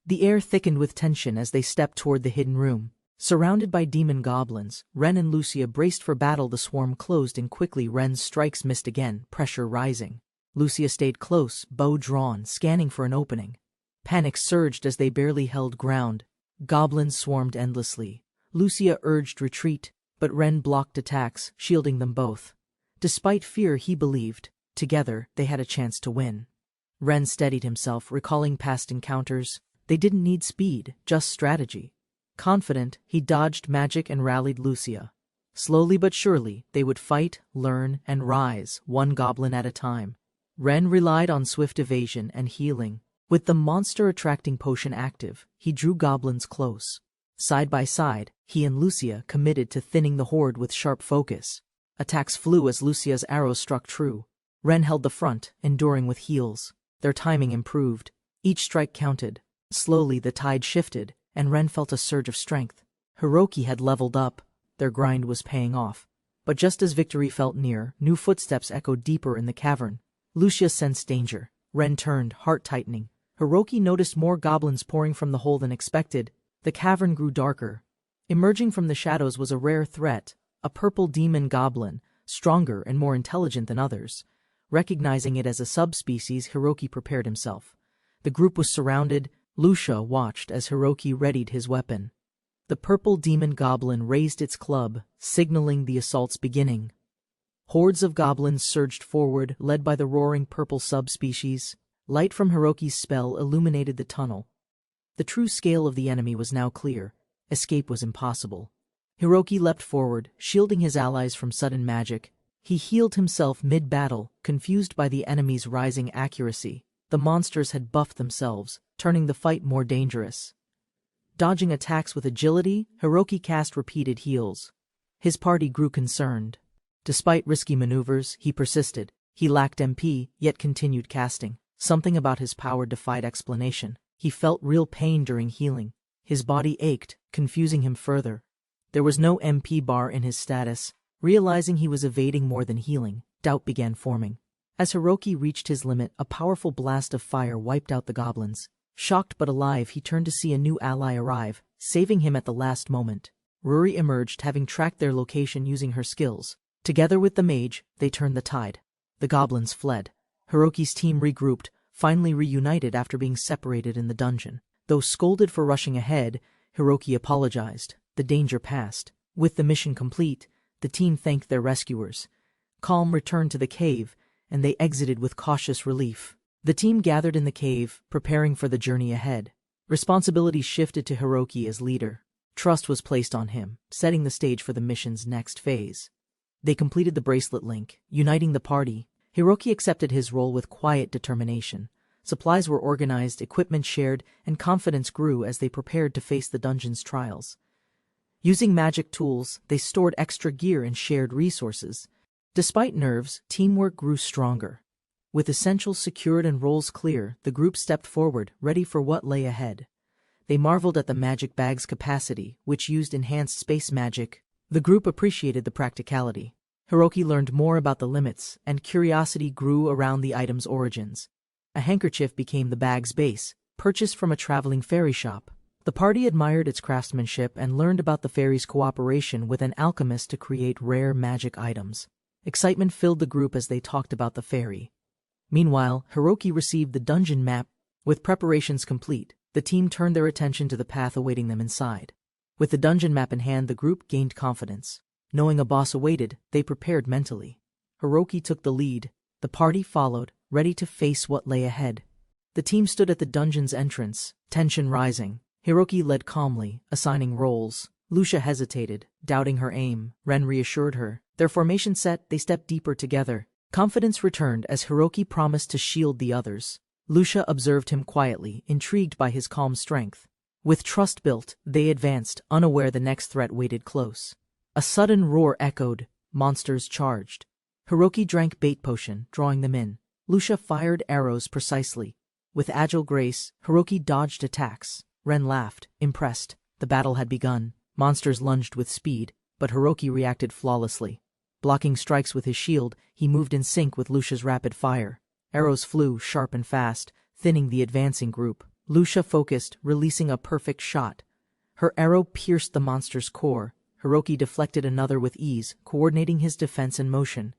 A: The air thickened with tension as they stepped toward the hidden room. Surrounded by demon goblins, Ren and Lucia braced for battle. The swarm closed in quickly. Ren's strikes missed again, pressure rising. Lucia stayed close, bow drawn, scanning for an opening. Panic surged as they barely held ground. Goblins swarmed endlessly. Lucia urged retreat, but Ren blocked attacks, shielding them both. Despite fear, he believed, together, they had a chance to win. Ren steadied himself, recalling past encounters. They didn't need speed, just strategy. Confident, he dodged magic and rallied Lucia. Slowly but surely, they would fight, learn, and rise, one goblin at a time. Ren relied on swift evasion and healing. With the monster-attracting potion active, he drew goblins close. Side by side, he and Lucia committed to thinning the horde with sharp focus. Attacks flew as Lucia's arrows struck true. Ren held the front, enduring with heals. Their timing improved. Each strike counted. Slowly the tide shifted, and Ren felt a surge of strength. Hiroki had leveled up. Their grind was paying off. But just as victory felt near, new footsteps echoed deeper in the cavern. Lucia sensed danger. Ren turned, heart tightening. Hiroki noticed more goblins pouring from the hole than expected. The cavern grew darker. Emerging from the shadows was a rare threat, a purple demon goblin, stronger and more intelligent than others. Recognizing it as a subspecies, Hiroki prepared himself. The group was surrounded. Lucia watched as Hiroki readied his weapon. The purple demon goblin raised its club, signaling the assault's beginning. Hordes of goblins surged forward, led by the roaring purple subspecies. Light from Hiroki's spell illuminated the tunnel. The true scale of the enemy was now clear. Escape was impossible. Hiroki leapt forward, shielding his allies from sudden magic. He healed himself mid-battle, confused by the enemy's rising accuracy. The monsters had buffed themselves, turning the fight more dangerous. Dodging attacks with agility, Hiroki cast repeated heals. His party grew concerned. Despite risky maneuvers, he persisted. He lacked MP, yet continued casting. Something about his power defied explanation. He felt real pain during healing. His body ached, confusing him further. There was no MP bar in his status. Realizing he was evading more than healing, doubt began forming. As Hiroki reached his limit, a powerful blast of fire wiped out the goblins. Shocked but alive, he turned to see a new ally arrive, saving him at the last moment. Ruri emerged, having tracked their location using her skills. Together with the mage, they turned the tide. The goblins fled. Hiroki's team regrouped, finally reunited after being separated in the dungeon. Though scolded for rushing ahead, Hiroki apologized. the danger passed. With the mission complete, the team thanked their rescuers. Calm returned to the cave, and they exited with cautious relief. The team gathered in the cave, preparing for the journey ahead. Responsibility shifted to Hiroki as leader. Trust was placed on him, setting the stage for the mission's next phase. They completed the bracelet link, uniting the party. Hiroki accepted his role with quiet determination. Supplies were organized, equipment shared, and confidence grew as they prepared to face the dungeon's trials. Using magic tools, they stored extra gear and shared resources. Despite nerves, teamwork grew stronger. With essentials secured and roles clear, the group stepped forward, ready for what lay ahead. They marveled at the magic bag's capacity, which used enhanced space magic. The group appreciated the practicality. Hiroki learned more about the limits, and curiosity grew around the item's origins. A handkerchief became the bag's base, purchased from a traveling fairy shop. The party admired its craftsmanship and learned about the fairy's cooperation with an alchemist to create rare magic items. Excitement filled the group as they talked about the fairy. Meanwhile, Hiroki received the dungeon map. With preparations complete, the team turned their attention to the path awaiting them inside. With the dungeon map in hand, the group gained confidence. Knowing a boss awaited, they prepared mentally. Hiroki took the lead. The party followed, ready to face what lay ahead. The team stood at the dungeon's entrance, tension rising. Hiroki led calmly, assigning roles. Lucia hesitated, doubting her aim. Ren reassured her. Their formation set, they stepped deeper together. Confidence returned as Hiroki promised to shield the others. Lucia observed him quietly, intrigued by his calm strength. With trust built, they advanced, unaware the next threat waited close. A sudden roar echoed. Monsters charged. Hiroki drank bait potion, drawing them in. Lucia fired arrows precisely. With agile grace, Hiroki dodged attacks. Ren laughed, impressed. The battle had begun. Monsters lunged with speed, but Hiroki reacted flawlessly. Blocking strikes with his shield, he moved in sync with Lucia's rapid fire. Arrows flew, sharp and fast, thinning the advancing group. Lucia focused, releasing a perfect shot. Her arrow pierced the monster's core. Hiroki deflected another with ease, coordinating his defense and motion.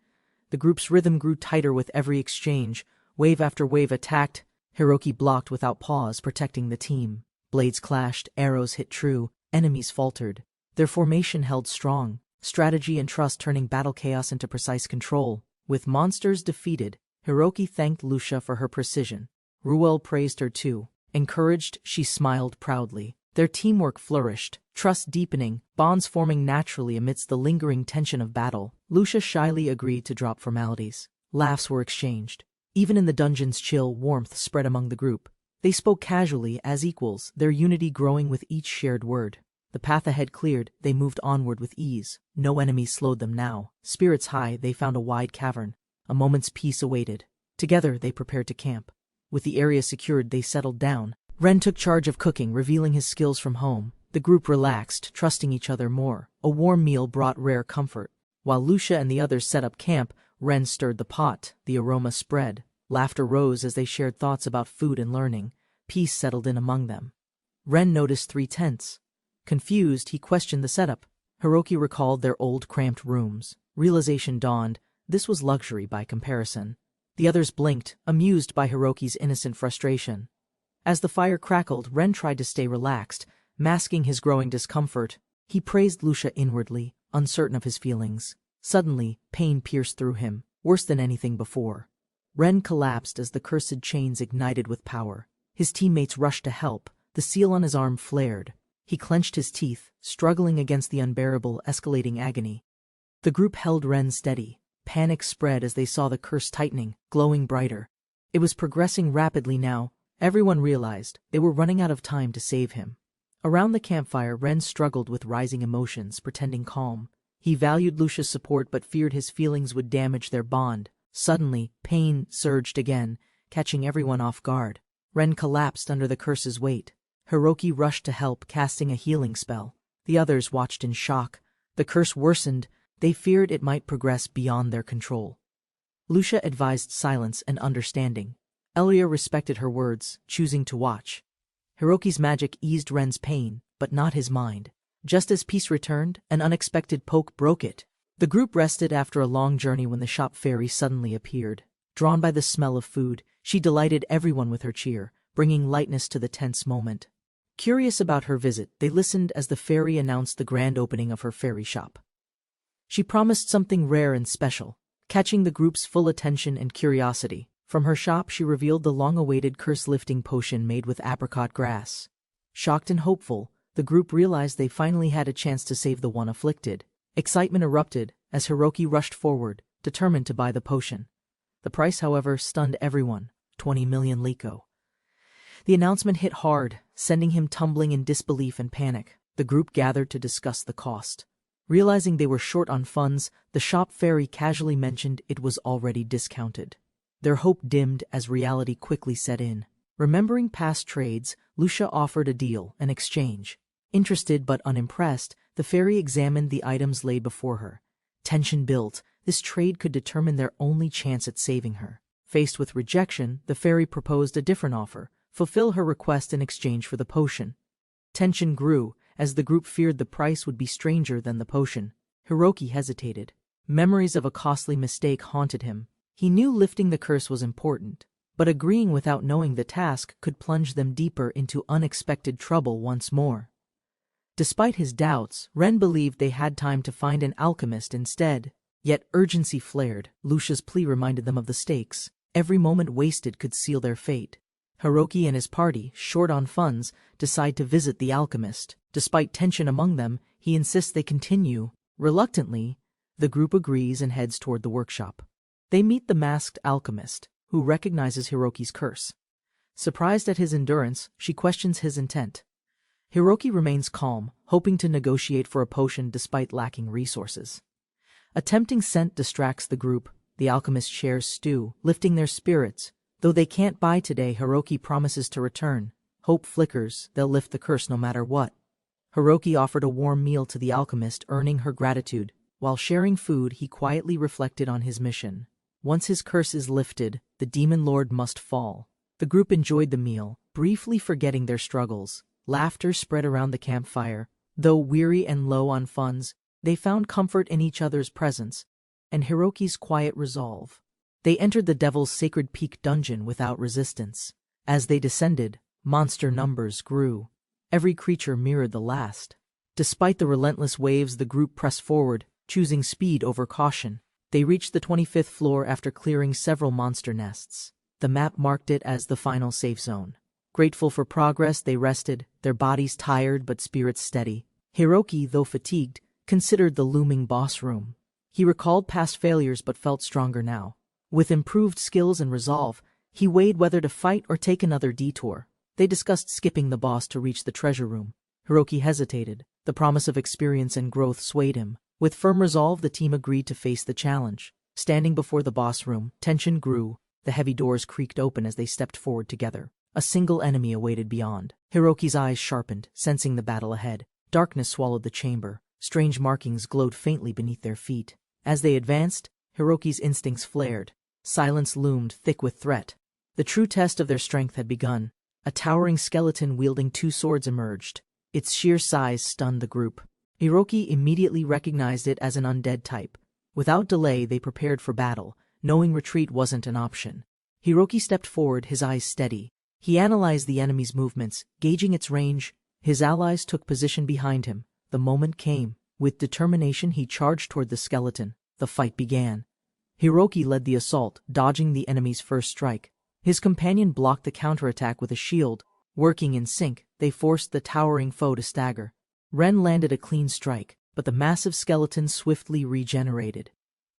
A: The group's rhythm grew tighter with every exchange. Wave after wave attacked. Hiroki blocked without pause, protecting the team. Blades clashed, arrows hit true, enemies faltered. Their formation held strong, strategy and trust turning battle chaos into precise control. With monsters defeated, Hiroki thanked Lucia for her precision. Ruel praised her too. Encouraged, she smiled proudly. Their teamwork flourished, trust deepening, bonds forming naturally amidst the lingering tension of battle. Lucia shyly agreed to drop formalities. Laughs were exchanged. Even in the dungeon's chill, warmth spread among the group. They spoke casually, as equals, their unity growing with each shared word. The path ahead cleared, they moved onward with ease. No enemy slowed them now. Spirits high, they found a wide cavern. A moment's peace awaited. Together, they prepared to camp. With the area secured, they settled down. Ren took charge of cooking, revealing his skills from home. The group relaxed, trusting each other more. A warm meal brought rare comfort. While Lucia and the others set up camp, Ren stirred the pot. The aroma spread. Laughter rose as they shared thoughts about food and learning. Peace settled in among them. Ren noticed 3 tents. Confused, he questioned the setup. Hiroki recalled their old cramped rooms. Realization dawned. This was luxury by comparison. The others blinked, amused by Hiroki's innocent frustration. As the fire crackled, Ren tried to stay relaxed, masking his growing discomfort. He praised Lucia inwardly, uncertain of his feelings. Suddenly, pain pierced through him, worse than anything before. Ren collapsed as the cursed chains ignited with power. His teammates rushed to help. The seal on his arm flared. He clenched his teeth, struggling against the unbearable, escalating agony. The group held Ren steady. Panic spread as they saw the curse tightening, glowing brighter. It was progressing rapidly now. Everyone realized they were running out of time to save him. Around the campfire, Ren struggled with rising emotions, pretending calm. He valued Lucia's support but feared his feelings would damage their bond. Suddenly, pain surged again, catching everyone off guard. Ren collapsed under the curse's weight. Hiroki rushed to help, casting a healing spell. The others watched in shock. The curse worsened. They feared it might progress beyond their control. Lucia advised silence and understanding. Elia respected her words, choosing to watch. Hiroki's magic eased Ren's pain, but not his mind. Just as peace returned, an unexpected poke broke it. The group rested after a long journey when the shop fairy suddenly appeared. Drawn by the smell of food, she delighted everyone with her cheer, bringing lightness to the tense moment. Curious about her visit, they listened as the fairy announced the grand opening of her fairy shop. She promised something rare and special, catching the group's full attention and curiosity. From her shop she revealed the long-awaited curse-lifting potion made with apricot grass. Shocked and hopeful, the group realized they finally had a chance to save the one afflicted. Excitement erupted as Hiroki rushed forward, determined to buy the potion. The price, however, stunned everyone, 20 million liko. The announcement hit hard, sending him tumbling in disbelief and panic. The group gathered to discuss the cost. Realizing they were short on funds, the shop fairy casually mentioned it was already discounted. Their hope dimmed as reality quickly set in. Remembering past trades, Lucia offered a deal, an exchange. Interested but unimpressed, the fairy examined the items laid before her. Tension built. This trade could determine their only chance at saving her. Faced with rejection, the fairy proposed a different offer: fulfill her request in exchange for the potion. Tension grew, as the group feared the price would be stranger than the potion. Hiroki hesitated. Memories of a costly mistake haunted him. He knew lifting the curse was important, but agreeing without knowing the task could plunge them deeper into unexpected trouble once more. Despite his doubts, Ren believed they had time to find an alchemist instead. Yet urgency flared. Lucia's plea reminded them of the stakes. Every moment wasted could seal their fate. Hiroki and his party, short on funds, decide to visit the alchemist. Despite tension among them, he insists they continue. Reluctantly, the group agrees and heads toward the workshop. They meet the masked alchemist, who recognizes Hiroki's curse. Surprised at his endurance, she questions his intent. Hiroki remains calm, hoping to negotiate for a potion despite lacking resources. A tempting scent distracts the group. The alchemist shares stew, lifting their spirits. Though they can't buy today, Hiroki promises to return. Hope flickers, they'll lift the curse no matter what. Hiroki offered a warm meal to the alchemist, earning her gratitude. While sharing food, he quietly reflected on his mission. Once his curse is lifted, the demon lord must fall. The group enjoyed the meal, briefly forgetting their struggles. Laughter spread around the campfire. Though weary and low on funds, they found comfort in each other's presence and Hiroki's quiet resolve. They entered the Devil's Sacred Peak dungeon without resistance. As they descended, monster numbers grew. Every creature mirrored the last. Despite the relentless waves, the group pressed forward, choosing speed over caution. They reached the 25th floor after clearing several monster nests. The map marked it as the final safe zone. Grateful for progress, they rested, their bodies tired but spirits steady. Hiroki, though fatigued, considered the looming boss room. He recalled past failures but felt stronger now. With improved skills and resolve, he weighed whether to fight or take another detour. They discussed skipping the boss to reach the treasure room. Hiroki hesitated. The promise of experience and growth swayed him. With firm resolve, the team agreed to face the challenge. Standing before the boss room, tension grew. The heavy doors creaked open as they stepped forward together. A single enemy awaited beyond. Hiroki's eyes sharpened, sensing the battle ahead. Darkness swallowed the chamber. Strange markings glowed faintly beneath their feet. As they advanced, Hiroki's instincts flared. Silence loomed thick with threat. The true test of their strength had begun. A towering skeleton wielding two swords emerged. Its sheer size stunned the group. Hiroki immediately recognized it as an undead type. Without delay, they prepared for battle, knowing retreat wasn't an option. Hiroki stepped forward, his eyes steady. He analyzed the enemy's movements, gauging its range. His allies took position behind him. The moment came. With determination, he charged toward the skeleton. The fight began. Hiroki led the assault, dodging the enemy's first strike. His companion blocked the counterattack with a shield. Working in sync, they forced the towering foe to stagger. Ren landed a clean strike, but the massive skeleton swiftly regenerated.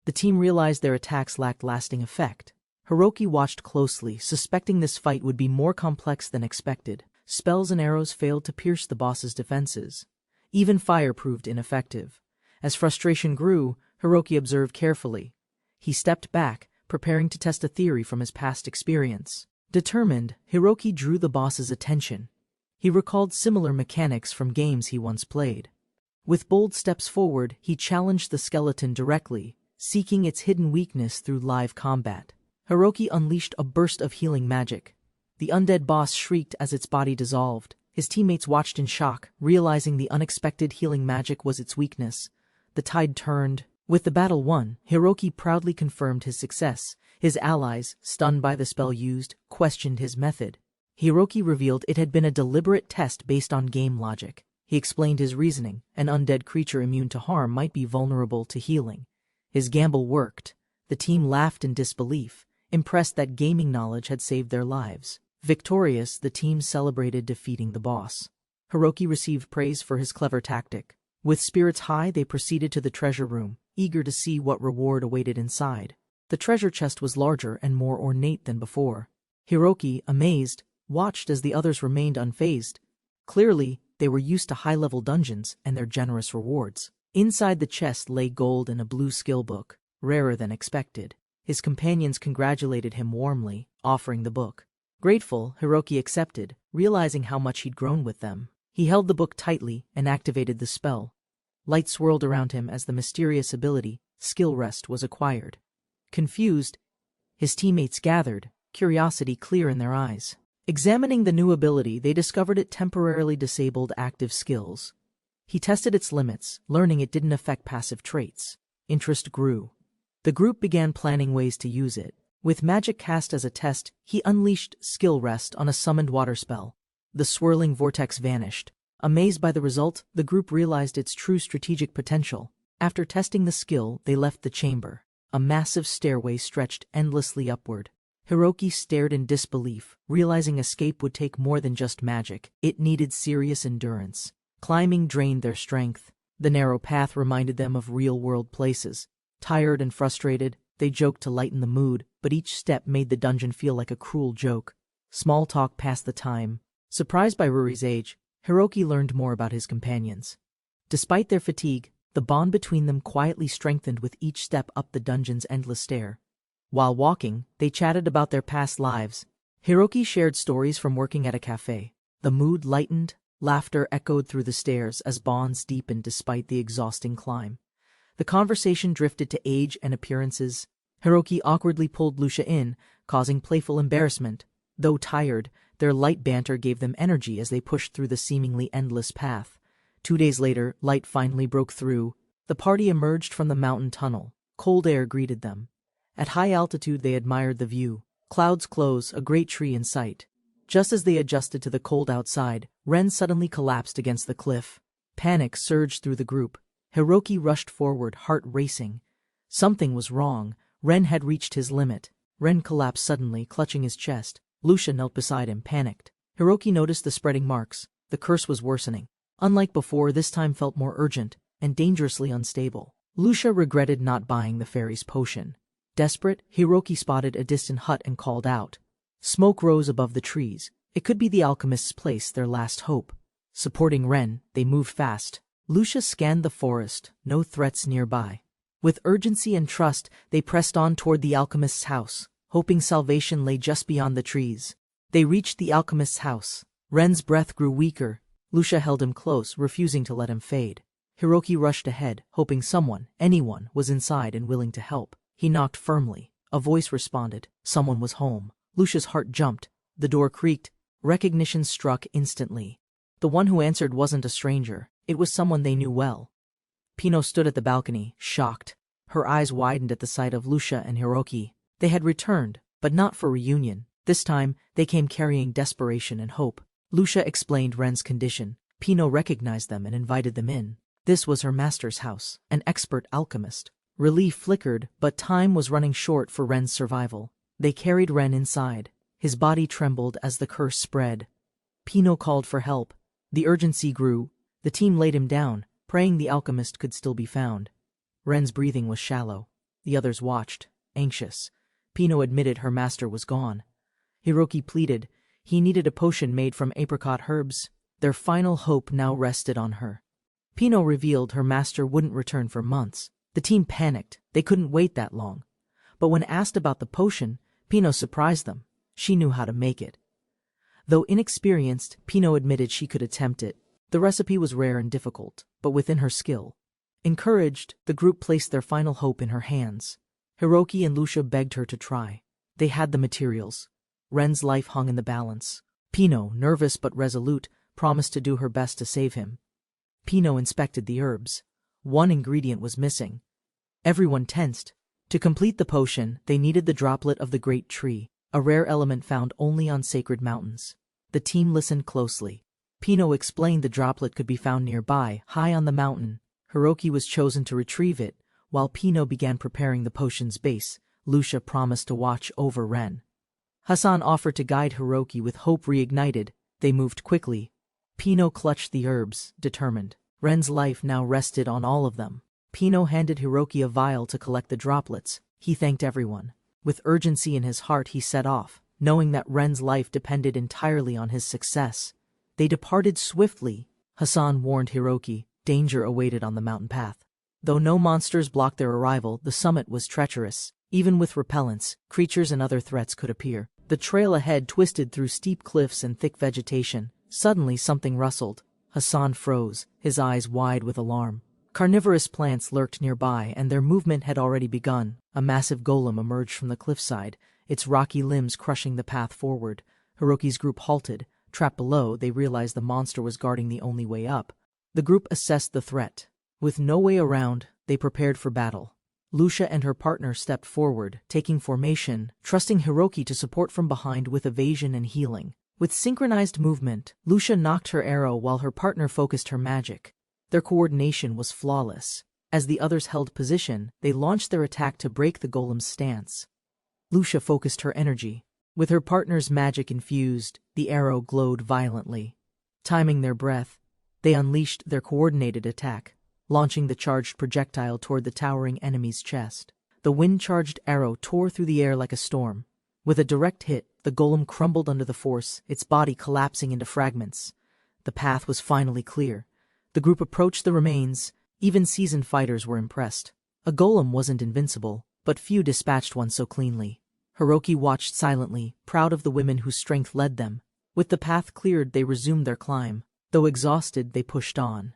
A: The team realized their attacks lacked lasting effect. Hiroki watched closely, suspecting this fight would be more complex than expected. Spells and arrows failed to pierce the boss's defenses. Even fire proved ineffective. As frustration grew, Hiroki observed carefully. He stepped back, preparing to test a theory from his past experience. Determined, Hiroki drew the boss's attention. He recalled similar mechanics from games he once played. With bold steps forward, he challenged the skeleton directly, seeking its hidden weakness through live combat. Hiroki unleashed a burst of healing magic. The undead boss shrieked as its body dissolved. His teammates watched in shock, realizing the unexpected healing magic was its weakness. The tide turned. With the battle won, Hiroki proudly confirmed his success. His allies, stunned by the spell used, questioned his method. Hiroki revealed it had been a deliberate test based on game logic. He explained his reasoning. An undead creature immune to harm might be vulnerable to healing. His gamble worked. The team laughed in disbelief, impressed that gaming knowledge had saved their lives. Victorious, the team celebrated defeating the boss. Hiroki received praise for his clever tactic. With spirits high, they proceeded to the treasure room, eager to see what reward awaited inside. The treasure chest was larger and more ornate than before. Hiroki, amazed, watched as the others remained unfazed. Clearly, they were used to high-level dungeons and their generous rewards. Inside the chest lay gold and a blue skill book, rarer than expected. His companions congratulated him warmly, offering the book. Grateful, Hiroki accepted, realizing how much he'd grown with them. He held the book tightly and activated the spell. Light swirled around him as the mysterious ability, Skill Rest, was acquired. Confused, his teammates gathered, curiosity clear in their eyes. Examining the new ability, they discovered it temporarily disabled active skills. He tested its limits, learning it didn't affect passive traits. Interest grew. The group began planning ways to use it. With magic cast as a test, he unleashed Skill Rest on a summoned water spell. The swirling vortex vanished. Amazed by the result, the group realized its true strategic potential. After testing the skill, they left the chamber. A massive stairway stretched endlessly upward. Hiroki stared in disbelief, realizing escape would take more than just magic. It needed serious endurance. Climbing drained their strength. The narrow path reminded them of real-world places. Tired and frustrated, they joked to lighten the mood, but each step made the dungeon feel like a cruel joke. Small talk passed the time. Surprised by Ruri's age, Hiroki learned more about his companions. Despite their fatigue, the bond between them quietly strengthened with each step up the dungeon's endless stair. While walking, they chatted about their past lives. Hiroki shared stories from working at a cafe. The mood lightened, laughter echoed through the stairs as bonds deepened despite the exhausting climb. The conversation drifted to age and appearances. Hiroki awkwardly pulled Lucia in, causing playful embarrassment. Though tired, their light banter gave them energy as they pushed through the seemingly endless path. 2 days later, light finally broke through. The party emerged from the mountain tunnel. Cold air greeted them. At high altitude, they admired the view. Clouds close, a great tree in sight. Just as they adjusted to the cold outside, Ren suddenly collapsed against the cliff. Panic surged through the group. Hiroki rushed forward, heart racing. Something was wrong. Ren had reached his limit. Ren collapsed suddenly, clutching his chest. Lucia knelt beside him, panicked. Hiroki noticed the spreading marks. The curse was worsening. Unlike before, this time felt more urgent and dangerously unstable. Lucia regretted not buying the fairy's potion. Desperate, Hiroki spotted a distant hut and called out. Smoke rose above the trees. It could be the alchemist's place, their last hope. Supporting Ren, they moved fast. Lucia scanned the forest, no threats nearby. With urgency and trust, they pressed on toward the alchemist's house, hoping salvation lay just beyond the trees. They reached the alchemist's house. Ren's breath grew weaker. Lucia held him close, refusing to let him fade. Hiroki rushed ahead, hoping someone, anyone, was inside and willing to help. He knocked firmly. A voice responded. Someone was home. Lucia's heart jumped. The door creaked. Recognition struck instantly. The one who answered wasn't a stranger. It was someone they knew well. Pino stood at the balcony, shocked. Her eyes widened at the sight of Lucia and Hiroki. They had returned, but not for reunion. This time, they came carrying desperation and hope. Lucia explained Ren's condition. Pino recognized them and invited them in. This was her master's house, an expert alchemist. Relief flickered, but time was running short for Ren's survival. They carried Ren inside. His body trembled as the curse spread. Pino called for help. The urgency grew. The team laid him down, praying the alchemist could still be found. Ren's breathing was shallow. The others watched, anxious. Pino admitted her master was gone. Hiroki pleaded. He needed a potion made from apricot herbs. Their final hope now rested on her. Pino revealed her master wouldn't return for months. The team panicked. They couldn't wait that long. But when asked about the potion, Pino surprised them. She knew how to make it. Though inexperienced, Pino admitted she could attempt it. The recipe was rare and difficult, but within her skill. Encouraged, the group placed their final hope in her hands. Hiroki and Lucia begged her to try. They had the materials. Ren's life hung in the balance. Pino, nervous but resolute, promised to do her best to save him. Pino inspected the herbs. One ingredient was missing. Everyone tensed. To complete the potion, they needed the droplet of the great tree, a rare element found only on sacred mountains. The team listened closely. Pino explained the droplet could be found nearby, high on the mountain. Hiroki was chosen to retrieve it. While Pino began preparing the potion's base, Lucia promised to watch over Ren. Hassan offered to guide Hiroki with hope reignited. They moved quickly. Pino clutched the herbs, determined. Ren's life now rested on all of them. Pino handed Hiroki a vial to collect the droplets. He thanked everyone. With urgency in his heart he set off, knowing that Ren's life depended entirely on his success. They departed swiftly. Hassan warned Hiroki, danger awaited on the mountain path. Though no monsters blocked their arrival, the summit was treacherous. Even with repellents, creatures and other threats could appear. The trail ahead twisted through steep cliffs and thick vegetation. Suddenly something rustled. Hassan froze, his eyes wide with alarm. Carnivorous plants lurked nearby, and their movement had already begun. A massive golem emerged from the cliffside, its rocky limbs crushing the path forward. Hiroki's group halted. Trapped below, they realized the monster was guarding the only way up. The group assessed the threat. With no way around, they prepared for battle. Lucia and her partner stepped forward, taking formation, trusting Hiroki to support from behind with evasion and healing. With synchronized movement, Lucia knocked her arrow while her partner focused her magic. Their coordination was flawless. As the others held position, they launched their attack to break the golem's stance. Lucia focused her energy. With her partner's magic infused, the arrow glowed violently. Timing their breath, they unleashed their coordinated attack, launching the charged projectile toward the towering enemy's chest. The wind-charged arrow tore through the air like a storm. With a direct hit, the golem crumbled under the force, its body collapsing into fragments. The path was finally clear. The group approached the remains. Even seasoned fighters were impressed. A golem wasn't invincible, but few dispatched one so cleanly. Hiroki watched silently, proud of the women whose strength led them. With the path cleared, they resumed their climb. Though exhausted, they pushed on.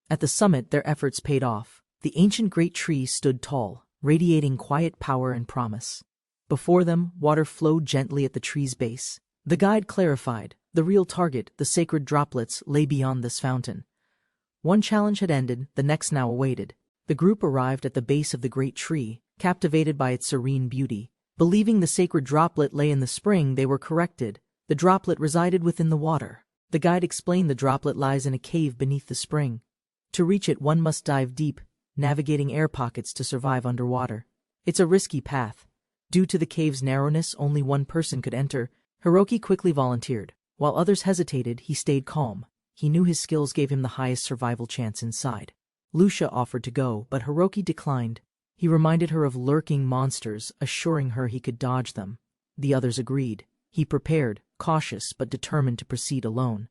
A: At the summit, their efforts paid off. The ancient great tree stood tall, radiating quiet power and promise. Before them, water flowed gently at the tree's base. The guide clarified. The real target, the sacred droplets, lay beyond this fountain. One challenge had ended, the next now awaited. The group arrived at the base of the great tree, captivated by its serene beauty. Believing the sacred droplet lay in the spring, they were corrected. The droplet resided within the water. The guide explained the droplet lies in a cave beneath the spring. To reach it, one must dive deep, navigating air pockets to survive underwater. It's a risky path. Due to the cave's narrowness, only one person could enter. Hiroki quickly volunteered. While others hesitated, he stayed calm. He knew his skills gave him the highest survival chance inside. Lucia offered to go, but Hiroki declined. He reminded her of lurking monsters, assuring her he could dodge them. The others agreed. He prepared, cautious but determined to proceed alone.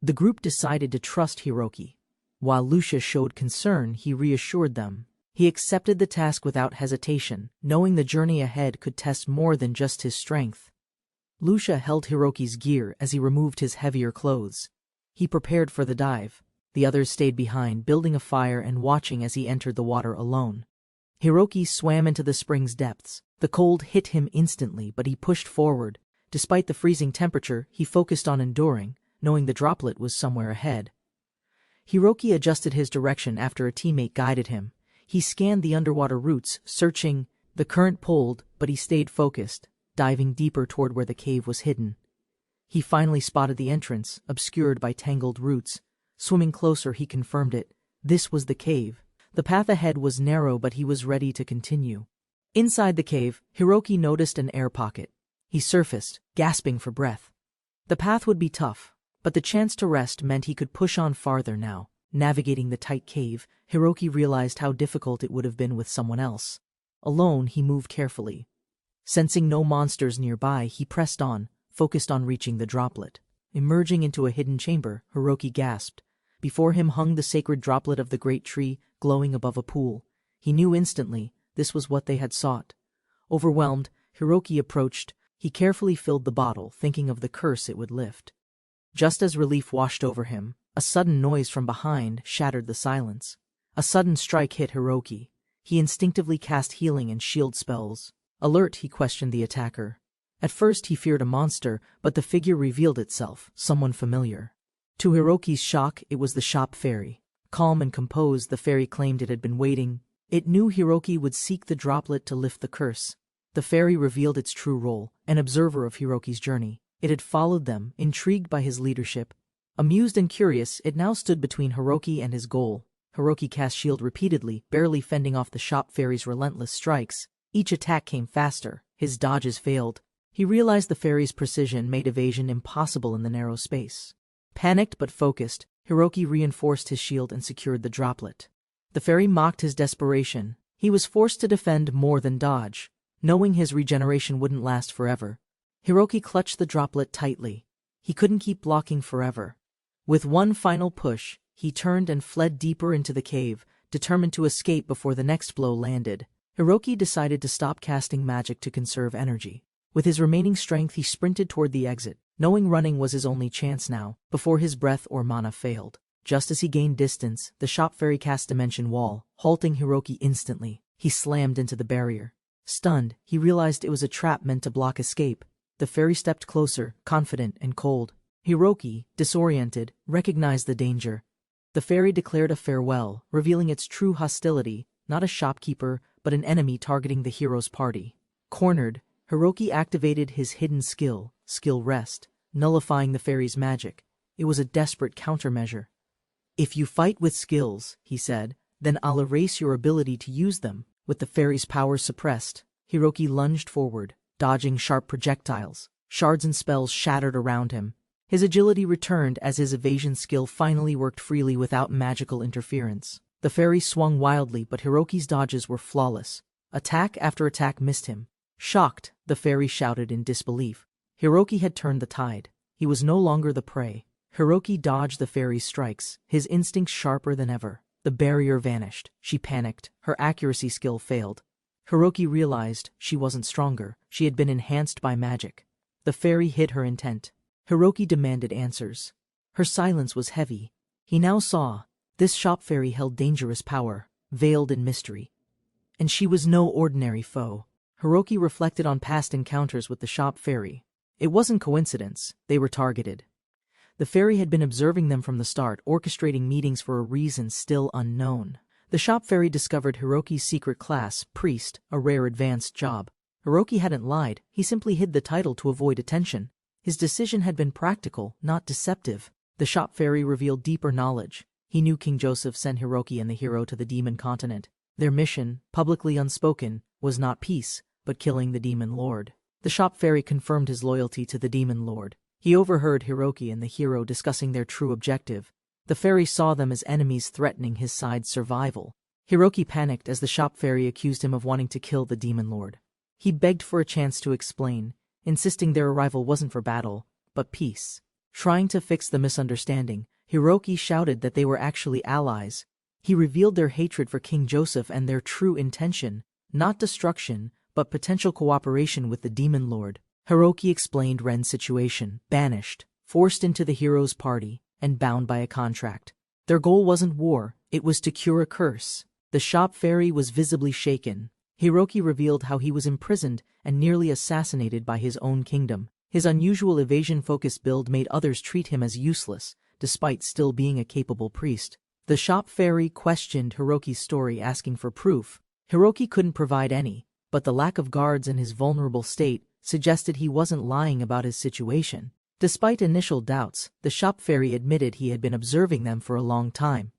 A: The group decided to trust Hiroki. While Lucia showed concern, he reassured them. He accepted the task without hesitation, knowing the journey ahead could test more than just his strength. Lucia held Hiroki's gear as he removed his heavier clothes. He prepared for the dive. The others stayed behind, building a fire and watching as he entered the water alone. Hiroki swam into the spring's depths. The cold hit him instantly, but he pushed forward. Despite the freezing temperature, he focused on enduring, knowing the droplet was somewhere ahead. Hiroki adjusted his direction after a teammate guided him. He scanned the underwater routes, searching. The current pulled, but he stayed focused, diving deeper toward where the cave was hidden. He finally spotted the entrance, obscured by tangled roots. Swimming closer, he confirmed it. This was the cave. The path ahead was narrow, but he was ready to continue. Inside the cave, Hiroki noticed an air pocket. He surfaced, gasping for breath. The path would be tough, but the chance to rest meant he could push on farther now. Navigating the tight cave, Hiroki realized how difficult it would have been with someone else. Alone, he moved carefully. Sensing no monsters nearby, he pressed on, focused on reaching the droplet. Emerging into a hidden chamber, Hiroki gasped. Before him hung the sacred droplet of the great tree, glowing above a pool. He knew instantly this was what they had sought. Overwhelmed, Hiroki approached. He carefully filled the bottle, thinking of the curse it would lift. Just as relief washed over him, a sudden noise from behind shattered the silence. A sudden strike hit Hiroki. He instinctively cast healing and shield spells. Alert, he questioned the attacker. At first he feared a monster, but the figure revealed itself, someone familiar. To Hiroki's shock, it was the shop fairy. Calm and composed, the fairy claimed it had been waiting. It knew Hiroki would seek the droplet to lift the curse. The fairy revealed its true role, an observer of Hiroki's journey. It had followed them, intrigued by his leadership. Amused and curious, it now stood between Hiroki and his goal. Hiroki cast shield repeatedly, barely fending off the shop fairy's relentless strikes. Each attack came faster. His dodges failed. He realized the fairy's precision made evasion impossible in the narrow space. Panicked but focused, Hiroki reinforced his shield and secured the droplet. The fairy mocked his desperation. He was forced to defend more than dodge, knowing his regeneration wouldn't last forever. Hiroki clutched the droplet tightly. He couldn't keep blocking forever. With one final push, he turned and fled deeper into the cave, determined to escape before the next blow landed. Hiroki decided to stop casting magic to conserve energy. With his remaining strength, he sprinted toward the exit, knowing running was his only chance now, before his breath or mana failed. Just as he gained distance, the shop fairy cast Dimension Wall, halting Hiroki instantly. He slammed into the barrier. Stunned, he realized it was a trap meant to block escape. The fairy stepped closer, confident and cold. Hiroki, disoriented, recognized the danger. The fairy declared a farewell, revealing its true hostility, not a shopkeeper, but an enemy targeting the hero's party. Cornered, Hiroki activated his hidden skill, Skill Rest, nullifying the fairy's magic. It was a desperate countermeasure. "If you fight with skills," he said, "then I'll erase your ability to use them." With the fairy's powers suppressed, Hiroki lunged forward, dodging sharp projectiles. Shards and spells shattered around him. His agility returned as his evasion skill finally worked freely without magical interference. The fairy swung wildly, but Hiroki's dodges were flawless. Attack after attack missed him. Shocked, the fairy shouted in disbelief. Hiroki had turned the tide. He was no longer the prey. Hiroki dodged the fairy's strikes, his instincts sharper than ever. The barrier vanished. She panicked. Her accuracy skill failed. Hiroki realized she wasn't stronger. She had been enhanced by magic. The fairy hid her intent. Hiroki demanded answers. Her silence was heavy. He now saw this shop fairy held dangerous power, veiled in mystery. And she was no ordinary foe. Hiroki reflected on past encounters with the shop fairy. It wasn't coincidence. They were targeted. The fairy had been observing them from the start, orchestrating meetings for a reason still unknown. The shop fairy discovered Hiroki's secret class, Priest, a rare advanced job. Hiroki hadn't lied. He simply hid the title to avoid attention. His decision had been practical, not deceptive. The shop fairy revealed deeper knowledge. He knew King Joseph sent Hiroki and the hero to the demon continent. Their mission, publicly unspoken, was not peace, but killing the demon lord. The shop fairy confirmed his loyalty to the demon lord. He overheard Hiroki and the hero discussing their true objective. The fairy saw them as enemies threatening his side's survival. Hiroki panicked as the shop fairy accused him of wanting to kill the demon lord. He begged for a chance to explain, insisting their arrival wasn't for battle, but peace. Trying to fix the misunderstanding, Hiroki shouted that they were actually allies. He revealed their hatred for King Joseph and their true intention, not destruction, but potential cooperation with the demon lord. Hiroki explained Ren's situation, banished, forced into the hero's party, and bound by a contract. Their goal wasn't war, it was to cure a curse. The shop fairy was visibly shaken. Hiroki revealed how he was imprisoned and nearly assassinated by his own kingdom. His unusual evasion-focused build made others treat him as useless, despite still being a capable priest. The shop fairy questioned Hiroki's story, asking for proof. Hiroki couldn't provide any, but the lack of guards and his vulnerable state suggested he wasn't lying about his situation. Despite initial doubts, the shop fairy admitted he had been observing them for a long time.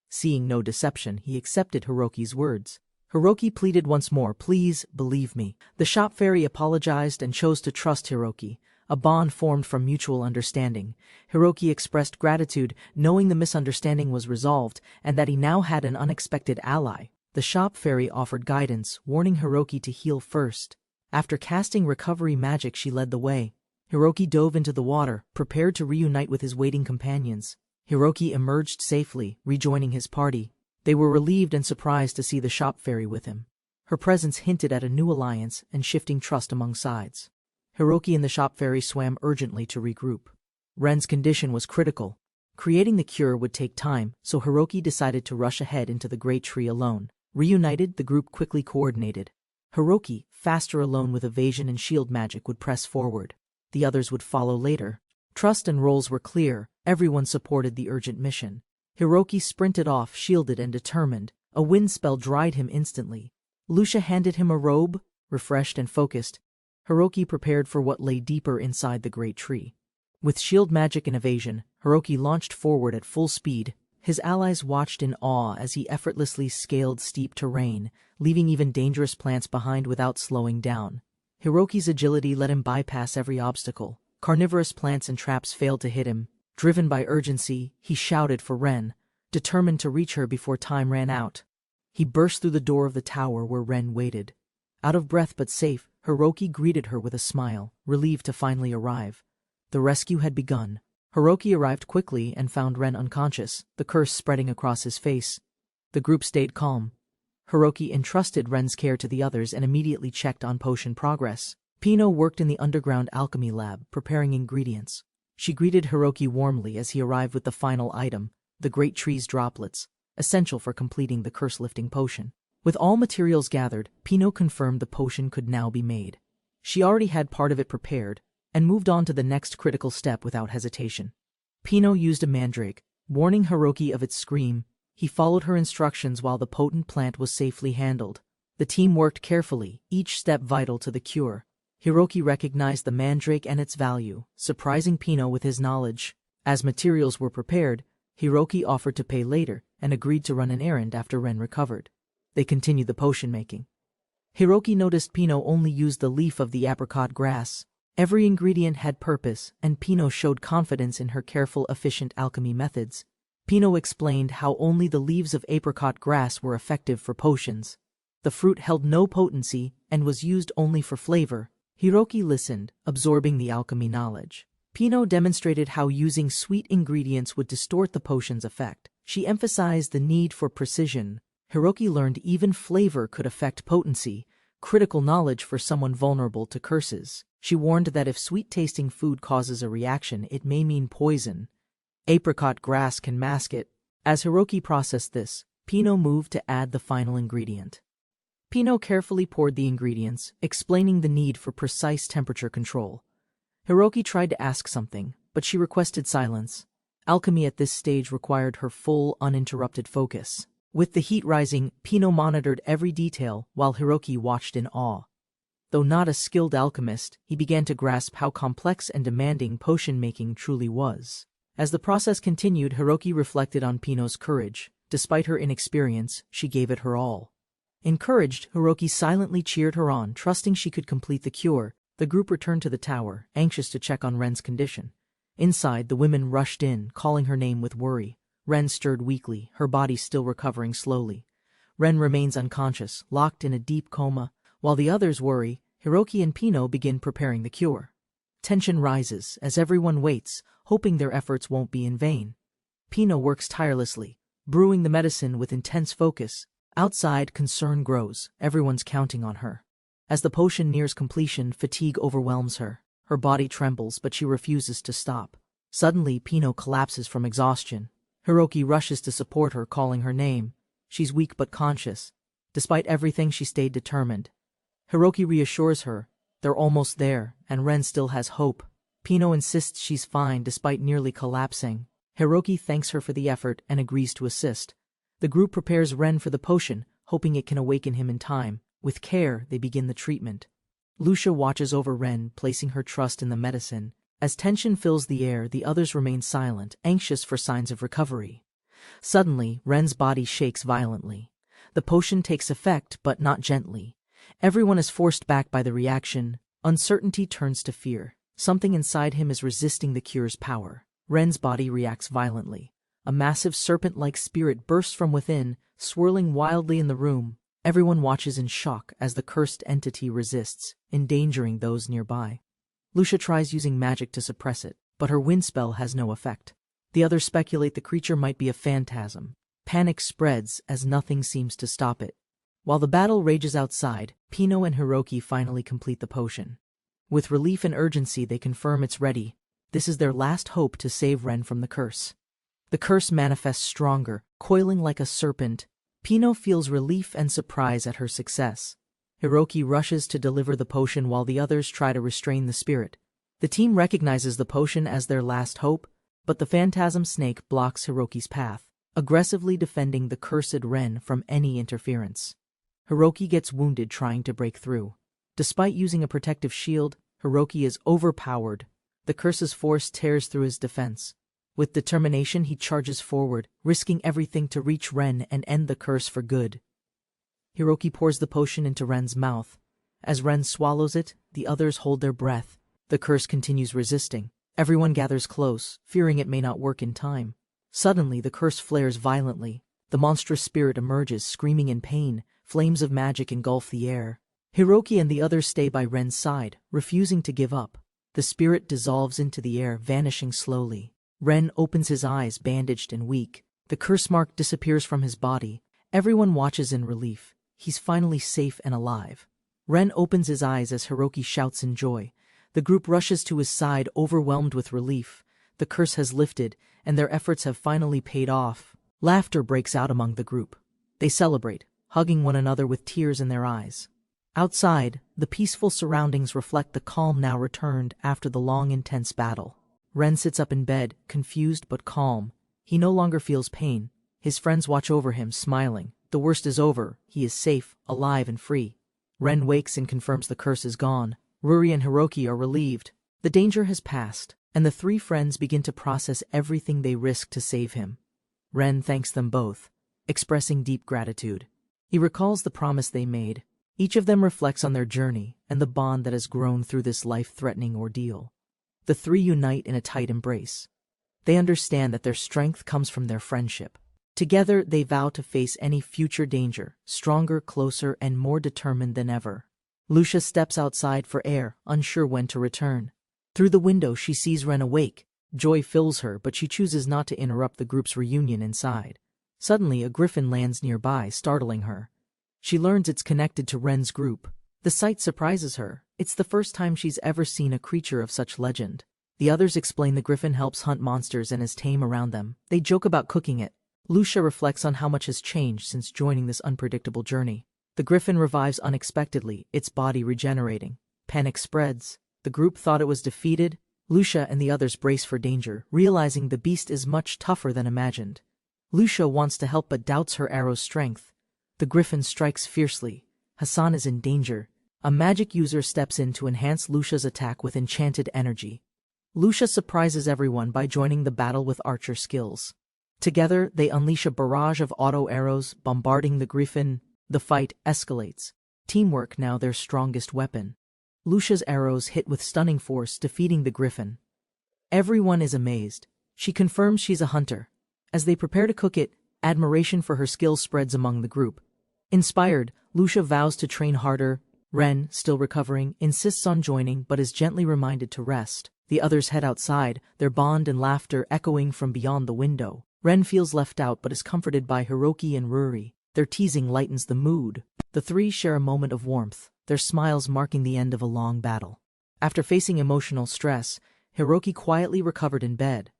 A: Seeing no deception, he accepted Hiroki's words. Hiroki pleaded once more, "Please, believe me." The shop fairy apologized and chose to trust Hiroki, a bond formed from mutual understanding. Hiroki expressed gratitude, knowing the misunderstanding was resolved and that he now had an unexpected ally. The shop fairy offered guidance, warning Hiroki to heal first. After casting recovery magic, she led the way. Hiroki dove into the water, prepared to reunite with his waiting companions. Hiroki emerged safely, rejoining his party. They were relieved and surprised to see the shop fairy with him. Her presence hinted at a new alliance and shifting trust among sides. Hiroki and the shop fairy swam urgently to regroup. Ren's condition was critical. Creating the cure would take time, so Hiroki decided to rush ahead into the great tree alone. Reunited, the group quickly coordinated. Hiroki, faster alone with evasion and shield magic, would press forward. The others would follow later. Trust and roles were clear. Everyone supported the urgent mission. Hiroki sprinted off, shielded and determined. A wind spell dried him instantly. Lucia handed him a robe. Refreshed and focused, Hiroki prepared for what lay deeper inside the great tree. With shield magic and evasion, Hiroki launched forward at full speed. His allies watched in awe as he effortlessly scaled steep terrain, leaving even dangerous plants behind without slowing down. Hiroki's agility let him bypass every obstacle. Carnivorous plants and traps failed to hit him. Driven by urgency, he shouted for Ren, determined to reach her before time ran out. He burst through the door of the tower where Ren waited. Out of breath but safe, Hiroki greeted her with a smile, relieved to finally arrive. The rescue had begun. Hiroki arrived quickly and found Ren unconscious, the curse spreading across his face. The group stayed calm. Hiroki entrusted Ren's care to the others and immediately checked on potion progress. Pino worked in the underground alchemy lab, preparing ingredients. She greeted Hiroki warmly as he arrived with the final item, the great tree's droplets, essential for completing the curse-lifting potion. With all materials gathered, Pino confirmed the potion could now be made. She already had part of it prepared, and moved on to the next critical step without hesitation. Pino used a mandrake, warning Hiroki of its scream. He followed her instructions while the potent plant was safely handled. The team worked carefully, each step vital to the cure. Hiroki recognized the mandrake and its value, surprising Pino with his knowledge. As materials were prepared, Hiroki offered to pay later and agreed to run an errand after Ren recovered. They continued the potion making. Hiroki noticed Pino only used the leaf of the apricot grass. Every ingredient had purpose, and Pino showed confidence in her careful, efficient alchemy methods. Pino explained how only the leaves of apricot grass were effective for potions. The fruit held no potency and was used only for flavor. Hiroki listened, absorbing the alchemy knowledge. Pino demonstrated how using sweet ingredients would distort the potion's effect. She emphasized the need for precision. Hiroki learned even flavor could affect potency, critical knowledge for someone vulnerable to curses. She warned that if sweet-tasting food causes a reaction, it may mean poison. Apricot grass can mask it. As Hiroki processed this, Pino moved to add the final ingredient. Pino carefully poured the ingredients, explaining the need for precise temperature control. Hiroki tried to ask something, but she requested silence. Alchemy at this stage required her full, uninterrupted focus. With the heat rising, Pino monitored every detail while Hiroki watched in awe. Though not a skilled alchemist, he began to grasp how complex and demanding potion-making truly was. As the process continued, Hiroki reflected on Pino's courage. Despite her inexperience, she gave it her all. Encouraged, Hiroki silently cheered her on, trusting she could complete the cure. The group returned to the tower, anxious to check on Ren's condition. Inside, the women rushed in, calling her name with worry. Ren stirred weakly, her body still recovering slowly. Ren remains unconscious, locked in a deep coma. While the others worry, Hiroki and Pino begin preparing the cure. Tension rises as everyone waits, hoping their efforts won't be in vain. Pino works tirelessly, brewing the medicine with intense focus. Outside, concern grows, everyone's counting on her. As the potion nears completion, fatigue overwhelms her. Her body trembles, but she refuses to stop. Suddenly, Pino collapses from exhaustion. Hiroki rushes to support her, calling her name. She's weak but conscious. Despite everything, she stayed determined. Hiroki reassures her, they're almost there, and Ren still has hope. Pino insists she's fine despite nearly collapsing. Hiroki thanks her for the effort and agrees to assist. The group prepares Ren for the potion, hoping it can awaken him in time. With care, they begin the treatment. Lucia watches over Ren, placing her trust in the medicine. As tension fills the air, the others remain silent, anxious for signs of recovery. Suddenly, Ren's body shakes violently. The potion takes effect, but not gently. Everyone is forced back by the reaction. Uncertainty turns to fear. Something inside him is resisting the cure's power. Ren's body reacts violently. A massive serpent-like spirit bursts from within, swirling wildly in the room. Everyone watches in shock as the cursed entity resists, endangering those nearby. Lucia tries using magic to suppress it, but her wind spell has no effect. The others speculate the creature might be a phantasm. Panic spreads as nothing seems to stop it. While the battle rages outside, Pino and Hiroki finally complete the potion. With relief and urgency, they confirm it's ready. This is their last hope to save Ren from the curse. The curse manifests stronger, coiling like a serpent. Pino feels relief and surprise at her success. Hiroki rushes to deliver the potion while the others try to restrain the spirit. The team recognizes the potion as their last hope, but the phantasm snake blocks Hiroki's path, aggressively defending the cursed Ren from any interference. Hiroki gets wounded trying to break through. Despite using a protective shield, Hiroki is overpowered. The curse's force tears through his defense. With determination, he charges forward, risking everything to reach Ren and end the curse for good. Hiroki pours the potion into Ren's mouth. As Ren swallows it, the others hold their breath. The curse continues resisting. Everyone gathers close, fearing it may not work in time. Suddenly, the curse flares violently. The monstrous spirit emerges, screaming in pain. Flames of magic engulf the air. Hiroki and the others stay by Ren's side, refusing to give up. The spirit dissolves into the air, vanishing slowly. Ren opens his eyes, bandaged and weak. The curse mark disappears from his body. Everyone watches in relief. He's finally safe and alive. Ren opens his eyes as Hiroki shouts in joy. The group rushes to his side, overwhelmed with relief. The curse has lifted, and their efforts have finally paid off. Laughter breaks out among the group. They celebrate, hugging one another with tears in their eyes. Outside, the peaceful surroundings reflect the calm now returned after the long, intense battle. Ren sits up in bed, confused but calm. He no longer feels pain. His friends watch over him, smiling. The worst is over. He is safe, alive, and free. Ren wakes and confirms the curse is gone. Ruri and Hiroki are relieved. The danger has passed, and the three friends begin to process everything they risked to save him. Ren thanks them both, expressing deep gratitude. He recalls the promise they made. Each of them reflects on their journey and the bond that has grown through this life-threatening ordeal. The three unite in a tight embrace. They understand that their strength comes from their friendship. Together, they vow to face any future danger, stronger, closer, and more determined than ever. Lucia steps outside for air, unsure when to return. Through the window, she sees Ren awake. Joy fills her, but she chooses not to interrupt the group's reunion inside. Suddenly, a griffin lands nearby, startling her. She learns it's connected to Ren's group. The sight surprises her. It's the first time she's ever seen a creature of such legend. The others explain the griffin helps hunt monsters and is tame around them. They joke about cooking it. Lucia reflects on how much has changed since joining this unpredictable journey. The griffin revives unexpectedly, its body regenerating. Panic spreads. The group thought it was defeated. Lucia and the others brace for danger, realizing the beast is much tougher than imagined. Lucia wants to help but doubts her arrow's strength. The griffin strikes fiercely. Hassan is in danger. A magic user steps in to enhance Lucia's attack with enchanted energy. Lucia surprises everyone by joining the battle with archer skills. Together, they unleash a barrage of auto arrows, bombarding the griffin. The fight escalates. Teamwork now their strongest weapon. Lucia's arrows hit with stunning force, defeating the griffin. Everyone is amazed. She confirms she's a hunter. As they prepare to cook it, admiration for her skills spreads among the group. Inspired, Lucia vows to train harder. Ren, still recovering, insists on joining but is gently reminded to rest. The others head outside, their bond and laughter echoing from beyond the window. Ren feels left out but is comforted by Hiroki and Ruri. Their teasing lightens the mood. The three share a moment of warmth, their smiles marking the end of a long battle. After facing emotional stress, Hiroki quietly recovered in bed.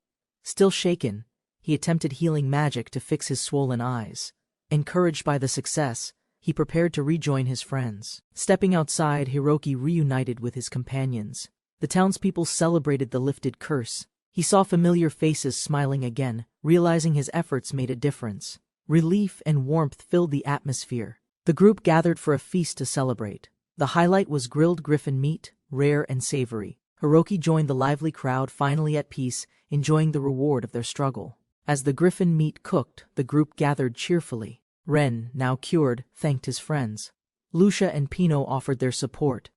A: Still shaken, he attempted healing magic to fix his swollen eyes. Encouraged by the success, he prepared to rejoin his friends. Stepping outside, Hiroki reunited with his companions. The townspeople celebrated the lifted curse. He saw familiar faces smiling again, realizing his efforts made a difference. Relief and warmth filled the atmosphere. The group gathered for a feast to celebrate. The highlight was grilled griffin meat, rare and savory. Hiroki joined the lively crowd, finally at peace, enjoying the reward of their struggle. As the griffin meat cooked, the group gathered cheerfully. Ren, now cured, thanked his friends. Lucia and Pino offered their support.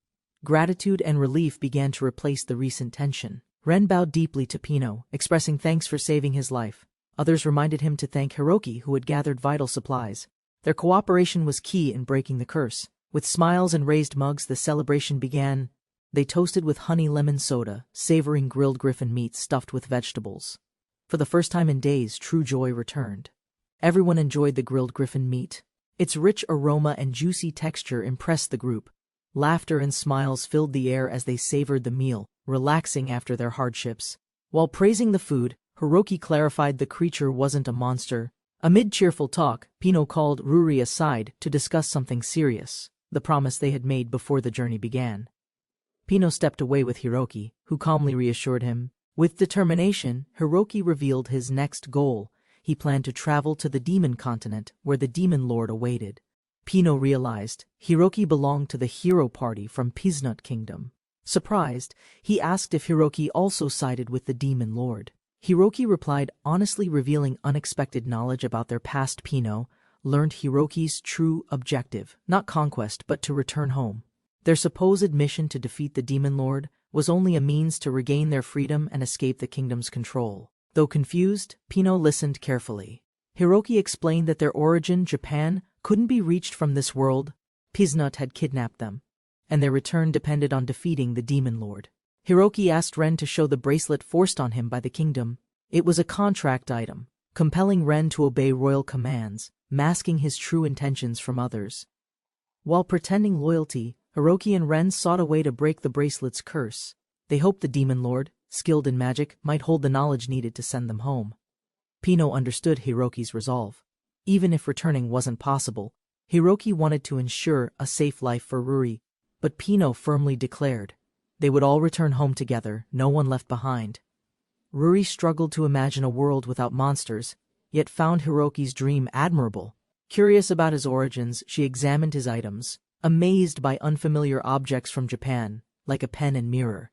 A: Gratitude and relief began to replace the recent tension. Ren bowed deeply to Pino, expressing thanks for saving his life. Others reminded him to thank Hiroki, who had gathered vital supplies. Their cooperation was key in breaking the curse. With smiles and raised mugs, the celebration began. They toasted with honey lemon soda, savoring grilled griffin meat stuffed with vegetables. For the first time in days, true joy returned. Everyone enjoyed the grilled griffin meat. Its rich aroma and juicy texture impressed the group. Laughter and smiles filled the air as they savored the meal, relaxing after their hardships. While praising the food, Hiroki clarified the creature wasn't a monster. Amid cheerful talk, Pino called Ruri aside to discuss something serious, the promise they had made before the journey began. Pino stepped away with Hiroki, who calmly reassured him. With determination, Hiroki revealed his next goal. He planned to travel to the demon continent, where the demon lord awaited. Pino realized Hiroki belonged to the hero party from Peasnut Kingdom. Surprised, he asked if Hiroki also sided with the Demon Lord. Hiroki replied honestly, revealing unexpected knowledge about their past. Pino learned Hiroki's true objective, not conquest but to return home. Their supposed mission to defeat the Demon Lord was only a means to regain their freedom and escape the kingdom's control. Though confused, Pino listened carefully. Hiroki explained that their origin, Japan, couldn't be reached from this world. Peasnut had kidnapped them, and their return depended on defeating the Demon Lord. Hiroki asked Ren to show the bracelet forced on him by the kingdom. It was a contract item, compelling Ren to obey royal commands, masking his true intentions from others. While pretending loyalty, Hiroki and Ren sought a way to break the bracelet's curse. They hoped the Demon Lord, skilled in magic, might hold the knowledge needed to send them home. Pino understood Hiroki's resolve. Even if returning wasn't possible, Hiroki wanted to ensure a safe life for Ruri, but Pino firmly declared they would all return home together, no one left behind. Ruri struggled to imagine a world without monsters, yet found Hiroki's dream admirable. Curious about his origins, she examined his items, amazed by unfamiliar objects from Japan, like a pen and mirror.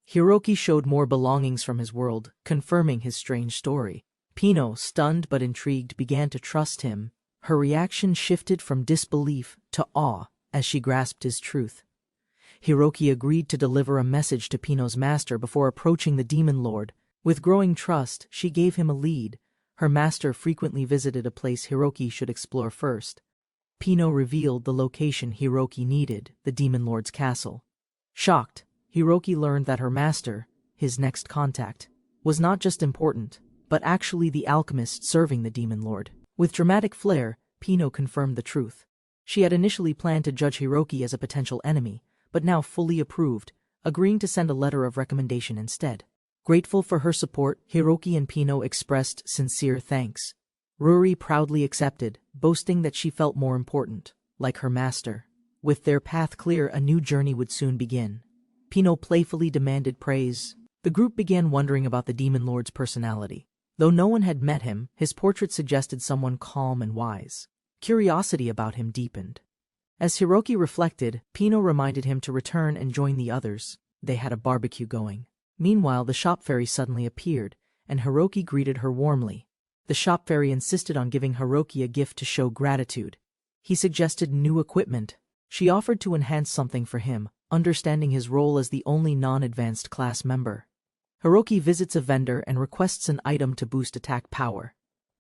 A: Hiroki showed more belongings from his world, confirming his strange story. Pino, stunned but intrigued, began to trust him. Her reaction shifted from disbelief to awe as she grasped his truth. Hiroki agreed to deliver a message to Pino's master before approaching the Demon Lord. With growing trust, she gave him a lead. Her master frequently visited a place Hiroki should explore first. Pino revealed the location Hiroki needed, the Demon Lord's castle. Shocked, Hiroki learned that her master, his next contact, was not just important, but actually the alchemist serving the Demon Lord. With dramatic flair, Pino confirmed the truth. She had initially planned to judge Hiroki as a potential enemy, but now fully approved, agreeing to send a letter of recommendation instead. Grateful for her support, Hiroki and Pino expressed sincere thanks. Ruri proudly accepted, boasting that she felt more important, like her master. With their path clear, a new journey would soon begin. Pino playfully demanded praise. The group began wondering about the Demon Lord's personality. Though no one had met him, his portrait suggested someone calm and wise. Curiosity about him deepened. As Hiroki reflected, Pino reminded him to return and join the others. They had a barbecue going. Meanwhile, the shop fairy suddenly appeared, and Hiroki greeted her warmly. The shop fairy insisted on giving Hiroki a gift to show gratitude. He suggested new equipment. She offered to enhance something for him, understanding his role as the only non-advanced class member. Hiroki visits a vendor and requests an item to boost attack power.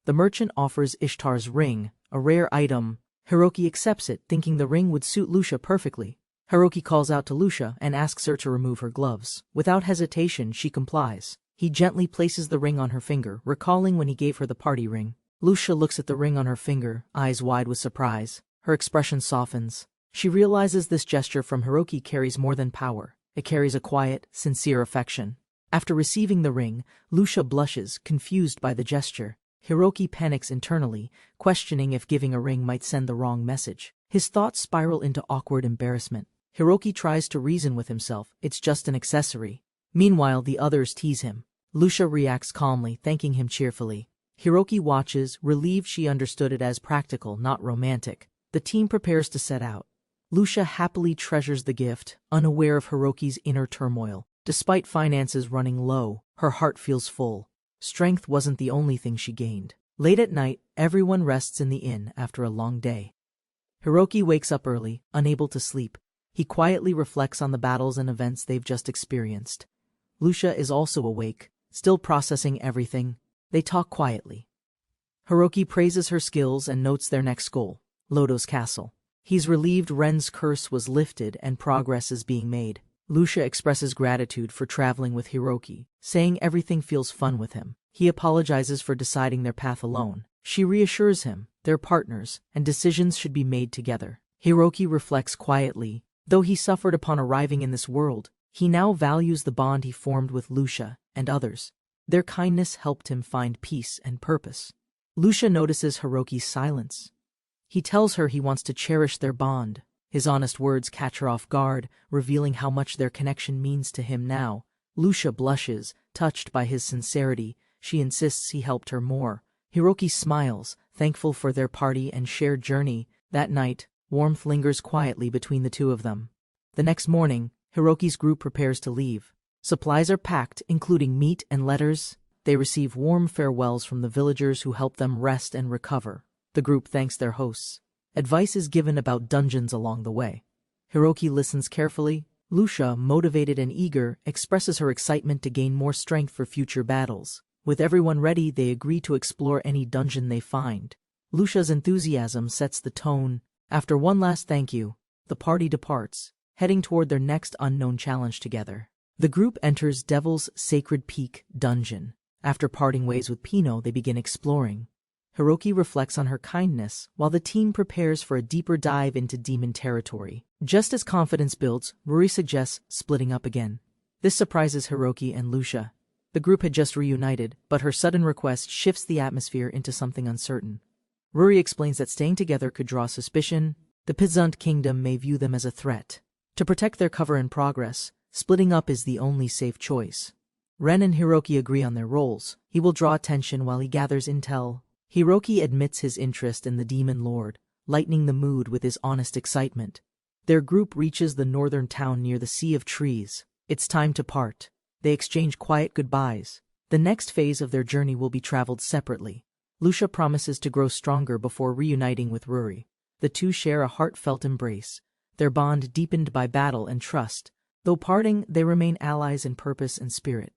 A: The merchant offers Ishtar's ring, a rare item. Hiroki accepts it, thinking the ring would suit Lucia perfectly. Hiroki calls out to Lucia and asks her to remove her gloves. Without hesitation, she complies. He gently places the ring on her finger, recalling when he gave her the party ring. Lucia looks at the ring on her finger, eyes wide with surprise. Her expression softens. She realizes this gesture from Hiroki carries more than power. It carries a quiet, sincere affection. After receiving the ring, Lucia blushes, confused by the gesture. Hiroki panics internally, questioning if giving a ring might send the wrong message. His thoughts spiral into awkward embarrassment. Hiroki tries to reason with himself, it's just an accessory. Meanwhile, the others tease him. Lucia reacts calmly, thanking him cheerfully. Hiroki watches, relieved she understood it as practical, not romantic. The team prepares to set out. Lucia happily treasures the gift, unaware of Hiroki's inner turmoil. Despite finances running low, her heart feels full. Strength wasn't the only thing she gained. Late at night, everyone rests in the inn after a long day. Hiroki wakes up early, unable to sleep. He quietly reflects on the battles and events they've just experienced. Lucia is also awake, still processing everything. They talk quietly. Hiroki praises her skills and notes their next goal, Lodo's castle. He's relieved Ren's curse was lifted and progress is being made. Lucia expresses gratitude for traveling with Hiroki, saying everything feels fun with him. He apologizes for deciding their path alone. She reassures him, they're partners, and decisions should be made together. Hiroki reflects quietly. Though he suffered upon arriving in this world, he now values the bond he formed with Lucia and others. Their kindness helped him find peace and purpose. Lucia notices Hiroki's silence. He tells her he wants to cherish their bond. His honest words catch her off guard, revealing how much their connection means to him now. Lucia blushes, touched by his sincerity. She insists he helped her more. Hiroki smiles, thankful for their party and shared journey. That night, warmth lingers quietly between the two of them. The next morning, Hiroki's group prepares to leave. Supplies are packed, including meat and letters. They receive warm farewells from the villagers who help them rest and recover. The group thanks their hosts. Advice is given about dungeons along the way. Hiroki listens carefully. Lucia, motivated and eager, expresses her excitement to gain more strength for future battles. With everyone ready, they agree to explore any dungeon they find. Lucia's enthusiasm sets the tone. After one last thank you, the party departs, heading toward their next unknown challenge together. The group enters Devil's Sacred Peak dungeon. After parting ways with Pino, they begin exploring. Hiroki reflects on her kindness, while the team prepares for a deeper dive into demon territory. Just as confidence builds, Ruri suggests splitting up again. This surprises Hiroki and Lucia. The group had just reunited, but her sudden request shifts the atmosphere into something uncertain. Ruri explains that staying together could draw suspicion. The Peasant Kingdom may view them as a threat. To protect their cover and progress, splitting up is the only safe choice. Ren and Hiroki agree on their roles. He will draw attention while he gathers intel. Hiroki admits his interest in the Demon Lord, lightening the mood with his honest excitement. Their group reaches the northern town near the Sea of Trees. It's time to part. They exchange quiet goodbyes. The next phase of their journey will be traveled separately. Lucia promises to grow stronger before reuniting with Ruri. The two share a heartfelt embrace, their bond deepened by battle and trust. Though parting, they remain allies in purpose and spirit.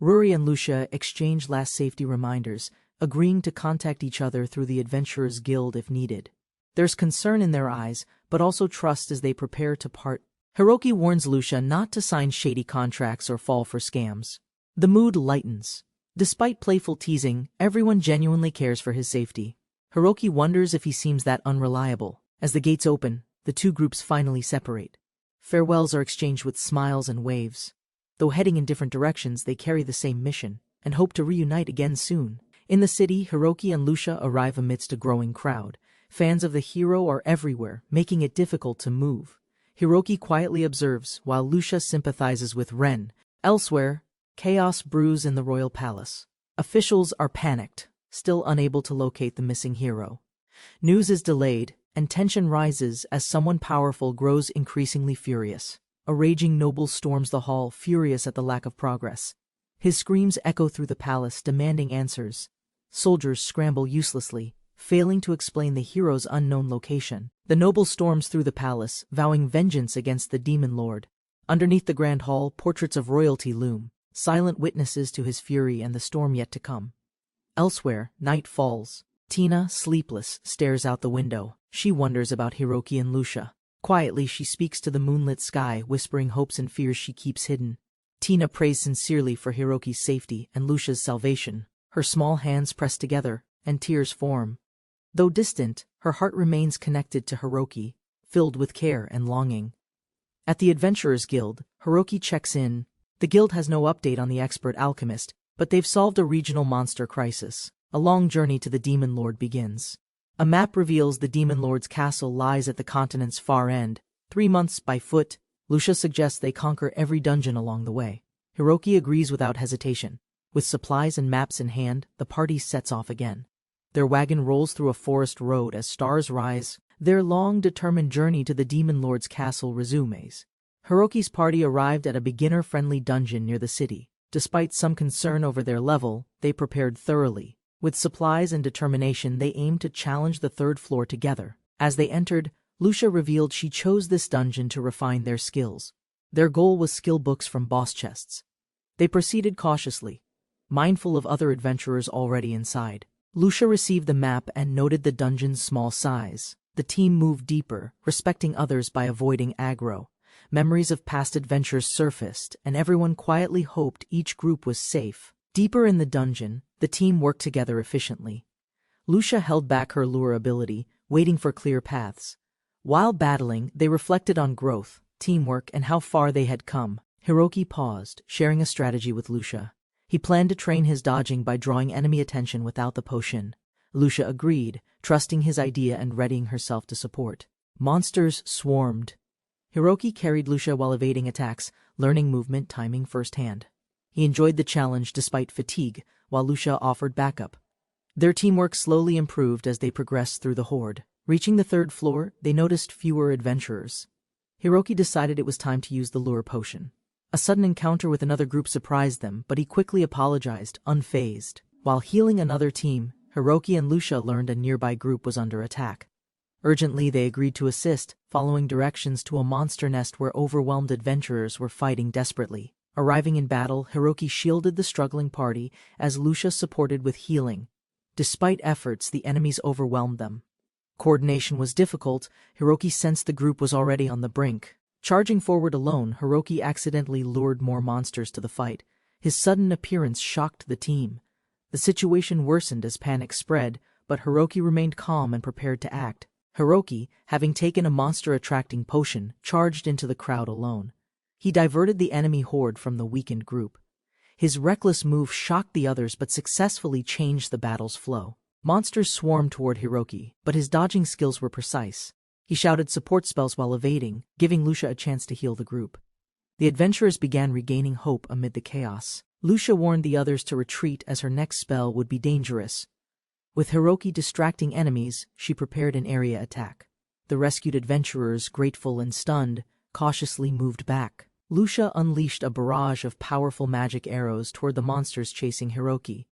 A: Ruri and Lucia exchange last safety reminders, agreeing to contact each other through the Adventurers Guild if needed. There's concern in their eyes, but also trust as they prepare to part. Hiroki warns Lucia not to sign shady contracts or fall for scams. The mood lightens. Despite playful teasing, everyone genuinely cares for his safety. Hiroki wonders if he seems that unreliable. As the gates open, the two groups finally separate. Farewells are exchanged with smiles and waves. Though heading in different directions, they carry the same mission and hope to reunite again soon. In the city, Hiroki and Lucia arrive amidst a growing crowd. Fans of the hero are everywhere, making it difficult to move. Hiroki quietly observes, while Lucia sympathizes with Ren. Elsewhere, chaos brews in the royal palace. Officials are panicked, still unable to locate the missing hero. News is delayed, and tension rises as someone powerful grows increasingly furious. A raging noble storms the hall, furious at the lack of progress. His screams echo through the palace, demanding answers. Soldiers scramble uselessly, failing to explain the hero's unknown location. The noble storms through the palace, vowing vengeance against the Demon Lord. Underneath the grand hall, portraits of royalty loom, silent witnesses to his fury and the storm yet to come. Elsewhere, night falls. Tina, sleepless, stares out the window. She wonders about Hiroki and Lucia. Quietly, she speaks to the moonlit sky, whispering hopes and fears she keeps hidden. Tina prays sincerely for Hiroki's safety and Lucia's salvation. Her small hands press together, and tears form. Though distant, her heart remains connected to Hiroki, filled with care and longing. At the Adventurers Guild, Hiroki checks in. The guild has no update on the expert alchemist, but they've solved a regional monster crisis. A long journey to the Demon Lord begins. A map reveals the Demon Lord's castle lies at the continent's far end. 3 months by foot. Lucia suggests they conquer every dungeon along the way. Hiroki agrees without hesitation. With supplies and maps in hand, the party sets off again. Their wagon rolls through a forest road as stars rise. Their long, determined journey to the Demon Lord's castle resumes. Hiroki's party arrived at a beginner-friendly dungeon near the city. Despite some concern over their level, they prepared thoroughly. With supplies and determination, they aimed to challenge the third floor together. As they entered, Lucia revealed she chose this dungeon to refine their skills. Their goal was skill books from boss chests. They proceeded cautiously, mindful of other adventurers already inside. Lucia received the map and noted the dungeon's small size. The team moved deeper, respecting others by avoiding aggro. Memories of past adventures surfaced, and everyone quietly hoped each group was safe. Deeper in the dungeon, the team worked together efficiently. Lucia held back her lure ability, waiting for clear paths. While battling, they reflected on growth, teamwork, and how far they had come. Hiroki paused, sharing a strategy with Lucia. He planned to train his dodging by drawing enemy attention without the potion. Lucia agreed, trusting his idea and readying herself to support. Monsters swarmed. Hiroki carried Lucia while evading attacks, learning movement timing firsthand. He enjoyed the challenge despite fatigue, while Lucia offered backup. Their teamwork slowly improved as they progressed through the horde. Reaching the third floor, they noticed fewer adventurers. Hiroki decided it was time to use the lure potion. A sudden encounter with another group surprised them, but he quickly apologized, unfazed. While healing another team, Hiroki and Lucia learned a nearby group was under attack. Urgently, they agreed to assist, following directions to a monster nest where overwhelmed adventurers were fighting desperately. Arriving in battle, Hiroki shielded the struggling party as Lucia supported with healing. Despite efforts, the enemies overwhelmed them. Coordination was difficult. Hiroki sensed the group was already on the brink. Charging forward alone, Hiroki accidentally lured more monsters to the fight. His sudden appearance shocked the team. The situation worsened as panic spread, but Hiroki remained calm and prepared to act. Hiroki, having taken a monster-attracting potion, charged into the crowd alone. He diverted the enemy horde from the weakened group. His reckless move shocked the others but successfully changed the battle's flow. Monsters swarmed toward Hiroki, but his dodging skills were precise. He shouted support spells while evading, giving Lucia a chance to heal the group. The adventurers began regaining hope amid the chaos. Lucia warned the others to retreat as her next spell would be dangerous. With Hiroki distracting enemies, she prepared an area attack. The rescued adventurers, grateful and stunned, cautiously moved back. Lucia unleashed a barrage of powerful magic arrows toward the monsters chasing Hiroki.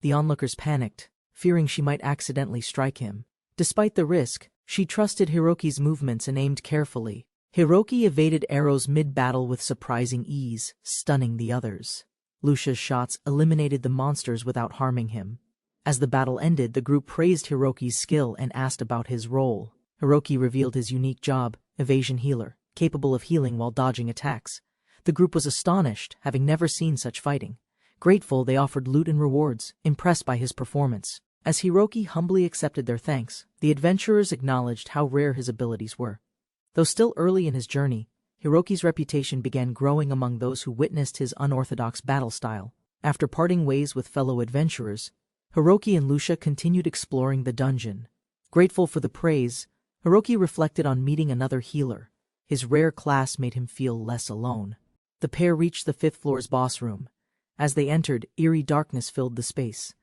A: The onlookers panicked, fearing she might accidentally strike him. Despite the risk, she trusted Hiroki's movements and aimed carefully. Hiroki evaded arrows mid-battle with surprising ease, stunning the others. Lucia's shots eliminated the monsters without harming him. As the battle ended, the group praised Hiroki's skill and asked about his role. Hiroki revealed his unique job, Evasion healer, capable of healing while dodging attacks. The group was astonished, having never seen such fighting. Grateful, they offered loot and rewards, impressed by his performance. As Hiroki humbly accepted their thanks, the adventurers acknowledged how rare his abilities were. Though still early in his journey, Hiroki's reputation began growing among those who witnessed his unorthodox battle style. After parting ways with fellow adventurers, Hiroki and Lucia continued exploring the dungeon. Grateful for the praise, Hiroki reflected on meeting another healer. His rare class made him feel less alone. The pair reached the fifth floor's boss room. As they entered, eerie darkness filled the space.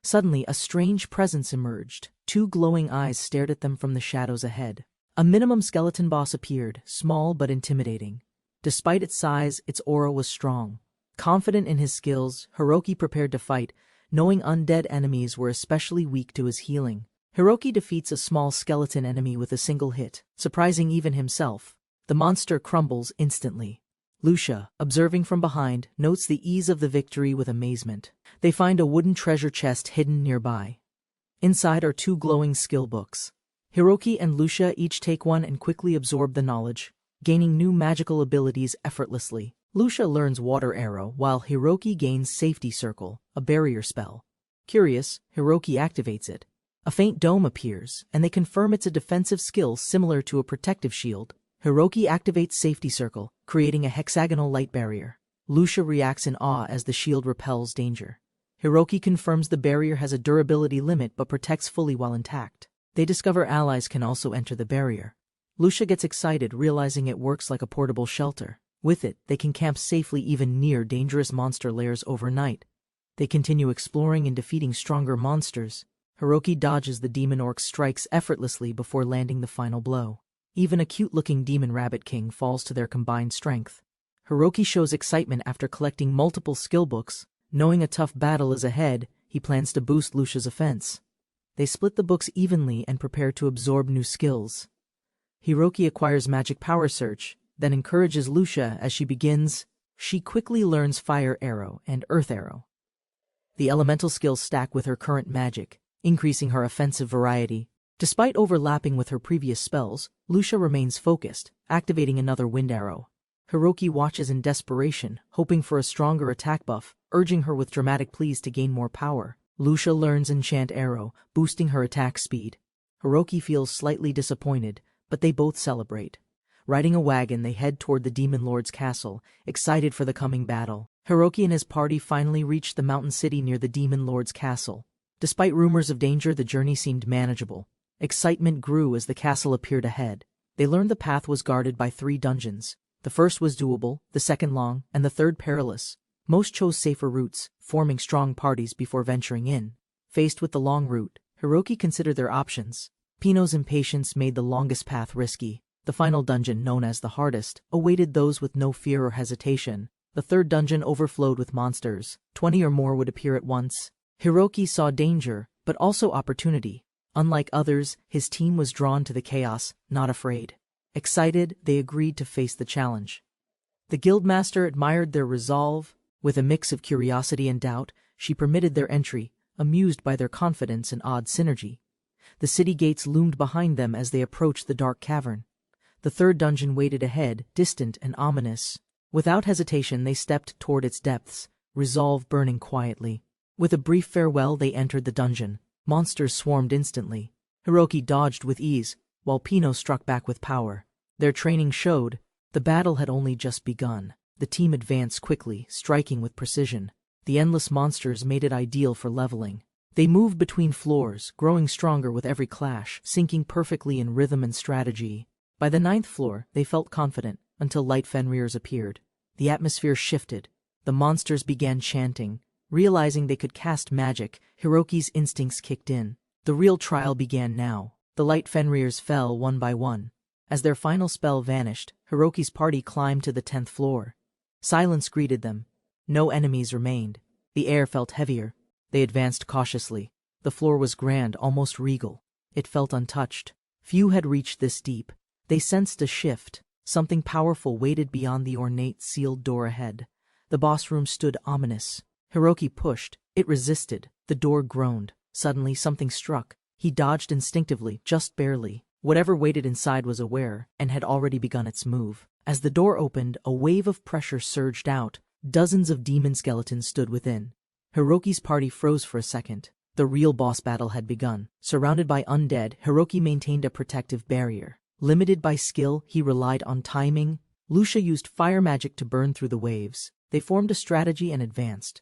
A: Suddenly, a strange presence emerged. Two glowing eyes stared at them from the shadows ahead. A minimum skeleton boss appeared, small but intimidating. Despite its size, its aura was strong. Confident in his skills, Hiroki prepared to fight, knowing undead enemies were especially weak to his healing. Hiroki defeats a small skeleton enemy with a single hit, surprising even himself. The monster crumbles instantly. Lucia, observing from behind, notes the ease of the victory with amazement. They find a wooden treasure chest hidden nearby. Inside are two glowing skill books. Hiroki and Lucia each take one and quickly absorb the knowledge, gaining new magical abilities effortlessly. Lucia learns Water Arrow, while Hiroki gains Safety Circle, a barrier spell. Curious, Hiroki activates it. A faint dome appears, and they confirm it's a defensive skill similar to a protective shield. Hiroki activates Safety Circle, creating a hexagonal light barrier. Lucia reacts in awe as the shield repels danger. Hiroki confirms the barrier has a durability limit but protects fully while intact. They discover allies can also enter the barrier. Lucia gets excited, realizing it works like a portable shelter. With it, they can camp safely even near dangerous monster lairs overnight. They continue exploring and defeating stronger monsters. Hiroki dodges the demon orc's strikes effortlessly before landing the final blow. Even a cute-looking demon rabbit king falls to their combined strength. Hiroki shows excitement after collecting multiple skill books. Knowing a tough battle is ahead, he plans to boost Lucia's offense. They split the books evenly and prepare to absorb new skills. Hiroki acquires Magic Power Search, then encourages Lucia as she begins. She quickly learns Fire Arrow and Earth Arrow. The elemental skills stack with her current magic, increasing her offensive variety. Despite overlapping with her previous spells, Lucia remains focused, activating another Wind Arrow. Hiroki watches in desperation, hoping for a stronger attack buff, urging her with dramatic pleas to gain more power. Lucia learns Enchant Arrow, boosting her attack speed. Hiroki feels slightly disappointed, but they both celebrate. Riding a wagon, they head toward the Demon Lord's castle, excited for the coming battle. Hiroki and his party finally reach the mountain city near the Demon Lord's castle. Despite rumors of danger, the journey seemed manageable. Excitement grew as the castle appeared ahead. They learned the path was guarded by 3 dungeons. The first was doable, the second long, and the third perilous. Most chose safer routes, forming strong parties before venturing in. Faced with the long route, Hiroki considered their options. Pino's impatience made the longest path risky. The final dungeon, known as the hardest, awaited those with no fear or hesitation. The third dungeon overflowed with monsters. 20 or more would appear at once. Hiroki saw danger, but also opportunity. Unlike others, his team was drawn to the chaos, not afraid. Excited, they agreed to face the challenge. The guildmaster admired their resolve. With a mix of curiosity and doubt, she permitted their entry, amused by their confidence and odd synergy. The city gates loomed behind them as they approached the dark cavern. The third dungeon waited ahead, distant and ominous. Without hesitation, they stepped toward its depths, resolve burning quietly. With a brief farewell, they entered the dungeon. Monsters swarmed instantly. Hiroki dodged with ease, while Pino struck back with power. Their training showed. The battle had only just begun. The team advanced quickly, striking with precision. The endless monsters made it ideal for leveling. They moved between floors, growing stronger with every clash, syncing perfectly in rhythm and strategy. By the 9th floor, they felt confident, until light Fenrir's appeared. The atmosphere shifted. The monsters began chanting. Realizing they could cast magic, Hiroki's instincts kicked in. The real trial began now. The light Fenrir's fell one by one. As their final spell vanished, Hiroki's party climbed to the 10th floor. Silence greeted them. No enemies remained. The air felt heavier. They advanced cautiously. The floor was grand, almost regal. It felt untouched. Few had reached this deep. They sensed a shift. Something powerful waited beyond the ornate sealed door ahead. The boss room stood ominous. Hiroki pushed. It resisted. The door groaned. Suddenly something struck. He dodged instinctively, just barely. Whatever waited inside was aware, and had already begun its move. As the door opened, a wave of pressure surged out. Dozens of demon skeletons stood within. Hiroki's party froze for a second. The real boss battle had begun. Surrounded by undead, Hiroki maintained a protective barrier. Limited by skill, he relied on timing. Lucia used fire magic to burn through the waves. They formed a strategy and advanced.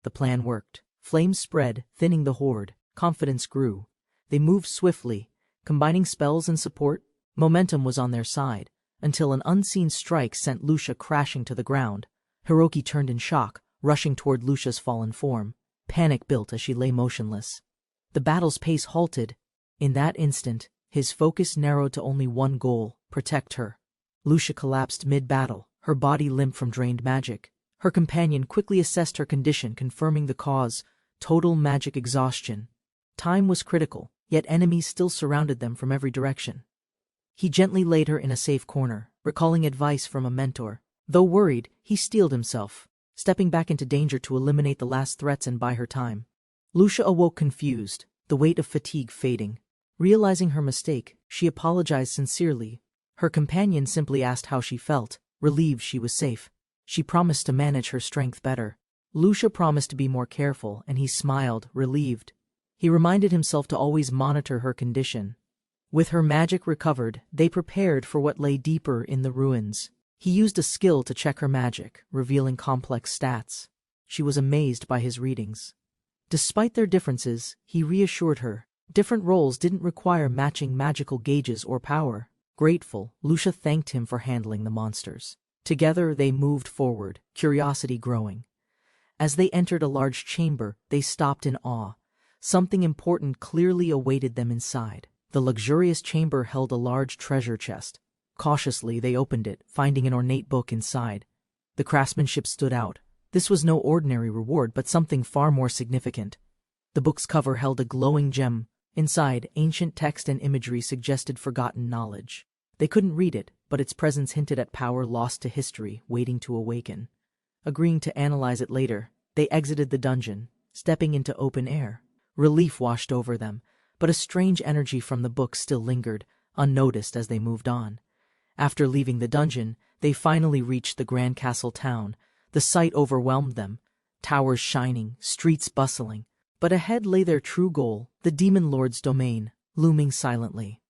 A: The plan worked. Flames spread, thinning the horde. Confidence grew. They moved swiftly, combining spells and support. Momentum was on their side, until an unseen strike sent Lucia crashing to the ground. Hiroki turned in shock, rushing toward Lucia's fallen form. Panic built as she lay motionless. The battle's pace halted. In that instant, his focus narrowed to only one goal: protect her. Lucia collapsed mid-battle, her body limp from drained magic. Her companion quickly assessed her condition, confirming the cause: total magic exhaustion. Time was critical, yet enemies still surrounded them from every direction. He gently laid her in a safe corner, recalling advice from a mentor. Though worried, he steeled himself, stepping back into danger to eliminate the last threats and buy her time. Lucia awoke confused, the weight of fatigue fading. Realizing her mistake, she apologized sincerely. Her companion simply asked how she felt, relieved she was safe. She promised to manage her strength better. Lucia promised to be more careful, and he smiled, relieved. He reminded himself to always monitor her condition. With her magic recovered, they prepared for what lay deeper in the ruins. He used a skill to check her magic, revealing complex stats. She was amazed by his readings. Despite their differences, he reassured her. Different roles didn't require matching magical gauges or power. Grateful, Lucia thanked him for handling the monsters. Together they moved forward, curiosity growing. As they entered a large chamber, they stopped in awe. Something important clearly awaited them inside. The luxurious chamber held a large treasure chest. Cautiously, they opened it, finding an ornate book inside. The craftsmanship stood out. This was no ordinary reward, but something far more significant. The book's cover held a glowing gem. Inside, ancient text and imagery suggested forgotten knowledge. They couldn't read it, but its presence hinted at power lost to history, waiting to awaken. Agreeing to analyze it later, they exited the dungeon, stepping into open air. Relief washed over them, but a strange energy from the book still lingered, unnoticed as they moved on. After leaving the dungeon, they finally reached the Grand Castle town. The sight overwhelmed them, towers shining, streets bustling. But ahead lay their true goal, the Demon Lord's domain, looming silently.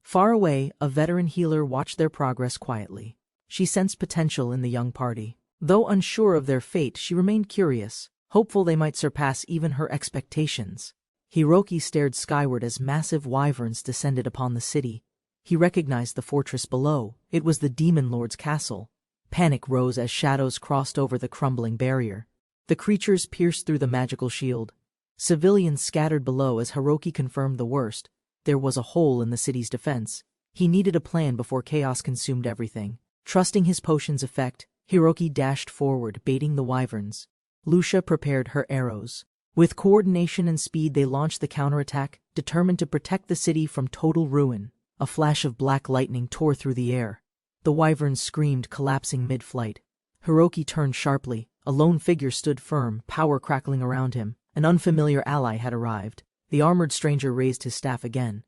A: Far away, a veteran healer watched their progress quietly. She sensed potential in the young party. Though unsure of their fate, she remained curious, hopeful they might surpass even her expectations. Hiroki stared skyward as massive wyverns descended upon the city. He recognized the fortress below. It was the Demon Lord's castle. Panic rose as shadows crossed over the crumbling barrier. The creatures pierced through the magical shield. Civilians scattered below as Hiroki confirmed the worst. There was a hole in the city's defense. He needed a plan before chaos consumed everything. Trusting his potion's effect, Hiroki dashed forward, baiting the wyverns. Lucia prepared her arrows. With coordination and speed they launched the counterattack, determined to protect the city from total ruin. A flash of black lightning tore through the air. The wyverns screamed, collapsing mid-flight. Hiroki turned sharply. A lone figure stood firm, power crackling around him. An unfamiliar ally had arrived. The armored stranger raised his staff again.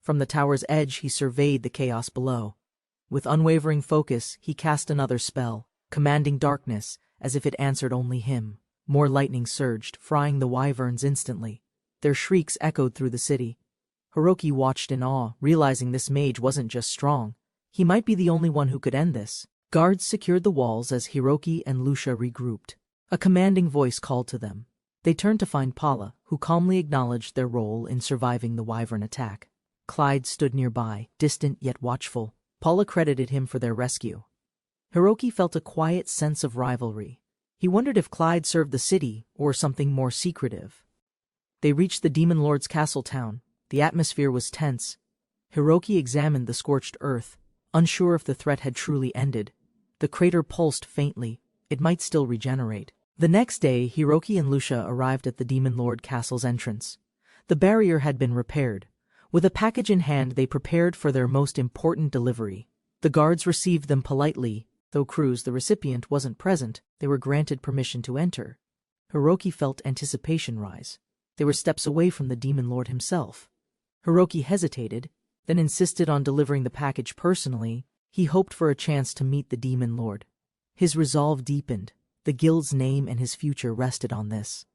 A: From the tower's edge he surveyed the chaos below. With unwavering focus, he cast another spell, commanding darkness, as if it answered only him. More lightning surged, frying the wyverns instantly. Their shrieks echoed through the city. Hiroki watched in awe, realizing this mage wasn't just strong. He might be the only one who could end this. Guards secured the walls as Hiroki and Lucia regrouped. A commanding voice called to them. They turned to find Paula, who calmly acknowledged their role in surviving the wyvern attack. Clyde stood nearby, distant yet watchful. Paula credited him for their rescue. Hiroki felt a quiet sense of rivalry. He wondered if Clyde served the city or something more secretive. They reached the Demon Lord's castle town. The atmosphere was tense. Hiroki examined the scorched earth, unsure if the threat had truly ended. The crater pulsed faintly. It might still regenerate. The next day, Hiroki and Lucia arrived at the Demon Lord Castle's entrance. The barrier had been repaired. With a package in hand, they prepared for their most important delivery. The guards received them politely. Though Cruz, the recipient, wasn't present, they were granted permission to enter. Hiroki felt anticipation rise. They were steps away from the Demon Lord himself. Hiroki hesitated, then insisted on delivering the package personally. He hoped for a chance to meet the Demon Lord. His resolve deepened. The guild's name and his future rested on this.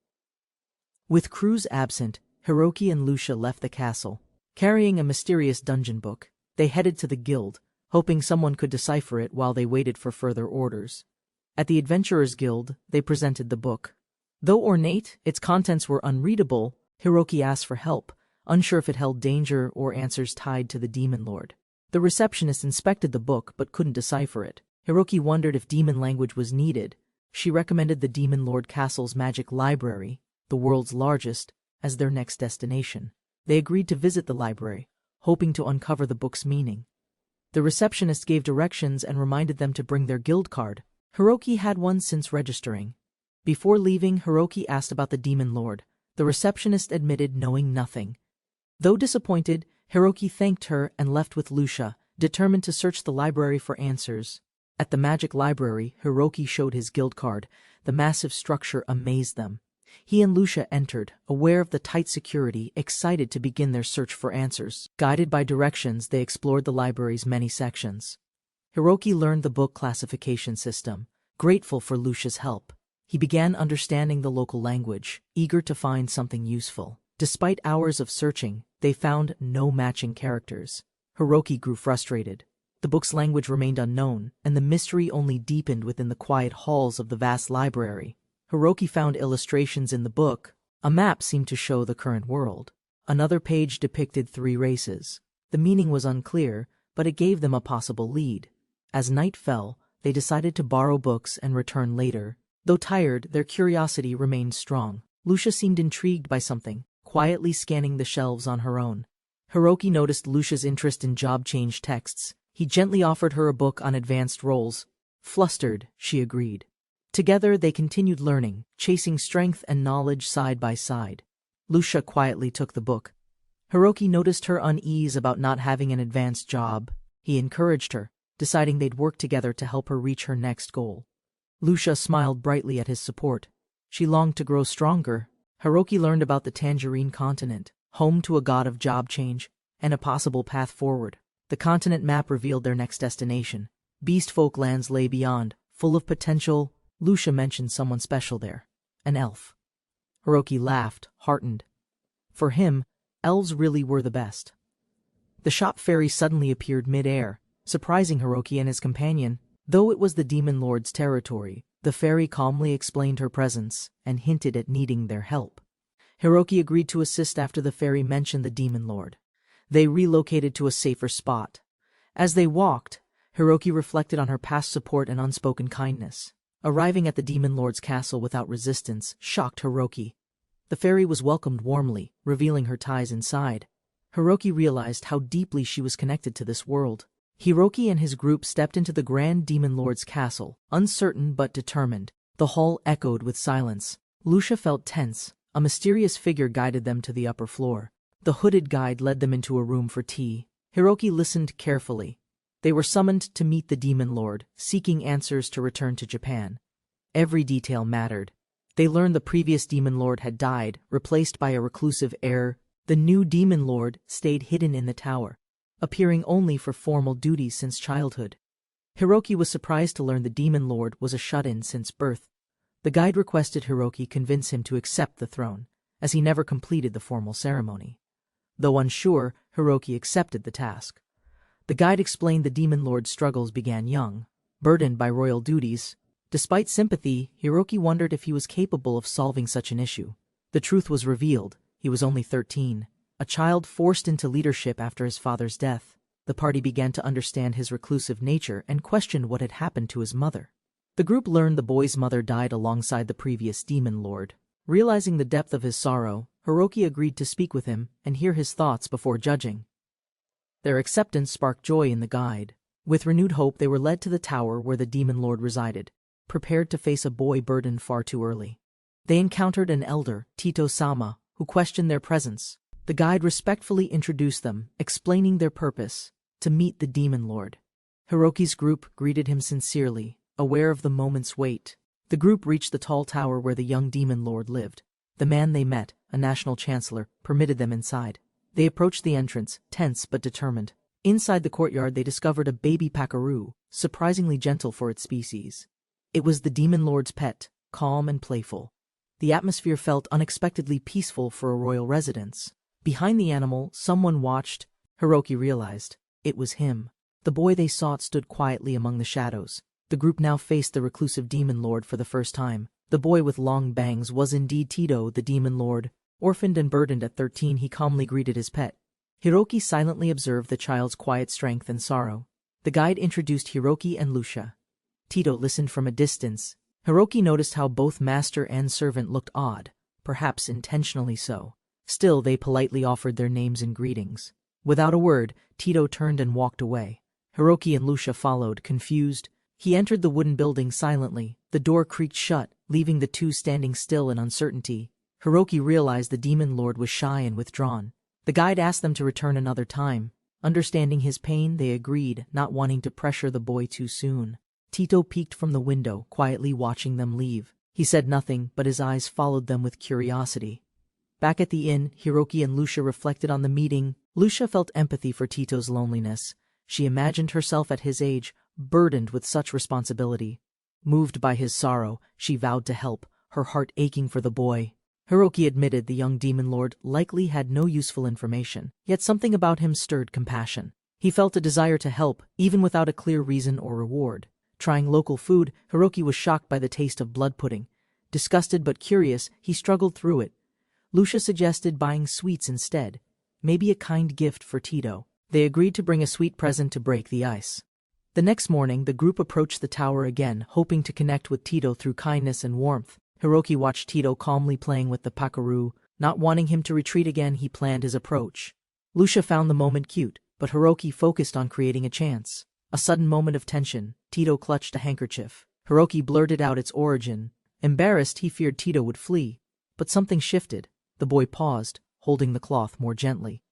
A: With Cruz absent, Hiroki and Lucia left the castle. Carrying a mysterious dungeon book, they headed to the guild, hoping someone could decipher it while they waited for further orders. At the Adventurers Guild, they presented the book. Though ornate, its contents were unreadable. Hiroki asked for help, unsure if it held danger or answers tied to the Demon Lord. The receptionist inspected the book but couldn't decipher it. Hiroki wondered if demon language was needed. She recommended the Demon Lord Castle's magic library, the world's largest, as their next destination. They agreed to visit the library, hoping to uncover the book's meaning. The receptionist gave directions and reminded them to bring their guild card. Hiroki had one since registering. Before leaving, Hiroki asked about the Demon Lord. The receptionist admitted knowing nothing. Though disappointed, Hiroki thanked her and left with Lucia, determined to search the library for answers. At the magic library, Hiroki showed his guild card. The massive structure amazed them. He and Lucia entered, aware of the tight security, excited to begin their search for answers. Guided by directions, they explored the library's many sections. Hiroki learned the book classification system, grateful for Lucia's help. He began understanding the local language, eager to find something useful. Despite hours of searching, they found no matching characters. Hiroki grew frustrated. The book's language remained unknown, and the mystery only deepened within the quiet halls of the vast library. Hiroki found illustrations in the book. A map seemed to show the current world. Another page depicted 3 races. The meaning was unclear, but it gave them a possible lead. As night fell, they decided to borrow books and return later. Though tired, their curiosity remained strong. Lucia seemed intrigued by something, quietly scanning the shelves on her own. Hiroki noticed Lucia's interest in job change texts. He gently offered her a book on advanced roles. Flustered, she agreed. Together they continued learning, chasing strength and knowledge side by side. Lucia quietly took the book. Hiroki noticed her unease about not having an advanced job. He encouraged her, deciding they'd work together to help her reach her next goal. Lucia smiled brightly at his support. She longed to grow stronger. Hiroki learned about the Tangerine continent, home to a god of job change, and a possible path forward. The continent map revealed their next destination. Beast folk lands lay beyond, full of potential. Lucia mentioned someone special there, an elf. Hiroki laughed, heartened. For him, elves really were the best. The shop fairy suddenly appeared mid-air, surprising Hiroki and his companion. Though it was the Demon Lord's territory, the fairy calmly explained her presence and hinted at needing their help. Hiroki agreed to assist after the fairy mentioned the Demon Lord. They relocated to a safer spot. As they walked, Hiroki reflected on her past support and unspoken kindness. Arriving at the Demon Lord's castle without resistance shocked Hiroki. The fairy was welcomed warmly, revealing her ties inside. Hiroki realized how deeply she was connected to this world. Hiroki and his group stepped into the Grand Demon Lord's castle, uncertain but determined. The hall echoed with silence. Lucia felt tense. A mysterious figure guided them to the upper floor. The hooded guide led them into a room for tea. Hiroki listened carefully. They were summoned to meet the Demon Lord, seeking answers to return to Japan. Every detail mattered. They learned the previous Demon Lord had died, replaced by a reclusive heir. The new Demon Lord stayed hidden in the tower, appearing only for formal duties since childhood. Hiroki was surprised to learn the Demon Lord was a shut-in since birth. The guide requested Hiroki convince him to accept the throne, as he never completed the formal ceremony. Though unsure, Hiroki accepted the task. The guide explained the Demon Lord's struggles began young, burdened by royal duties. Despite sympathy, Hiroki wondered if he was capable of solving such an issue. The truth was revealed. He was only 13, a child forced into leadership after his father's death. The party began to understand his reclusive nature and questioned what had happened to his mother. The group learned the boy's mother died alongside the previous Demon Lord. Realizing the depth of his sorrow, Hiroki agreed to speak with him and hear his thoughts before judging. Their acceptance sparked joy in the guide. With renewed hope, they were led to the tower where the Demon Lord resided, prepared to face a boy burdened far too early. They encountered an elder, Tito-sama, who questioned their presence. The guide respectfully introduced them, explaining their purpose, to meet the Demon Lord. Hiroki's group greeted him sincerely, aware of the moment's weight. The group reached the tall tower where the young Demon Lord lived. The man they met, a national chancellor, permitted them inside. They approached the entrance, tense but determined. Inside the courtyard they discovered a baby pacaroo, surprisingly gentle for its species. It was the Demon Lord's pet, calm and playful. The atmosphere felt unexpectedly peaceful for a royal residence. Behind the animal, someone watched. Hiroki realized. It was him. The boy they sought stood quietly among the shadows. The group now faced the reclusive Demon Lord for the first time. The boy with long bangs was indeed Tito, the Demon Lord. Orphaned and burdened at 13, he calmly greeted his pet. Hiroki silently observed the child's quiet strength and sorrow. The guide introduced Hiroki and Lucia. Tito listened from a distance. Hiroki noticed how both master and servant looked odd, perhaps intentionally so. Still, they politely offered their names and greetings. Without a word, Tito turned and walked away. Hiroki and Lucia followed, confused. He entered the wooden building silently. The door creaked shut, leaving the two standing still in uncertainty. Hiroki realized the Demon Lord was shy and withdrawn. The guide asked them to return another time. Understanding his pain, they agreed, not wanting to pressure the boy too soon. Tito peeked from the window, quietly watching them leave. He said nothing, but his eyes followed them with curiosity. Back at the inn, Hiroki and Lucia reflected on the meeting. Lucia felt empathy for Tito's loneliness. She imagined herself at his age, burdened with such responsibility. Moved by his sorrow, she vowed to help, her heart aching for the boy. Hiroki admitted the young Demon Lord likely had no useful information, yet something about him stirred compassion. He felt a desire to help, even without a clear reason or reward. Trying local food, Hiroki was shocked by the taste of blood pudding. Disgusted but curious, he struggled through it. Lucia suggested buying sweets instead, maybe a kind gift for Tito. They agreed to bring a sweet present to break the ice. The next morning, the group approached the tower again, hoping to connect with Tito through kindness and warmth. Hiroki watched Tito calmly playing with the pacaroo. Not wanting him to retreat again, he planned his approach. Lucia found the moment cute, but Hiroki focused on creating a chance. A sudden moment of tension. Tito clutched a handkerchief. Hiroki blurted out its origin. Embarrassed, he feared Tito would flee. But something shifted. The boy paused, holding the cloth more gently.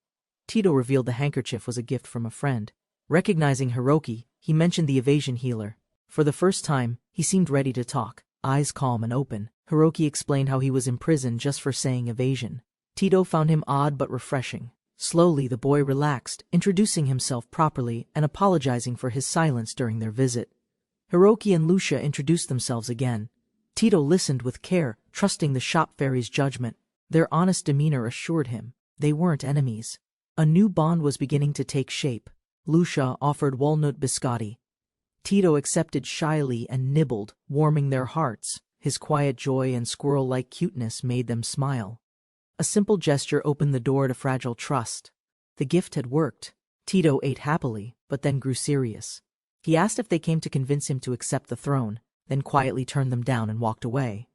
A: Tito revealed the handkerchief was a gift from a friend. Recognizing Hiroki, he mentioned the Evasion healer. For the first time, he seemed ready to talk, eyes calm and open. Hiroki explained how he was imprisoned just for saying Evasion. Tito found him odd but refreshing. Slowly, the boy relaxed, introducing himself properly and apologizing for his silence during their visit. Hiroki and Lucia introduced themselves again. Tito listened with care, trusting the shop fairy's judgment. Their honest demeanor assured him they weren't enemies. A new bond was beginning to take shape. Lucia offered walnut biscotti. Tito accepted shyly and nibbled, warming their hearts. His quiet joy and squirrel-like cuteness made them smile. A simple gesture opened the door to fragile trust. The gift had worked. Tito ate happily, but then grew serious. He asked if they came to convince him to accept the throne, then quietly turned them down and walked away.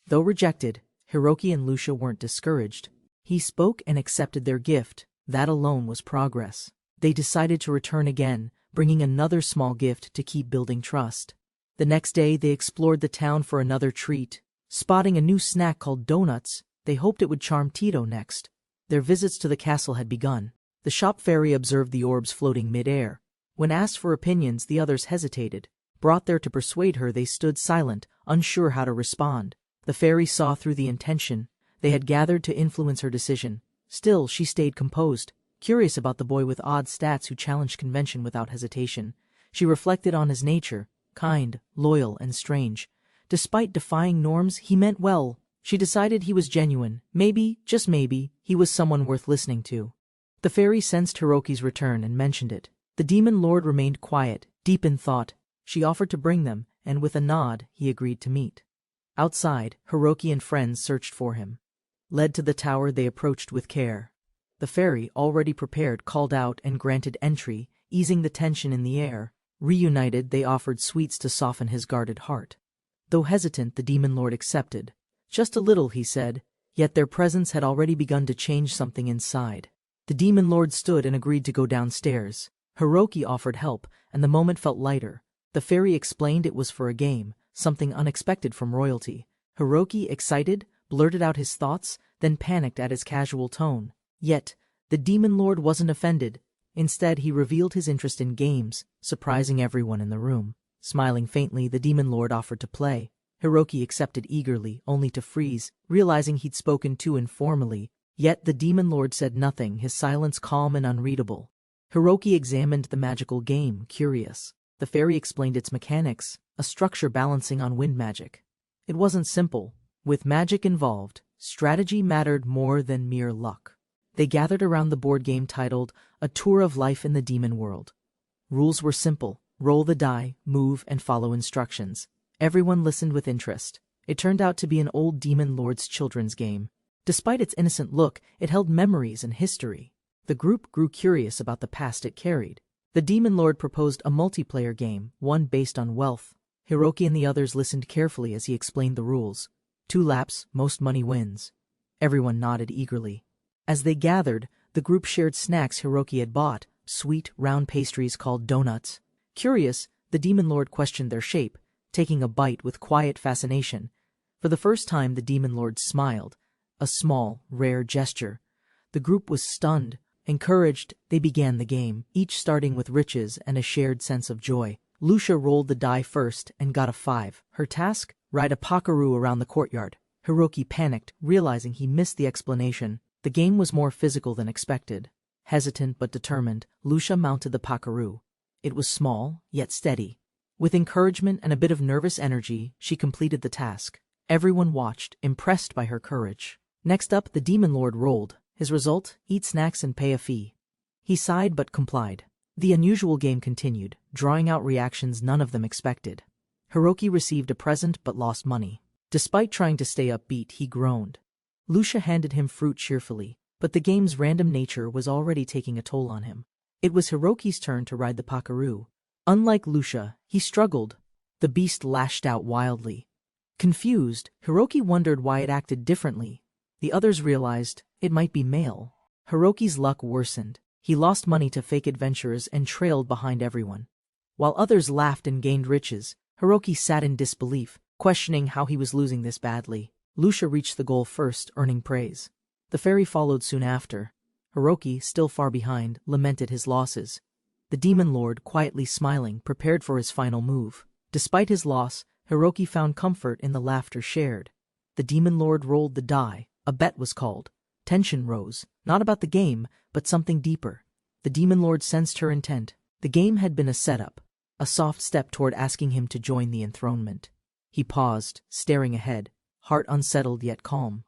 A: Though rejected, Hiroki and Lucia weren't discouraged. He spoke and accepted their gift. That alone was progress. They decided to return again, bringing another small gift to keep building trust. The next day they explored the town for another treat. Spotting a new snack called donuts, they hoped it would charm Tito next. Their visits to the castle had begun. The shop fairy observed the orbs floating mid-air. When asked for opinions, the others hesitated. Brought there to persuade her, they stood silent, unsure how to respond. The fairy saw through the intention. They had gathered to influence her decision. Still, she stayed composed, curious about the boy with odd stats who challenged convention without hesitation. She reflected on his nature, kind, loyal, and strange. Despite defying norms, he meant well. She decided he was genuine. Maybe, just maybe, he was someone worth listening to. The fairy sensed Hiroki's return and mentioned it. The demon lord remained quiet, deep in thought. She offered to bring them, and with a nod, he agreed to meet. Outside, Hiroki and friends searched for him. Led to the tower, they approached with care. The fairy, already prepared, called out and granted entry, easing the tension in the air. Reunited, they offered sweets to soften his guarded heart. Though hesitant, the demon lord accepted. Just a little, he said, yet their presence had already begun to change something inside. The demon lord stood and agreed to go downstairs. Hiroki offered help, and the moment felt lighter. The fairy explained it was for a game, something unexpected from royalty. Hiroki, excited, blurted out his thoughts, then panicked at his casual tone. Yet, the demon lord wasn't offended. Instead, he revealed his interest in games, surprising everyone in the room. Smiling faintly, the demon lord offered to play. Hiroki accepted eagerly, only to freeze, realizing he'd spoken too informally. Yet the demon lord said nothing, his silence calm and unreadable. Hiroki examined the magical game, curious. The fairy explained its mechanics, a structure balancing on wind magic. It wasn't simple. With magic involved, strategy mattered more than mere luck. They gathered around the board game titled A Tour of Life in the Demon World. Rules were simple. Roll the die, move, and follow instructions. Everyone listened with interest. It turned out to be an old demon lord's children's game. Despite its innocent look, it held memories and history. The group grew curious about the past it carried. The demon lord proposed a multiplayer game, one based on wealth. Hiroki and the others listened carefully as he explained the rules. 2 laps, most money wins. Everyone nodded eagerly. As they gathered, the group shared snacks Hiroki had bought, sweet, round pastries called donuts. Curious, the demon lord questioned their shape, taking a bite with quiet fascination. For the first time, the demon lord smiled, a small, rare gesture. The group was stunned. Encouraged, they began the game, each starting with riches and a shared sense of joy. Lucia rolled the die first and got a 5. Her task? Ride a pakaru around the courtyard. Hiroki panicked, realizing he missed the explanation. The game was more physical than expected. Hesitant but determined, Lucia mounted the pakaru. It was small, yet steady. With encouragement and a bit of nervous energy, she completed the task. Everyone watched, impressed by her courage. Next up, the demon lord rolled. His result? Eat snacks and pay a fee. He sighed but complied. The unusual game continued, drawing out reactions none of them expected. Hiroki received a present but lost money. Despite trying to stay upbeat, he groaned. Lucia handed him fruit cheerfully, but the game's random nature was already taking a toll on him. It was Hiroki's turn to ride the pakaru. Unlike Lucia, he struggled. The beast lashed out wildly. Confused, Hiroki wondered why it acted differently. The others realized it might be male. Hiroki's luck worsened. He lost money to fake adventurers and trailed behind everyone. While others laughed and gained riches, Hiroki sat in disbelief, questioning how he was losing this badly. Lucia reached the goal first, earning praise. The fairy followed soon after. Hiroki, still far behind, lamented his losses. The demon lord, quietly smiling, prepared for his final move. Despite his loss, Hiroki found comfort in the laughter shared. The demon lord rolled the die. A bet was called. Tension rose, not about the game, but something deeper. The demon lord sensed her intent. The game had been a setup, a soft step toward asking him to join the enthronement. He paused, staring ahead, heart unsettled yet calm.